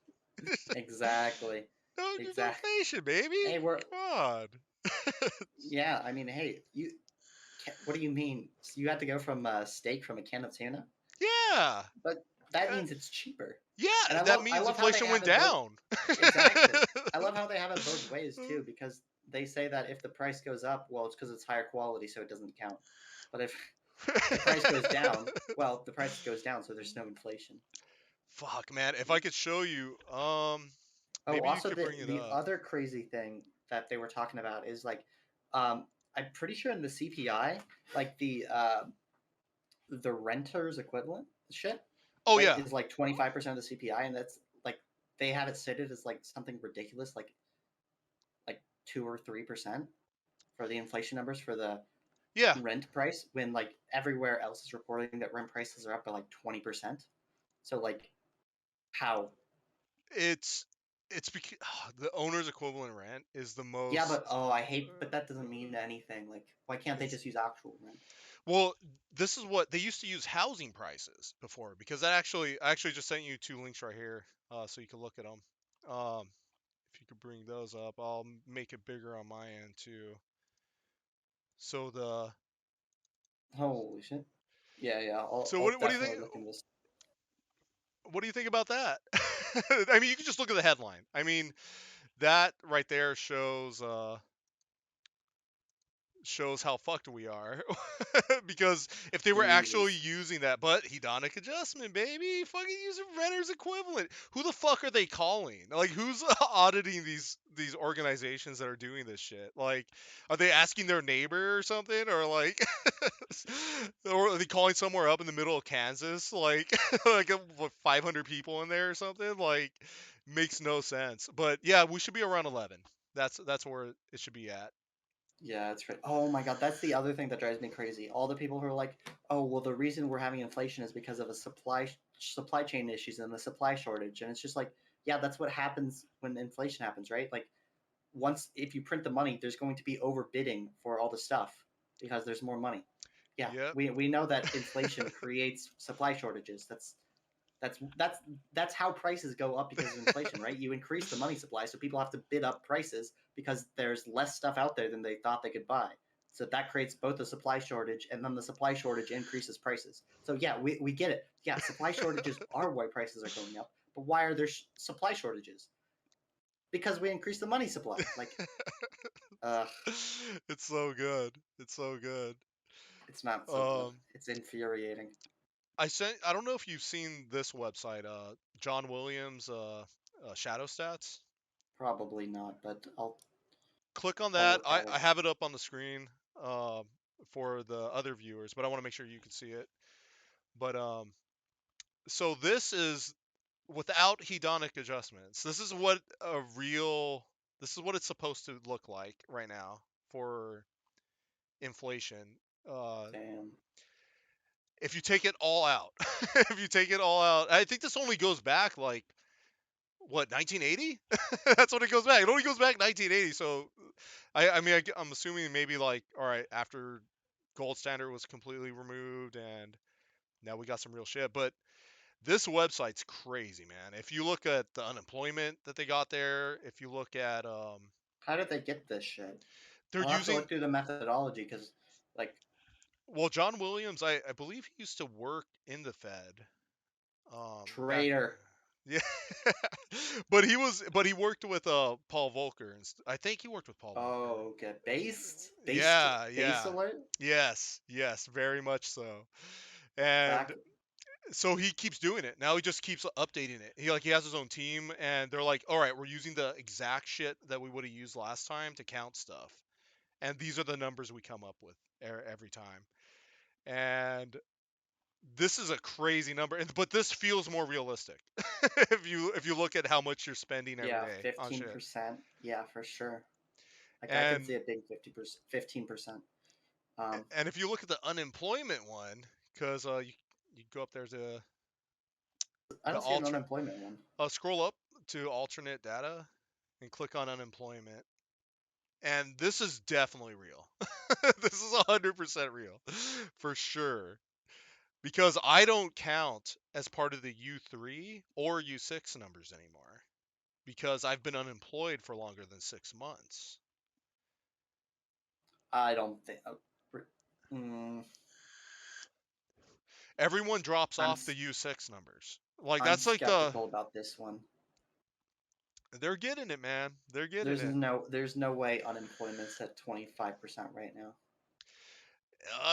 [SPEAKER 6] exactly,
[SPEAKER 5] No, there's no
[SPEAKER 6] exact.
[SPEAKER 5] inflation, baby.
[SPEAKER 6] Hey,
[SPEAKER 5] Come on.
[SPEAKER 6] yeah. I mean, hey, what do you mean? So you had to go from a steak from a can of tuna,
[SPEAKER 5] Yeah,
[SPEAKER 6] but that
[SPEAKER 5] uh,
[SPEAKER 6] means it's cheaper. And
[SPEAKER 5] yeah.
[SPEAKER 6] I
[SPEAKER 5] That
[SPEAKER 6] love
[SPEAKER 5] means
[SPEAKER 6] how they
[SPEAKER 5] inflation
[SPEAKER 6] have
[SPEAKER 5] went
[SPEAKER 6] it both.
[SPEAKER 5] down.
[SPEAKER 6] Exactly. I love how they have it both ways too, because they say that if the price goes up, well, it's because it's higher quality, so it doesn't count. But if the price goes down, well, the price goes down, so there's no inflation.
[SPEAKER 5] Fuck, man. If I could show you,
[SPEAKER 6] Oh,
[SPEAKER 5] maybe you
[SPEAKER 6] also
[SPEAKER 5] could
[SPEAKER 6] the
[SPEAKER 5] bring it
[SPEAKER 6] the
[SPEAKER 5] up.
[SPEAKER 6] other crazy thing that they were talking about is like, um, I'm pretty sure in the CPI, like the renter's equivalent shit,
[SPEAKER 5] Oh
[SPEAKER 6] right,
[SPEAKER 5] yeah.
[SPEAKER 6] is like 25% of the CPI, and that's like they have it stated as like something ridiculous, like 2 or 3% for the inflation numbers for the
[SPEAKER 5] Yeah,
[SPEAKER 6] rent price when like everywhere else is reporting that rent prices are up by like 20%. So like how?
[SPEAKER 5] it's because the owner's equivalent rent is the
[SPEAKER 6] Yeah,
[SPEAKER 5] most.
[SPEAKER 6] but but that doesn't mean anything. Like, why can't they
[SPEAKER 5] It's,
[SPEAKER 6] just use actual rent?
[SPEAKER 5] well, this is what they used to use housing prices before, because I actually just sent you two links right here, so you can look at them. If you could bring those up, I'll make it bigger on my end too. So
[SPEAKER 6] Holy shit. Yeah, yeah.
[SPEAKER 5] so
[SPEAKER 6] I'll
[SPEAKER 5] what do you think?
[SPEAKER 6] definitely look into this.
[SPEAKER 5] What do you think about that? I mean, you can just look at the headline. I mean, that right there shows how fucked we are. Because if they were actually
[SPEAKER 6] Jesus.
[SPEAKER 5] using that, but hedonic adjustment, baby, fucking using renter's equivalent. Who the fuck are they calling? Like, who's auditing these organizations that are doing this shit? Like, are they asking their neighbor or something, or like, or are they calling somewhere up in the middle of Kansas, like, like 500 people in there or something? Like, makes no sense. But yeah, we should be around 11. That's where it should be at.
[SPEAKER 6] Yeah, it's right. Oh my god, that's the other thing that drives me crazy. All the people who are like, "Oh, well, the reason we're having inflation is because of a supply chain issues and the supply shortage." And it's just like, yeah, that's what happens when inflation happens, right? Like, once if you print the money, there's going to be overbidding for all the stuff because there's more money. Yeah,
[SPEAKER 5] Yep.
[SPEAKER 6] we know that inflation creates supply shortages. That's that's that's how prices go up because of inflation, right? You increase the money supply, so people have to bid up prices because there's less stuff out there than they thought they could buy. So that creates both a supply shortage, and then the supply shortage increases prices. So yeah, we get it. Yeah, supply shortages are why prices are going up. But why are there supply shortages? Because we increase the money supply. Like, uh,
[SPEAKER 5] It's so good. It's so good.
[SPEAKER 6] it's not so good.
[SPEAKER 5] Um,
[SPEAKER 6] It's infuriating.
[SPEAKER 5] I don't know if you've seen this website, John Williams, Shadow Stats.
[SPEAKER 6] Probably not, but
[SPEAKER 5] Click on
[SPEAKER 6] I'll
[SPEAKER 5] that.
[SPEAKER 6] look at it.
[SPEAKER 5] I have it up on the screen, um, for the other viewers, but I want to make sure you can see it. But so this is without hedonic adjustments. This is what it's supposed to look like right now for inflation. Uh,
[SPEAKER 6] Damn.
[SPEAKER 5] if you take it all out, if you take it all out, I think this only goes back like what, 1980. That's when it goes back. It only goes back 1980. So I mean, I'm assuming maybe like, all right, after gold standard was completely removed and now we got some real shit. But this website's crazy, man. If you look at the unemployment that they got there, if you look at
[SPEAKER 6] How did they get this shit?
[SPEAKER 5] they're
[SPEAKER 6] I'll have to
[SPEAKER 5] using,
[SPEAKER 6] look through the methodology because, like,
[SPEAKER 5] well, John Williams, I believe he used to work in the Fed, back.
[SPEAKER 6] traitor.
[SPEAKER 5] Yeah. But he worked with Paul Volcker, and I think he worked with Paul Volcker.
[SPEAKER 6] Oh, okay. Based,
[SPEAKER 5] Yeah,
[SPEAKER 6] base
[SPEAKER 5] yeah.
[SPEAKER 6] alert.
[SPEAKER 5] Yes, yes, very much so. And
[SPEAKER 6] Back.
[SPEAKER 5] so he keeps doing it. Now he just keeps updating it. He has his own team, and they're like, "All right, we're using the exact shit that we would have used last time to count stuff, and these are the numbers we come up with every time." And this is a crazy number, but this feels more realistic if you look at how much you're spending every
[SPEAKER 6] Yeah,
[SPEAKER 5] day on shit.
[SPEAKER 6] 15%. Yeah, for sure. Like, I can
[SPEAKER 5] And
[SPEAKER 6] see it being 50%, 15%. Um,
[SPEAKER 5] and if you look at the unemployment one, because you go up there to
[SPEAKER 6] I
[SPEAKER 5] the
[SPEAKER 6] don't see an
[SPEAKER 5] alter,
[SPEAKER 6] unemployment one.
[SPEAKER 5] scroll up to alternate data and click on unemployment. And this is definitely real. This is 100% real, for sure. Because I don't count as part of the U3 or U6 numbers anymore. Because I've been unemployed for longer than 6 months.
[SPEAKER 6] I don't think. Mm,
[SPEAKER 5] Everyone drops
[SPEAKER 6] I'm
[SPEAKER 5] off the U6 numbers. Like,
[SPEAKER 6] I'm
[SPEAKER 5] that's like the.
[SPEAKER 6] skeptical about this one.
[SPEAKER 5] They're getting it, man. They're getting it.
[SPEAKER 6] There's no way unemployment's at 25% right now.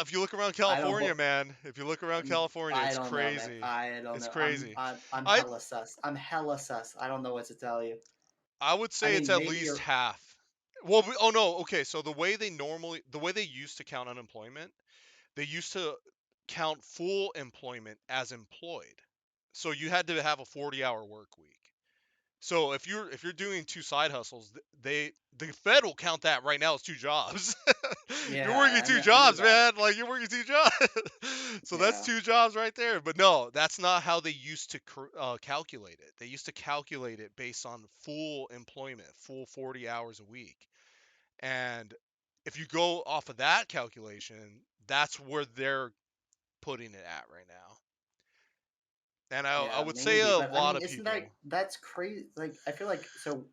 [SPEAKER 5] If you look around
[SPEAKER 6] I don't.
[SPEAKER 5] California, man. If you look around California,
[SPEAKER 6] I
[SPEAKER 5] it's
[SPEAKER 6] don't know, man.
[SPEAKER 5] crazy.
[SPEAKER 6] I don't
[SPEAKER 5] It's
[SPEAKER 6] know.
[SPEAKER 5] crazy.
[SPEAKER 6] I'm
[SPEAKER 5] I
[SPEAKER 6] hella sus. I'm hella sus. I don't know what to tell you.
[SPEAKER 5] I would
[SPEAKER 6] I
[SPEAKER 5] say it's
[SPEAKER 6] mean,
[SPEAKER 5] at
[SPEAKER 6] maybe
[SPEAKER 5] least
[SPEAKER 6] you're.
[SPEAKER 5] half. Well, oh no, okay. So the way they used to count unemployment, they used to count full employment as employed. So you had to have a 40-hour work week. So if you're doing 2 side hustles, the Fed will count that right now as 2 jobs. You're working
[SPEAKER 6] Yeah,
[SPEAKER 5] 2
[SPEAKER 6] I knew
[SPEAKER 5] jobs,
[SPEAKER 6] that.
[SPEAKER 5] man. Like you're working 2 jobs. So that's
[SPEAKER 6] Yeah,
[SPEAKER 5] 2 jobs right there. But no, that's not how they used to calculate it. They used to calculate it based on full employment, full 40 hours a week. And if you go off of that calculation, that's where they're putting it at right now. And I
[SPEAKER 6] yeah,
[SPEAKER 5] would say
[SPEAKER 6] maybe.
[SPEAKER 5] a
[SPEAKER 6] But I
[SPEAKER 5] lot
[SPEAKER 6] mean,
[SPEAKER 5] of
[SPEAKER 6] isn't that
[SPEAKER 5] people.
[SPEAKER 6] that's crazy? Like, I feel like so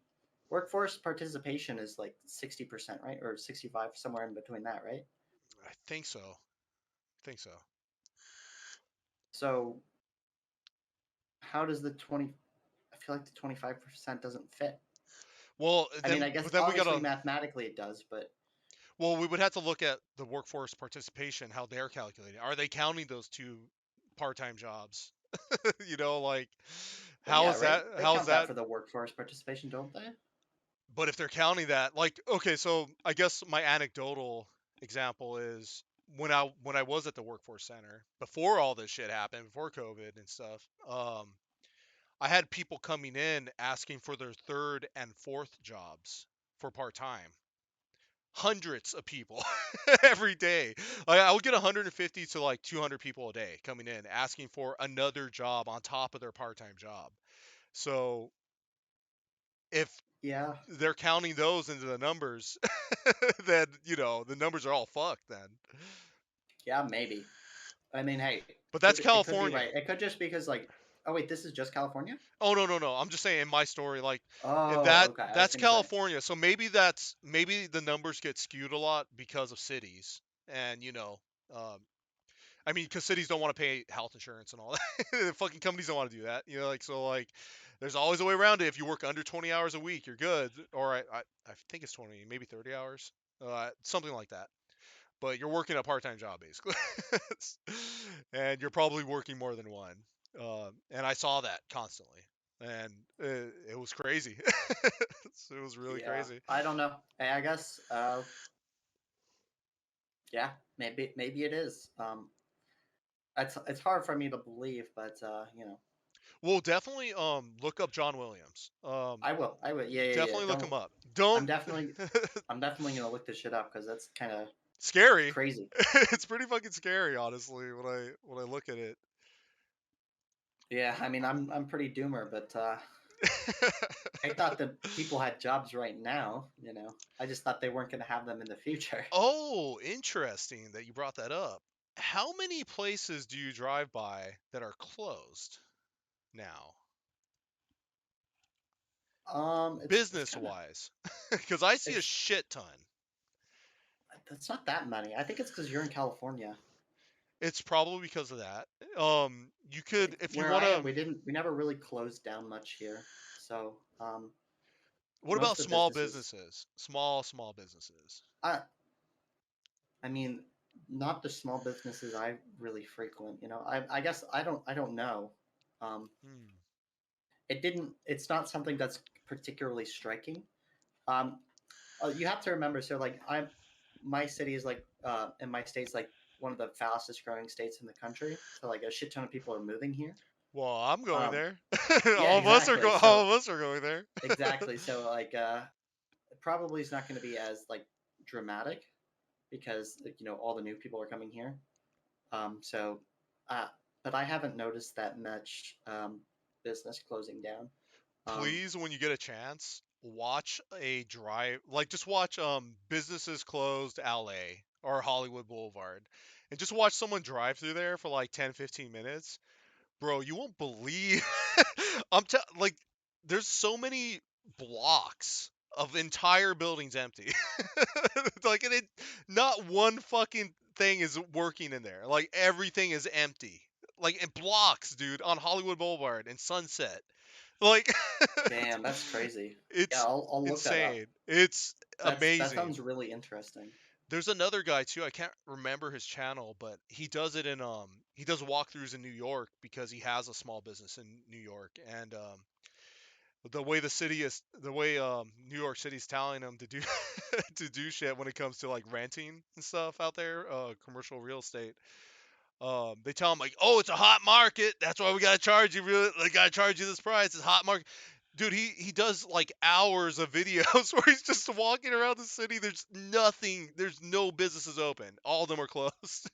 [SPEAKER 6] workforce participation is like 60%, right? Or 65, somewhere in between that, right?
[SPEAKER 5] I think so. Think so.
[SPEAKER 6] So how does the 20? I feel like the 25% doesn't fit.
[SPEAKER 5] Well,
[SPEAKER 6] I mean,
[SPEAKER 5] then
[SPEAKER 6] I guess
[SPEAKER 5] but then we
[SPEAKER 6] obviously
[SPEAKER 5] gotta.
[SPEAKER 6] mathematically it does, but
[SPEAKER 5] Well, we would have to look at the workforce participation, how they're calculating. Are they counting those 2 part-time jobs? Like
[SPEAKER 6] well,
[SPEAKER 5] how
[SPEAKER 6] yeah,
[SPEAKER 5] is
[SPEAKER 6] right.
[SPEAKER 5] that?
[SPEAKER 6] They
[SPEAKER 5] How's
[SPEAKER 6] count that
[SPEAKER 5] that?
[SPEAKER 6] for the workforce participation, don't they?
[SPEAKER 5] But if they're counting that, like, okay, so I guess my anecdotal example is when I was at the workforce center before all this shit happened, before COVID and stuff. I had people coming in asking for their 3rd and 4th jobs for part-time. Hundreds of people every day. Like I would get 150 to like 200 people a day coming in asking for another job on top of their part-time job. So if
[SPEAKER 6] Yeah,
[SPEAKER 5] they're counting those into the numbers, then the numbers are all fucked then.
[SPEAKER 6] yeah, maybe. I mean, hey,
[SPEAKER 5] But that's
[SPEAKER 6] it could be
[SPEAKER 5] California.
[SPEAKER 6] right. It could just because like, oh wait, this is just California.
[SPEAKER 5] Oh no. I'm just saying in my story, like
[SPEAKER 6] Oh,
[SPEAKER 5] that
[SPEAKER 6] okay. I was
[SPEAKER 5] that's
[SPEAKER 6] gonna say.
[SPEAKER 5] California. So maybe the numbers get skewed a lot because of cities and um, I mean, because cities don't want to pay health insurance and all that. Fucking companies don't want to do that. Like, there's always a way around it. If you work under 20 hours a week, you're good. Or I think it's 20, maybe 30 hours, something like that. But you're working a part-time job basically, and you're probably working more than one. And I saw that constantly, and it was crazy. It was really
[SPEAKER 6] Yeah,
[SPEAKER 5] crazy.
[SPEAKER 6] I don't know. I guess. Yeah, maybe it is. It's hard for me to believe, but
[SPEAKER 5] Well, definitely look up John Williams.
[SPEAKER 6] I will. Yeah, yeah, yeah.
[SPEAKER 5] Definitely look
[SPEAKER 6] Don't.
[SPEAKER 5] him up. Don't.
[SPEAKER 6] I'm definitely I'm definitely gonna look this shit up because that's kind of
[SPEAKER 5] Scary.
[SPEAKER 6] crazy.
[SPEAKER 5] It's pretty fucking scary, honestly, when I look at it.
[SPEAKER 6] Yeah, I mean, I'm pretty doomer, but I thought that people had jobs right now. I just thought they weren't gonna have them in the future.
[SPEAKER 5] Oh, interesting that you brought that up. How many places do you drive by that are closed now,
[SPEAKER 6] It's
[SPEAKER 5] business
[SPEAKER 6] kind of
[SPEAKER 5] wise? Because I see a
[SPEAKER 6] it's
[SPEAKER 5] shit ton.
[SPEAKER 6] It's not that many. I think it's because you're in California.
[SPEAKER 5] It's probably because of that. You
[SPEAKER 6] Like
[SPEAKER 5] could, if you
[SPEAKER 6] where
[SPEAKER 5] want
[SPEAKER 6] I am,
[SPEAKER 5] to.
[SPEAKER 6] we never really closed down much here. So
[SPEAKER 5] What about
[SPEAKER 6] most of the
[SPEAKER 5] small
[SPEAKER 6] businesses.
[SPEAKER 5] businesses? Small businesses.
[SPEAKER 6] I I mean, not the small businesses I really frequent. I guess I don't know. Um,
[SPEAKER 5] Hmm.
[SPEAKER 6] it's not something that's particularly striking. Um, you have to remember. So like my city is like in my state's like one of the fastest growing states in the country. So like a shit ton of people are moving here.
[SPEAKER 5] Well, I'm going
[SPEAKER 6] Um,
[SPEAKER 5] there.
[SPEAKER 6] yeah, exactly.
[SPEAKER 5] All
[SPEAKER 6] So
[SPEAKER 5] of us are going there.
[SPEAKER 6] exactly. So like it probably is not going to be as like dramatic because like, all the new people are coming here. So, uh, but I haven't noticed that much business closing down. Um,
[SPEAKER 5] Please, when you get a chance, watch a drive, like just watch businesses closed LA or Hollywood Boulevard, and just watch someone drive through there for like 10-15 minutes. Bro, you won't believe. Like there's so many blocks of entire buildings empty. Like not one fucking thing is working in there. Like everything is empty. Like in blocks, dude, on Hollywood Boulevard and Sunset. Like
[SPEAKER 6] Damn, that's crazy. Yeah,
[SPEAKER 5] it's
[SPEAKER 6] I'll look that up.
[SPEAKER 5] insane. It's
[SPEAKER 6] That
[SPEAKER 5] amazing.
[SPEAKER 6] sounds really interesting.
[SPEAKER 5] There's another guy too. I can't remember his channel, but he does it in he does walkthroughs in New York because he has a small business in New York, and the way New York City's telling him to do to do shit when it comes to like renting and stuff out there, commercial real estate. They tell him like, oh, it's a hot market. That's why we gotta charge you. Really, they gotta charge you this price. It's a hot market. Dude, he does like hours of videos where he's just walking around the city. There's nothing. There's no businesses open. All of them are closed.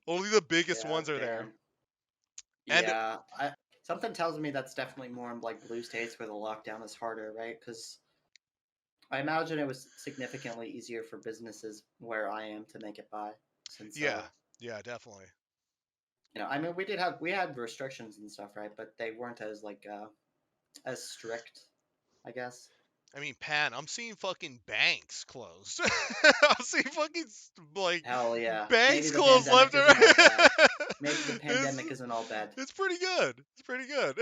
[SPEAKER 5] Only the biggest
[SPEAKER 6] Yeah,
[SPEAKER 5] ones are there.
[SPEAKER 6] damn.
[SPEAKER 5] And
[SPEAKER 6] Yeah, something tells me that's definitely more in like blue states where the lockdown is harder, right? Because I imagine it was significantly easier for businesses where I am to make it by, since
[SPEAKER 5] yeah, yeah, definitely.
[SPEAKER 6] I mean, we had restrictions and stuff, right? But they weren't as strict, I guess.
[SPEAKER 5] I mean, Pan, I'm seeing fucking banks closed. I'm seeing fucking like
[SPEAKER 6] Hell yeah. Maybe
[SPEAKER 5] banks
[SPEAKER 6] the
[SPEAKER 5] closed left
[SPEAKER 6] pandemic
[SPEAKER 5] and
[SPEAKER 6] isn't all bad.
[SPEAKER 5] right.
[SPEAKER 6] Maybe the pandemic isn't all bad.
[SPEAKER 5] It's pretty good. It's pretty good.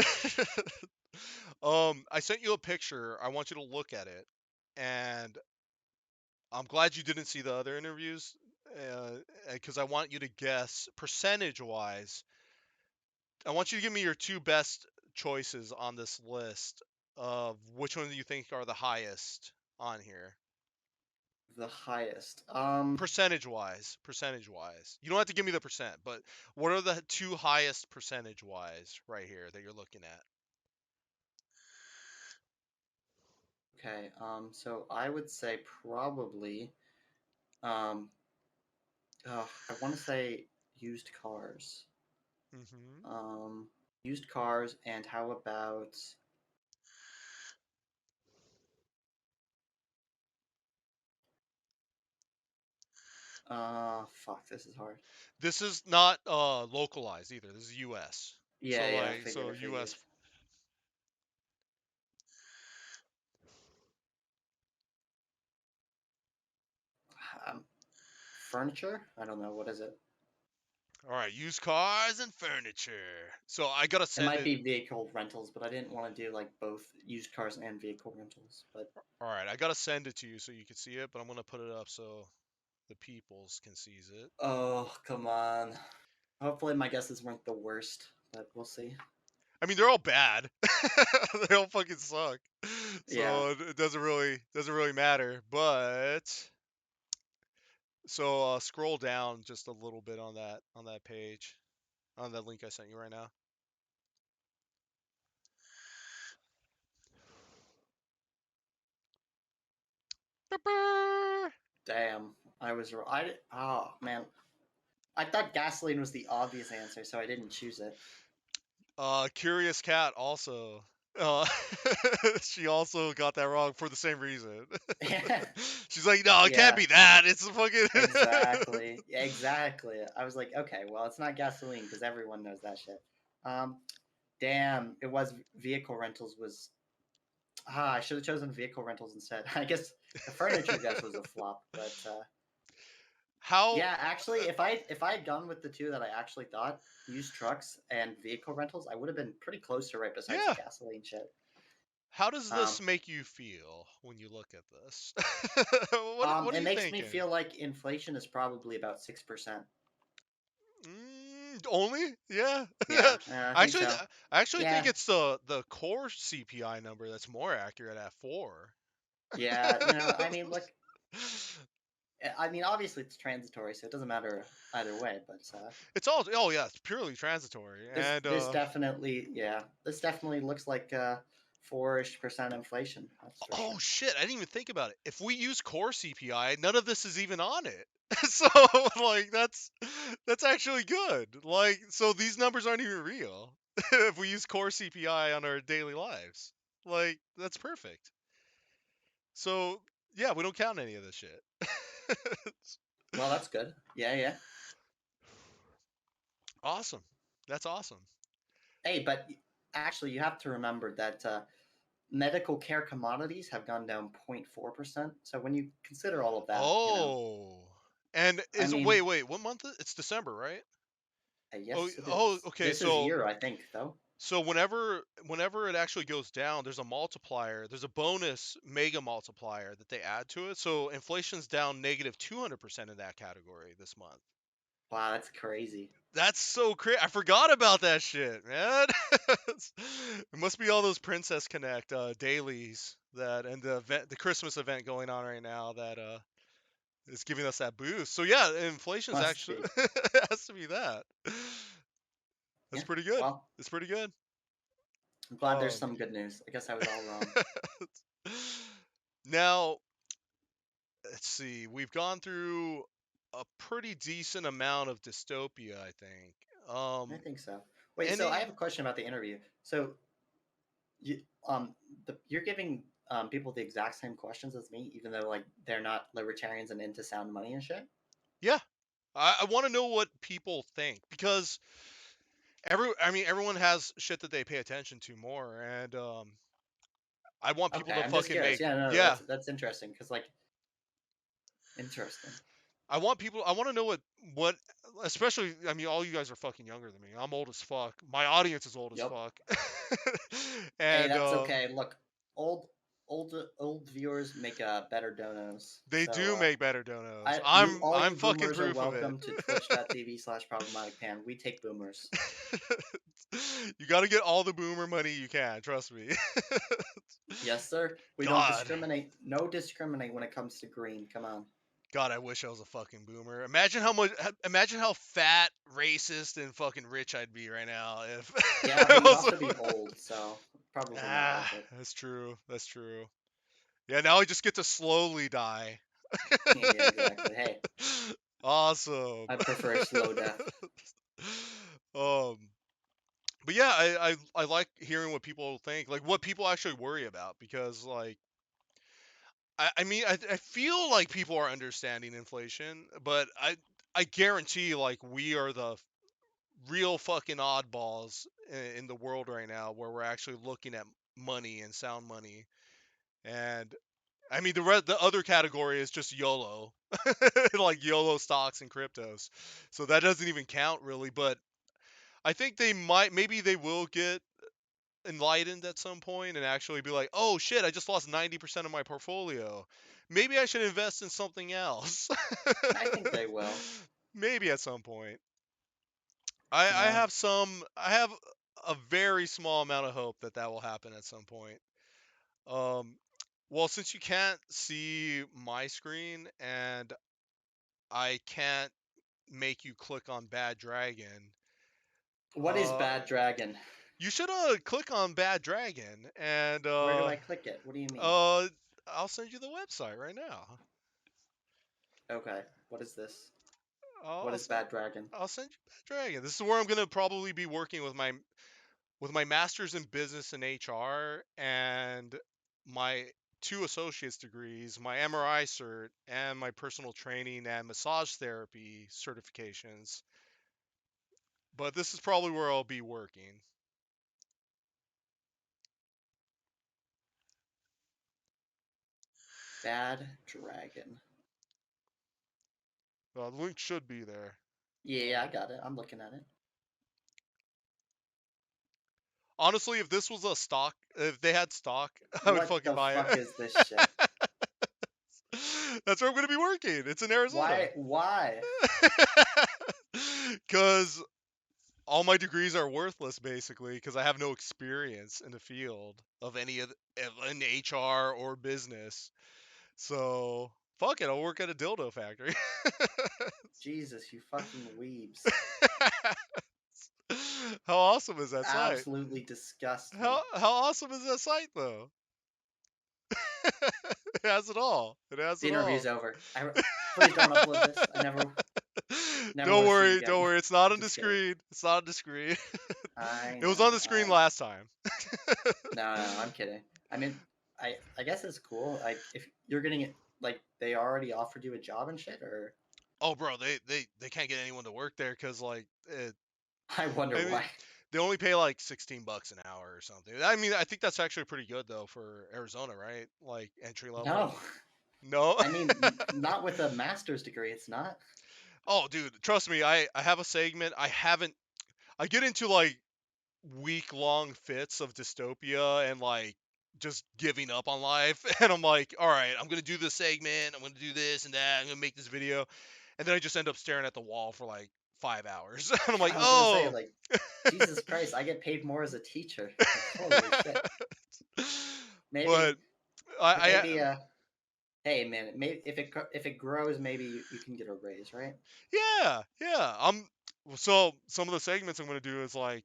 [SPEAKER 5] I sent you a picture. I want you to look at it, and I'm glad you didn't see the other interviews, because I want you to guess percentage-wise. I want you to give me your two best choices on this list of which ones you think are the highest on here.
[SPEAKER 6] The highest.
[SPEAKER 5] Percentage-wise. Percentage-wise. You don't have to give me the percent, but what are the two highest percentage-wise right here that you're looking at?
[SPEAKER 6] Okay. So I would say probably. Um. I want to say used cars.
[SPEAKER 5] Mm-hmm.
[SPEAKER 6] Used cars, and how about? Fuck. This is hard.
[SPEAKER 5] This is not localized either. This is U.S.
[SPEAKER 6] Yeah,
[SPEAKER 5] So
[SPEAKER 6] yeah. I
[SPEAKER 5] like,
[SPEAKER 6] figured.
[SPEAKER 5] so
[SPEAKER 6] I figured.
[SPEAKER 5] U.S.
[SPEAKER 6] Um, Furniture. I don't know. What is it?
[SPEAKER 5] All right, used cars and furniture. So I gotta
[SPEAKER 6] It
[SPEAKER 5] send
[SPEAKER 6] might
[SPEAKER 5] it.
[SPEAKER 6] be vehicle rentals, but I didn't want to do like both used cars and vehicle rentals. But
[SPEAKER 5] All right, I gotta send it to you so you can see it, but I'm gonna put it up so the peoples can seize it.
[SPEAKER 6] oh, come on. Hopefully, my guesses weren't the worst, but we'll see.
[SPEAKER 5] I mean, they're all bad. They all fucking suck.
[SPEAKER 6] Yeah.
[SPEAKER 5] So it doesn't really matter. But so scroll down just a little bit on that page, on that link I sent you right now.
[SPEAKER 6] Damn. I was. Oh man. I thought gasoline was the obvious answer, so I didn't choose it.
[SPEAKER 5] Curious Cat also. Uh, she also got that wrong for the same reason. She's like, no, it can't
[SPEAKER 6] Yeah.
[SPEAKER 5] be that. It's the fucking.
[SPEAKER 6] Exactly. Exactly. I was like, okay, well, it's not gasoline because everyone knows that shit. Damn. It was vehicle rentals. I should have chosen vehicle rentals instead. I guess the furniture guess was a flop, but.
[SPEAKER 5] How?
[SPEAKER 6] Yeah, actually, if I had gone with the two that I actually thought, used trucks and vehicle rentals, I would have been pretty close to right besides
[SPEAKER 5] Yeah.
[SPEAKER 6] the gasoline shit.
[SPEAKER 5] How does this make you feel when you look at this? What are
[SPEAKER 6] It
[SPEAKER 5] you
[SPEAKER 6] makes
[SPEAKER 5] thinking?
[SPEAKER 6] me feel like inflation is probably about 6%.
[SPEAKER 5] Only? Yeah.
[SPEAKER 6] Yeah, I think
[SPEAKER 5] Actually,
[SPEAKER 6] so.
[SPEAKER 5] I actually think
[SPEAKER 6] Yeah.
[SPEAKER 5] it's the core CPI number that's more accurate at 4.
[SPEAKER 6] Yeah, I mean, look, I mean, obviously it's transitory, so it doesn't matter either way. But
[SPEAKER 5] It's all, oh yeah, it's purely transitory. And
[SPEAKER 6] this definitely looks like 4-ish% inflation. That's for
[SPEAKER 5] oh
[SPEAKER 6] sure.
[SPEAKER 5] shit, I didn't even think about it. If we use core CPI, none of this is even on it. So like that's actually good. Like, so these numbers aren't even real if we use core CPI on our daily lives. Like, that's perfect. So yeah, we don't count any of this shit.
[SPEAKER 6] Well, that's good. Yeah, yeah.
[SPEAKER 5] Awesome. That's awesome.
[SPEAKER 6] Hey, but actually, you have to remember that medical care commodities have gone down 0.4%. So when you consider all of that,
[SPEAKER 5] Oh. And
[SPEAKER 6] I
[SPEAKER 5] is
[SPEAKER 6] mean,
[SPEAKER 5] wait, what month it's December, right? Oh,
[SPEAKER 6] yes, it
[SPEAKER 5] oh,
[SPEAKER 6] is.
[SPEAKER 5] okay.
[SPEAKER 6] This is year, I think, though.
[SPEAKER 5] So whenever it actually goes down, there's a multiplier. There's a bonus mega multiplier that they add to it. So inflation's down negative 200% in that category this month.
[SPEAKER 6] Wow, that's crazy.
[SPEAKER 5] That's so crazy. I forgot about that shit, man. It must be all those Princess Connect dailies and the Christmas event going on right now that is giving us that boost. So yeah, inflation's
[SPEAKER 6] Must
[SPEAKER 5] actually
[SPEAKER 6] be.
[SPEAKER 5] it has to be that. That's
[SPEAKER 6] Yeah.
[SPEAKER 5] pretty good.
[SPEAKER 6] Well,
[SPEAKER 5] It's pretty good.
[SPEAKER 6] I'm glad there's
[SPEAKER 5] Um,
[SPEAKER 6] some good news. I guess I was all wrong.
[SPEAKER 5] now, let's see. We've gone through a pretty decent amount of dystopia, I think.
[SPEAKER 6] I think so. Wait, so I
[SPEAKER 5] Any
[SPEAKER 6] have a question about the interview. So you you're giving people the exact same questions as me, even though like they're not libertarians and into sound money and shit.
[SPEAKER 5] Yeah, I want to know what people think because everyone has shit that they pay attention to more, and I want people
[SPEAKER 6] Okay,
[SPEAKER 5] to
[SPEAKER 6] I'm just
[SPEAKER 5] fucking
[SPEAKER 6] curious.
[SPEAKER 5] make
[SPEAKER 6] Yeah, no,
[SPEAKER 5] yeah.
[SPEAKER 6] that's interesting because like interesting.
[SPEAKER 5] I want people. I want to know what, especially. I mean, all you guys are fucking younger than me. I'm old as fuck. My audience is old as
[SPEAKER 6] Yep.
[SPEAKER 5] fuck.
[SPEAKER 6] Hey,
[SPEAKER 5] and
[SPEAKER 6] that's okay. Look, old old viewers make better donos.
[SPEAKER 5] they do
[SPEAKER 6] So
[SPEAKER 5] make better donos.
[SPEAKER 6] all
[SPEAKER 5] I'm
[SPEAKER 6] you
[SPEAKER 5] fucking
[SPEAKER 6] boomers are
[SPEAKER 5] proof of it.
[SPEAKER 6] welcome to twitch.tv/problematicpan. We take boomers.
[SPEAKER 5] You got to get all the boomer money you can. Trust me.
[SPEAKER 6] Yes, sir. We don't
[SPEAKER 5] God.
[SPEAKER 6] discriminate. No discriminate when it comes to green. Come on.
[SPEAKER 5] God, I wish I was a fucking boomer. Imagine how much. Imagine how fat, racist, and fucking rich I'd be right now if.
[SPEAKER 6] Yeah,
[SPEAKER 5] I
[SPEAKER 6] but you
[SPEAKER 5] was
[SPEAKER 6] have to be
[SPEAKER 5] a-
[SPEAKER 6] old, so probably not
[SPEAKER 5] Ah,
[SPEAKER 6] worth it.
[SPEAKER 5] that's true. That's true. Yeah, now I just get to slowly die.
[SPEAKER 6] Yeah, exactly. Hey,
[SPEAKER 5] Awesome.
[SPEAKER 6] I prefer a slow death.
[SPEAKER 5] um, but yeah, I like hearing what people think, like what people actually worry about, because like I mean I feel like people are understanding inflation, but I guarantee like we are the real fucking oddballs in the world right now where we're actually looking at money and sound money. And I mean the other category is just YOLO, like YOLO stocks and cryptos. So that doesn't even count really, but I think maybe they will get enlightened at some point and actually be like, "Oh shit, I just lost 90% of my portfolio. Maybe I should invest in something else."
[SPEAKER 6] I think they will.
[SPEAKER 5] Maybe at some point.
[SPEAKER 6] You
[SPEAKER 5] I
[SPEAKER 6] know,
[SPEAKER 5] have I have a very small amount of hope that that will happen at some point. Um, well, since you can't see my screen and I can't make you click on Bad Dragon,
[SPEAKER 6] what is
[SPEAKER 5] uh,
[SPEAKER 6] Bad Dragon?
[SPEAKER 5] you should click on Bad Dragon and
[SPEAKER 6] Where do I click it? What do you mean?
[SPEAKER 5] uh, I'll send you the website right now.
[SPEAKER 6] Okay, what is this?
[SPEAKER 5] I'll,
[SPEAKER 6] What
[SPEAKER 5] I'll
[SPEAKER 6] is
[SPEAKER 5] send
[SPEAKER 6] Bad Dragon?
[SPEAKER 5] I'll send you Bad Dragon. This is where I'm gonna probably be working with my master's in business and HR and my two associate's degrees, my MRI cert, and my personal training and massage therapy certifications. But this is probably where I'll be working.
[SPEAKER 6] Bad Dragon.
[SPEAKER 5] The link should be there.
[SPEAKER 6] Yeah, I got it. I'm looking at it.
[SPEAKER 5] Honestly, if this was a stock, if they had stock, I would
[SPEAKER 6] What
[SPEAKER 5] fucking
[SPEAKER 6] the
[SPEAKER 5] buy
[SPEAKER 6] fuck
[SPEAKER 5] it.
[SPEAKER 6] is this shit?
[SPEAKER 5] That's where I'm gonna be working. It's in Arizona.
[SPEAKER 6] Why?
[SPEAKER 5] Because all my degrees are worthless basically because I have no experience in the field of any of in HR or business. So fuck it, I'll work at a dildo factory.
[SPEAKER 6] Jesus, you fucking weebs.
[SPEAKER 5] How awesome is that site?
[SPEAKER 6] Absolutely disgust me.
[SPEAKER 5] How awesome is that site though? It has it all. It has
[SPEAKER 6] The
[SPEAKER 5] it all.
[SPEAKER 6] interview's over. Please don't upload this. I never
[SPEAKER 5] Don't
[SPEAKER 6] want to see you
[SPEAKER 5] worry,
[SPEAKER 6] again.
[SPEAKER 5] don't worry. It's not on the
[SPEAKER 6] Just kidding.
[SPEAKER 5] screen. It's not on the screen.
[SPEAKER 6] I
[SPEAKER 5] It was
[SPEAKER 6] know.
[SPEAKER 5] on the screen last time.
[SPEAKER 6] No, I'm kidding. I mean, I guess it's cool. Like if you're getting it, like they already offered you a job and shit, or
[SPEAKER 5] Oh, bro, they can't get anyone to work there because like
[SPEAKER 6] I wonder
[SPEAKER 5] I mean,
[SPEAKER 6] why.
[SPEAKER 5] they only pay like $16 an hour or something. I mean, I think that's actually pretty good though for Arizona, right? Like entry level.
[SPEAKER 6] No,
[SPEAKER 5] No.
[SPEAKER 6] I mean not with a master's degree. It's not.
[SPEAKER 5] Oh, dude, trust me. I have a segment. I get into like week-long fits of dystopia and like just giving up on life, and I'm like, all right, I'm gonna do this segment. I'm gonna do this and that. I'm gonna make this video, and then I just end up staring at the wall for like 5 hours, and I'm like,
[SPEAKER 6] I was gonna say
[SPEAKER 5] oh.
[SPEAKER 6] like, Jesus Christ, I get paid more as a teacher. Like, holy shit. Maybe,
[SPEAKER 5] But I
[SPEAKER 6] maybe. Hey man, maybe if it grows, maybe you can get a raise, right?
[SPEAKER 5] yeah, yeah. So some of the segments I'm gonna do is like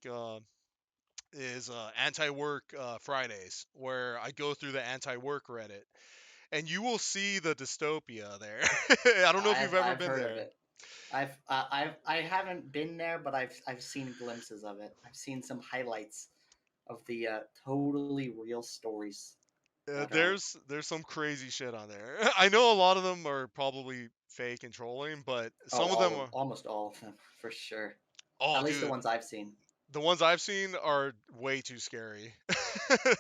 [SPEAKER 5] is anti-work Fridays, where I go through the anti-work Reddit, and you will see the dystopia there. I don't know if you've ever
[SPEAKER 6] I've
[SPEAKER 5] been
[SPEAKER 6] heard of
[SPEAKER 5] there.
[SPEAKER 6] it. I haven't been there, but I've seen glimpses of it. I've seen some highlights of the totally real stories that are
[SPEAKER 5] There's some crazy shit on there. I know a lot of them are probably fake and trolling, but some of them are.
[SPEAKER 6] almost all of them for sure.
[SPEAKER 5] Oh,
[SPEAKER 6] At least the
[SPEAKER 5] dude,
[SPEAKER 6] ones I've seen.
[SPEAKER 5] the ones I've seen are way too scary.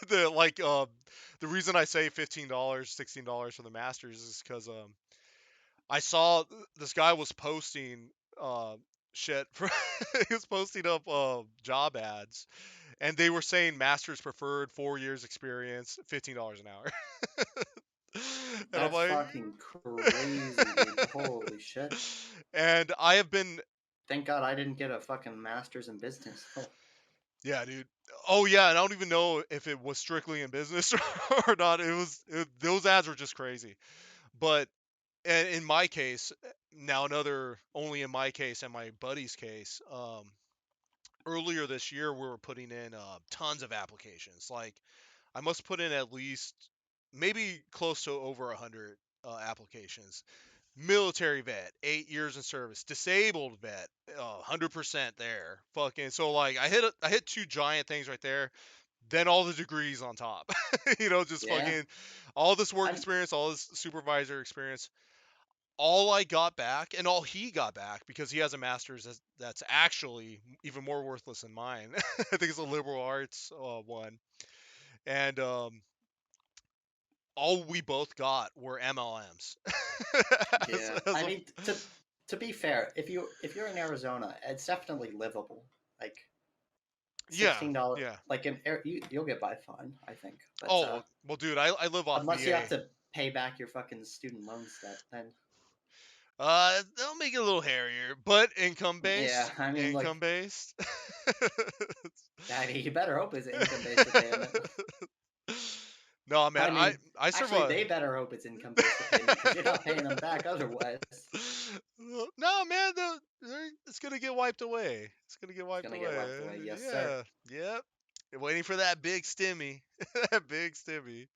[SPEAKER 5] the like the reason I say $15, $16 for the masters is because I saw this guy was posting uh shit for he was posting up job ads, and they were saying masters preferred, 4 years experience, $15 an hour. And I'm
[SPEAKER 6] That's
[SPEAKER 5] like,
[SPEAKER 6] fucking crazy, dude. Holy shit.
[SPEAKER 5] and I have been,
[SPEAKER 6] Thank God I didn't get a fucking master's in business. Oh,
[SPEAKER 5] yeah, dude. Oh yeah, and I don't even know if it was strictly in business or not. Those ads were just crazy. But and in my case, now another only in my case and my buddy's case, earlier this year we were putting in tons of applications. Like I must put in at least maybe close to over 100 applications. Military vet, 8 years in service. Disabled vet, 100% there. Fucking so like I hit two giant things right there. Then all the degrees on top. Just
[SPEAKER 6] yeah.
[SPEAKER 5] fucking all this work
[SPEAKER 6] I'm
[SPEAKER 5] experience, all this supervisor experience. All I got back, and all he got back, because he has a master's that's actually even more worthless than mine. I think it's a liberal arts one, and all we both got were MLMs. as,
[SPEAKER 6] Yeah.
[SPEAKER 5] as
[SPEAKER 6] I
[SPEAKER 5] a,
[SPEAKER 6] mean to be fair, if you're in Arizona, it's definitely livable. Like
[SPEAKER 5] yeah,
[SPEAKER 6] $16,
[SPEAKER 5] yeah.
[SPEAKER 6] like you'll get by fine, I think. But
[SPEAKER 5] Oh well, dude, I live off
[SPEAKER 6] unless you have
[SPEAKER 5] VA.
[SPEAKER 6] to pay back your fucking student loans debt, then
[SPEAKER 5] They'll make it a little hairier, but
[SPEAKER 6] yeah, I mean,
[SPEAKER 5] income
[SPEAKER 6] like,
[SPEAKER 5] based.
[SPEAKER 6] I mean, you better hope it's income based to pay them.
[SPEAKER 5] No, man,
[SPEAKER 6] I mean,
[SPEAKER 5] I
[SPEAKER 6] actually,
[SPEAKER 5] survived.
[SPEAKER 6] they better hope it's income based to payment because you're not paying them back otherwise.
[SPEAKER 5] No, man, it's gonna get wiped away. It's gonna get
[SPEAKER 6] It's
[SPEAKER 5] wiped
[SPEAKER 6] gonna get
[SPEAKER 5] away.
[SPEAKER 6] wiped away, yes, sir.
[SPEAKER 5] Yeah, yep. Waiting for that big stimmy, that big stimmy.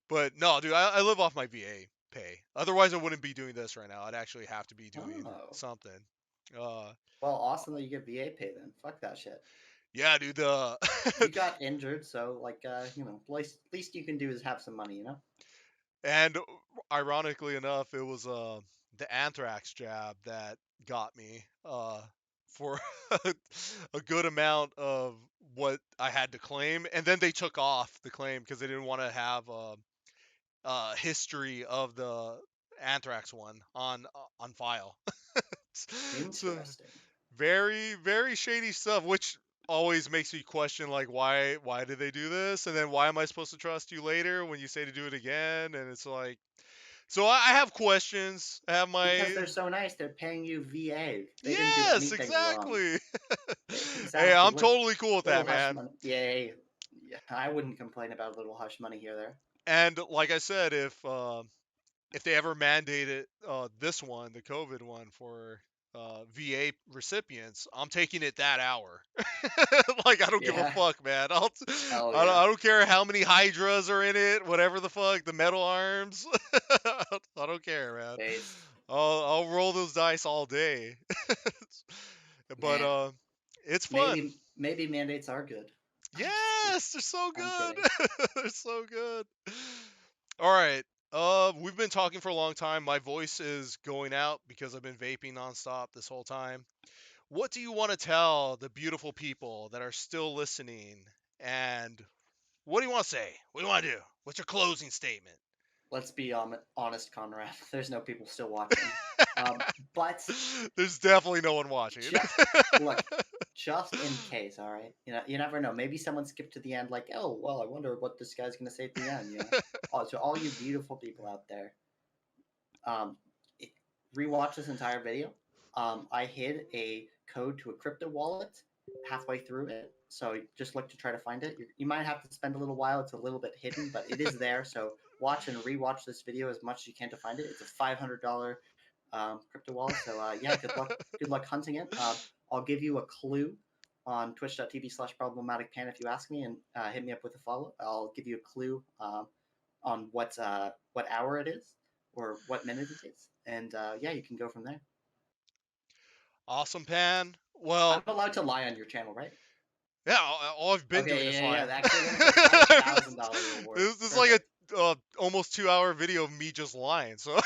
[SPEAKER 5] But no, dude, I live off my VA pay. Otherwise, I wouldn't be doing this right now. I'd actually have to be doing
[SPEAKER 6] Oh,
[SPEAKER 5] something. Uh,
[SPEAKER 6] well, awesome that you get VA pay then. Fuck that shit.
[SPEAKER 5] yeah, dude. The
[SPEAKER 6] You got injured, so like, least you can do is have some money,
[SPEAKER 5] and ironically enough, it was the anthrax jab that got me for a good amount of what I had to claim, and then they took off the claim because they didn't want to have history of the anthrax one on file. So
[SPEAKER 6] Interesting.
[SPEAKER 5] very very shady stuff, which always makes me question like why did they do this, and then why am I supposed to trust you later when you say to do it again? And it's like, so I have questions. I have
[SPEAKER 6] Because
[SPEAKER 5] my
[SPEAKER 6] they're so nice, they're paying you VA. They didn't do
[SPEAKER 5] yes,
[SPEAKER 6] anything wrong.
[SPEAKER 5] exactly. Hey,
[SPEAKER 6] Exactly.
[SPEAKER 5] I'm totally cool with
[SPEAKER 6] Little
[SPEAKER 5] that,
[SPEAKER 6] hush
[SPEAKER 5] man.
[SPEAKER 6] money. Yay. Yeah, I wouldn't complain about a little hush money here or there.
[SPEAKER 5] And like I said, if they ever mandated this one, the COVID one for VA recipients, I'm taking it that hour. Like I don't give a
[SPEAKER 6] Yeah.
[SPEAKER 5] fuck, man.
[SPEAKER 6] Hell
[SPEAKER 5] I
[SPEAKER 6] yeah.
[SPEAKER 5] don't care how many hydras are in it, whatever the fuck, the metal arms. I don't care, man.
[SPEAKER 6] Based.
[SPEAKER 5] I'll roll those dice all day. But
[SPEAKER 6] Man,
[SPEAKER 5] it's fun.
[SPEAKER 6] maybe mandates are good. I'm just kidding.
[SPEAKER 5] Yes, they're so
[SPEAKER 6] I'm
[SPEAKER 5] good.
[SPEAKER 6] kidding.
[SPEAKER 5] They're so good. All right. We've been talking for a long time. My voice is going out because I've been vaping nonstop this whole time. What do you want to tell the beautiful people that are still listening? And what do you want to say? What do you want to do? What's your closing statement?
[SPEAKER 6] Let's be honest, Conrad. There's no people still watching. But
[SPEAKER 5] There's definitely no one watching.
[SPEAKER 6] just look, just in case, all right. You never know. Maybe someone skipped to the end, like, oh well, I wonder what this guy's gonna say at the end. To all you beautiful people out there, um, rewatch this entire video. I hid a code to a crypto wallet halfway through it, so just look to try to find it. You might have to spend a little while; it's a little bit hidden, but it is there. So watch and rewatch this video as much as you can to find it. It's a $500 crypto wallet. So yeah, good luck. Good luck hunting it. I'll give you a clue. on twitch.tv/problematicpan if you ask me, and hit me up with a follow. I'll give you a clue on what hour it is or what minute it is, and yeah, you can go from there.
[SPEAKER 5] Awesome, Pan. Well,
[SPEAKER 6] I'm allowed to lie on your channel, right?
[SPEAKER 5] yeah, all I've been doing
[SPEAKER 6] Okay,
[SPEAKER 5] is
[SPEAKER 6] yeah,
[SPEAKER 5] lying.
[SPEAKER 6] actually, then it's a $5,000 reward.
[SPEAKER 5] This is like a almost 2-hour video of me just lying, so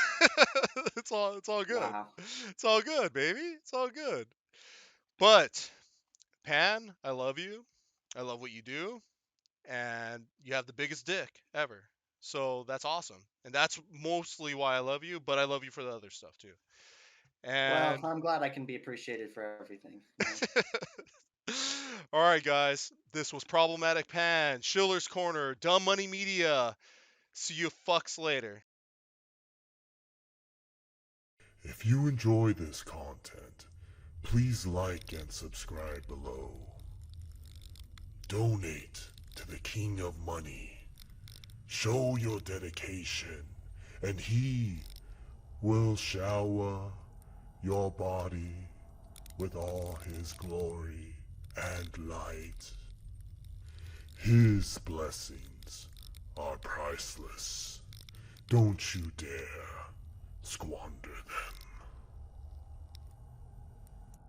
[SPEAKER 5] it's all good.
[SPEAKER 6] Wow.
[SPEAKER 5] It's all good, baby. It's all good. But Pan, I love you. I love what you do, and you have the biggest dick ever. So that's awesome, and that's mostly why I love you. But I love you for the other stuff too.
[SPEAKER 6] Well,
[SPEAKER 5] And
[SPEAKER 6] I'm glad I can be appreciated for everything. You know?
[SPEAKER 5] all right, guys, this was Problematic Pan, Shiller'z Corner, Dumb Money Media. See you fucks later.
[SPEAKER 3] If you enjoy this content, please like and subscribe below. Donate to the King of Money. Show your dedication, and he will shower your body with all his glory and light. His blessings are priceless. Don't you dare squander them.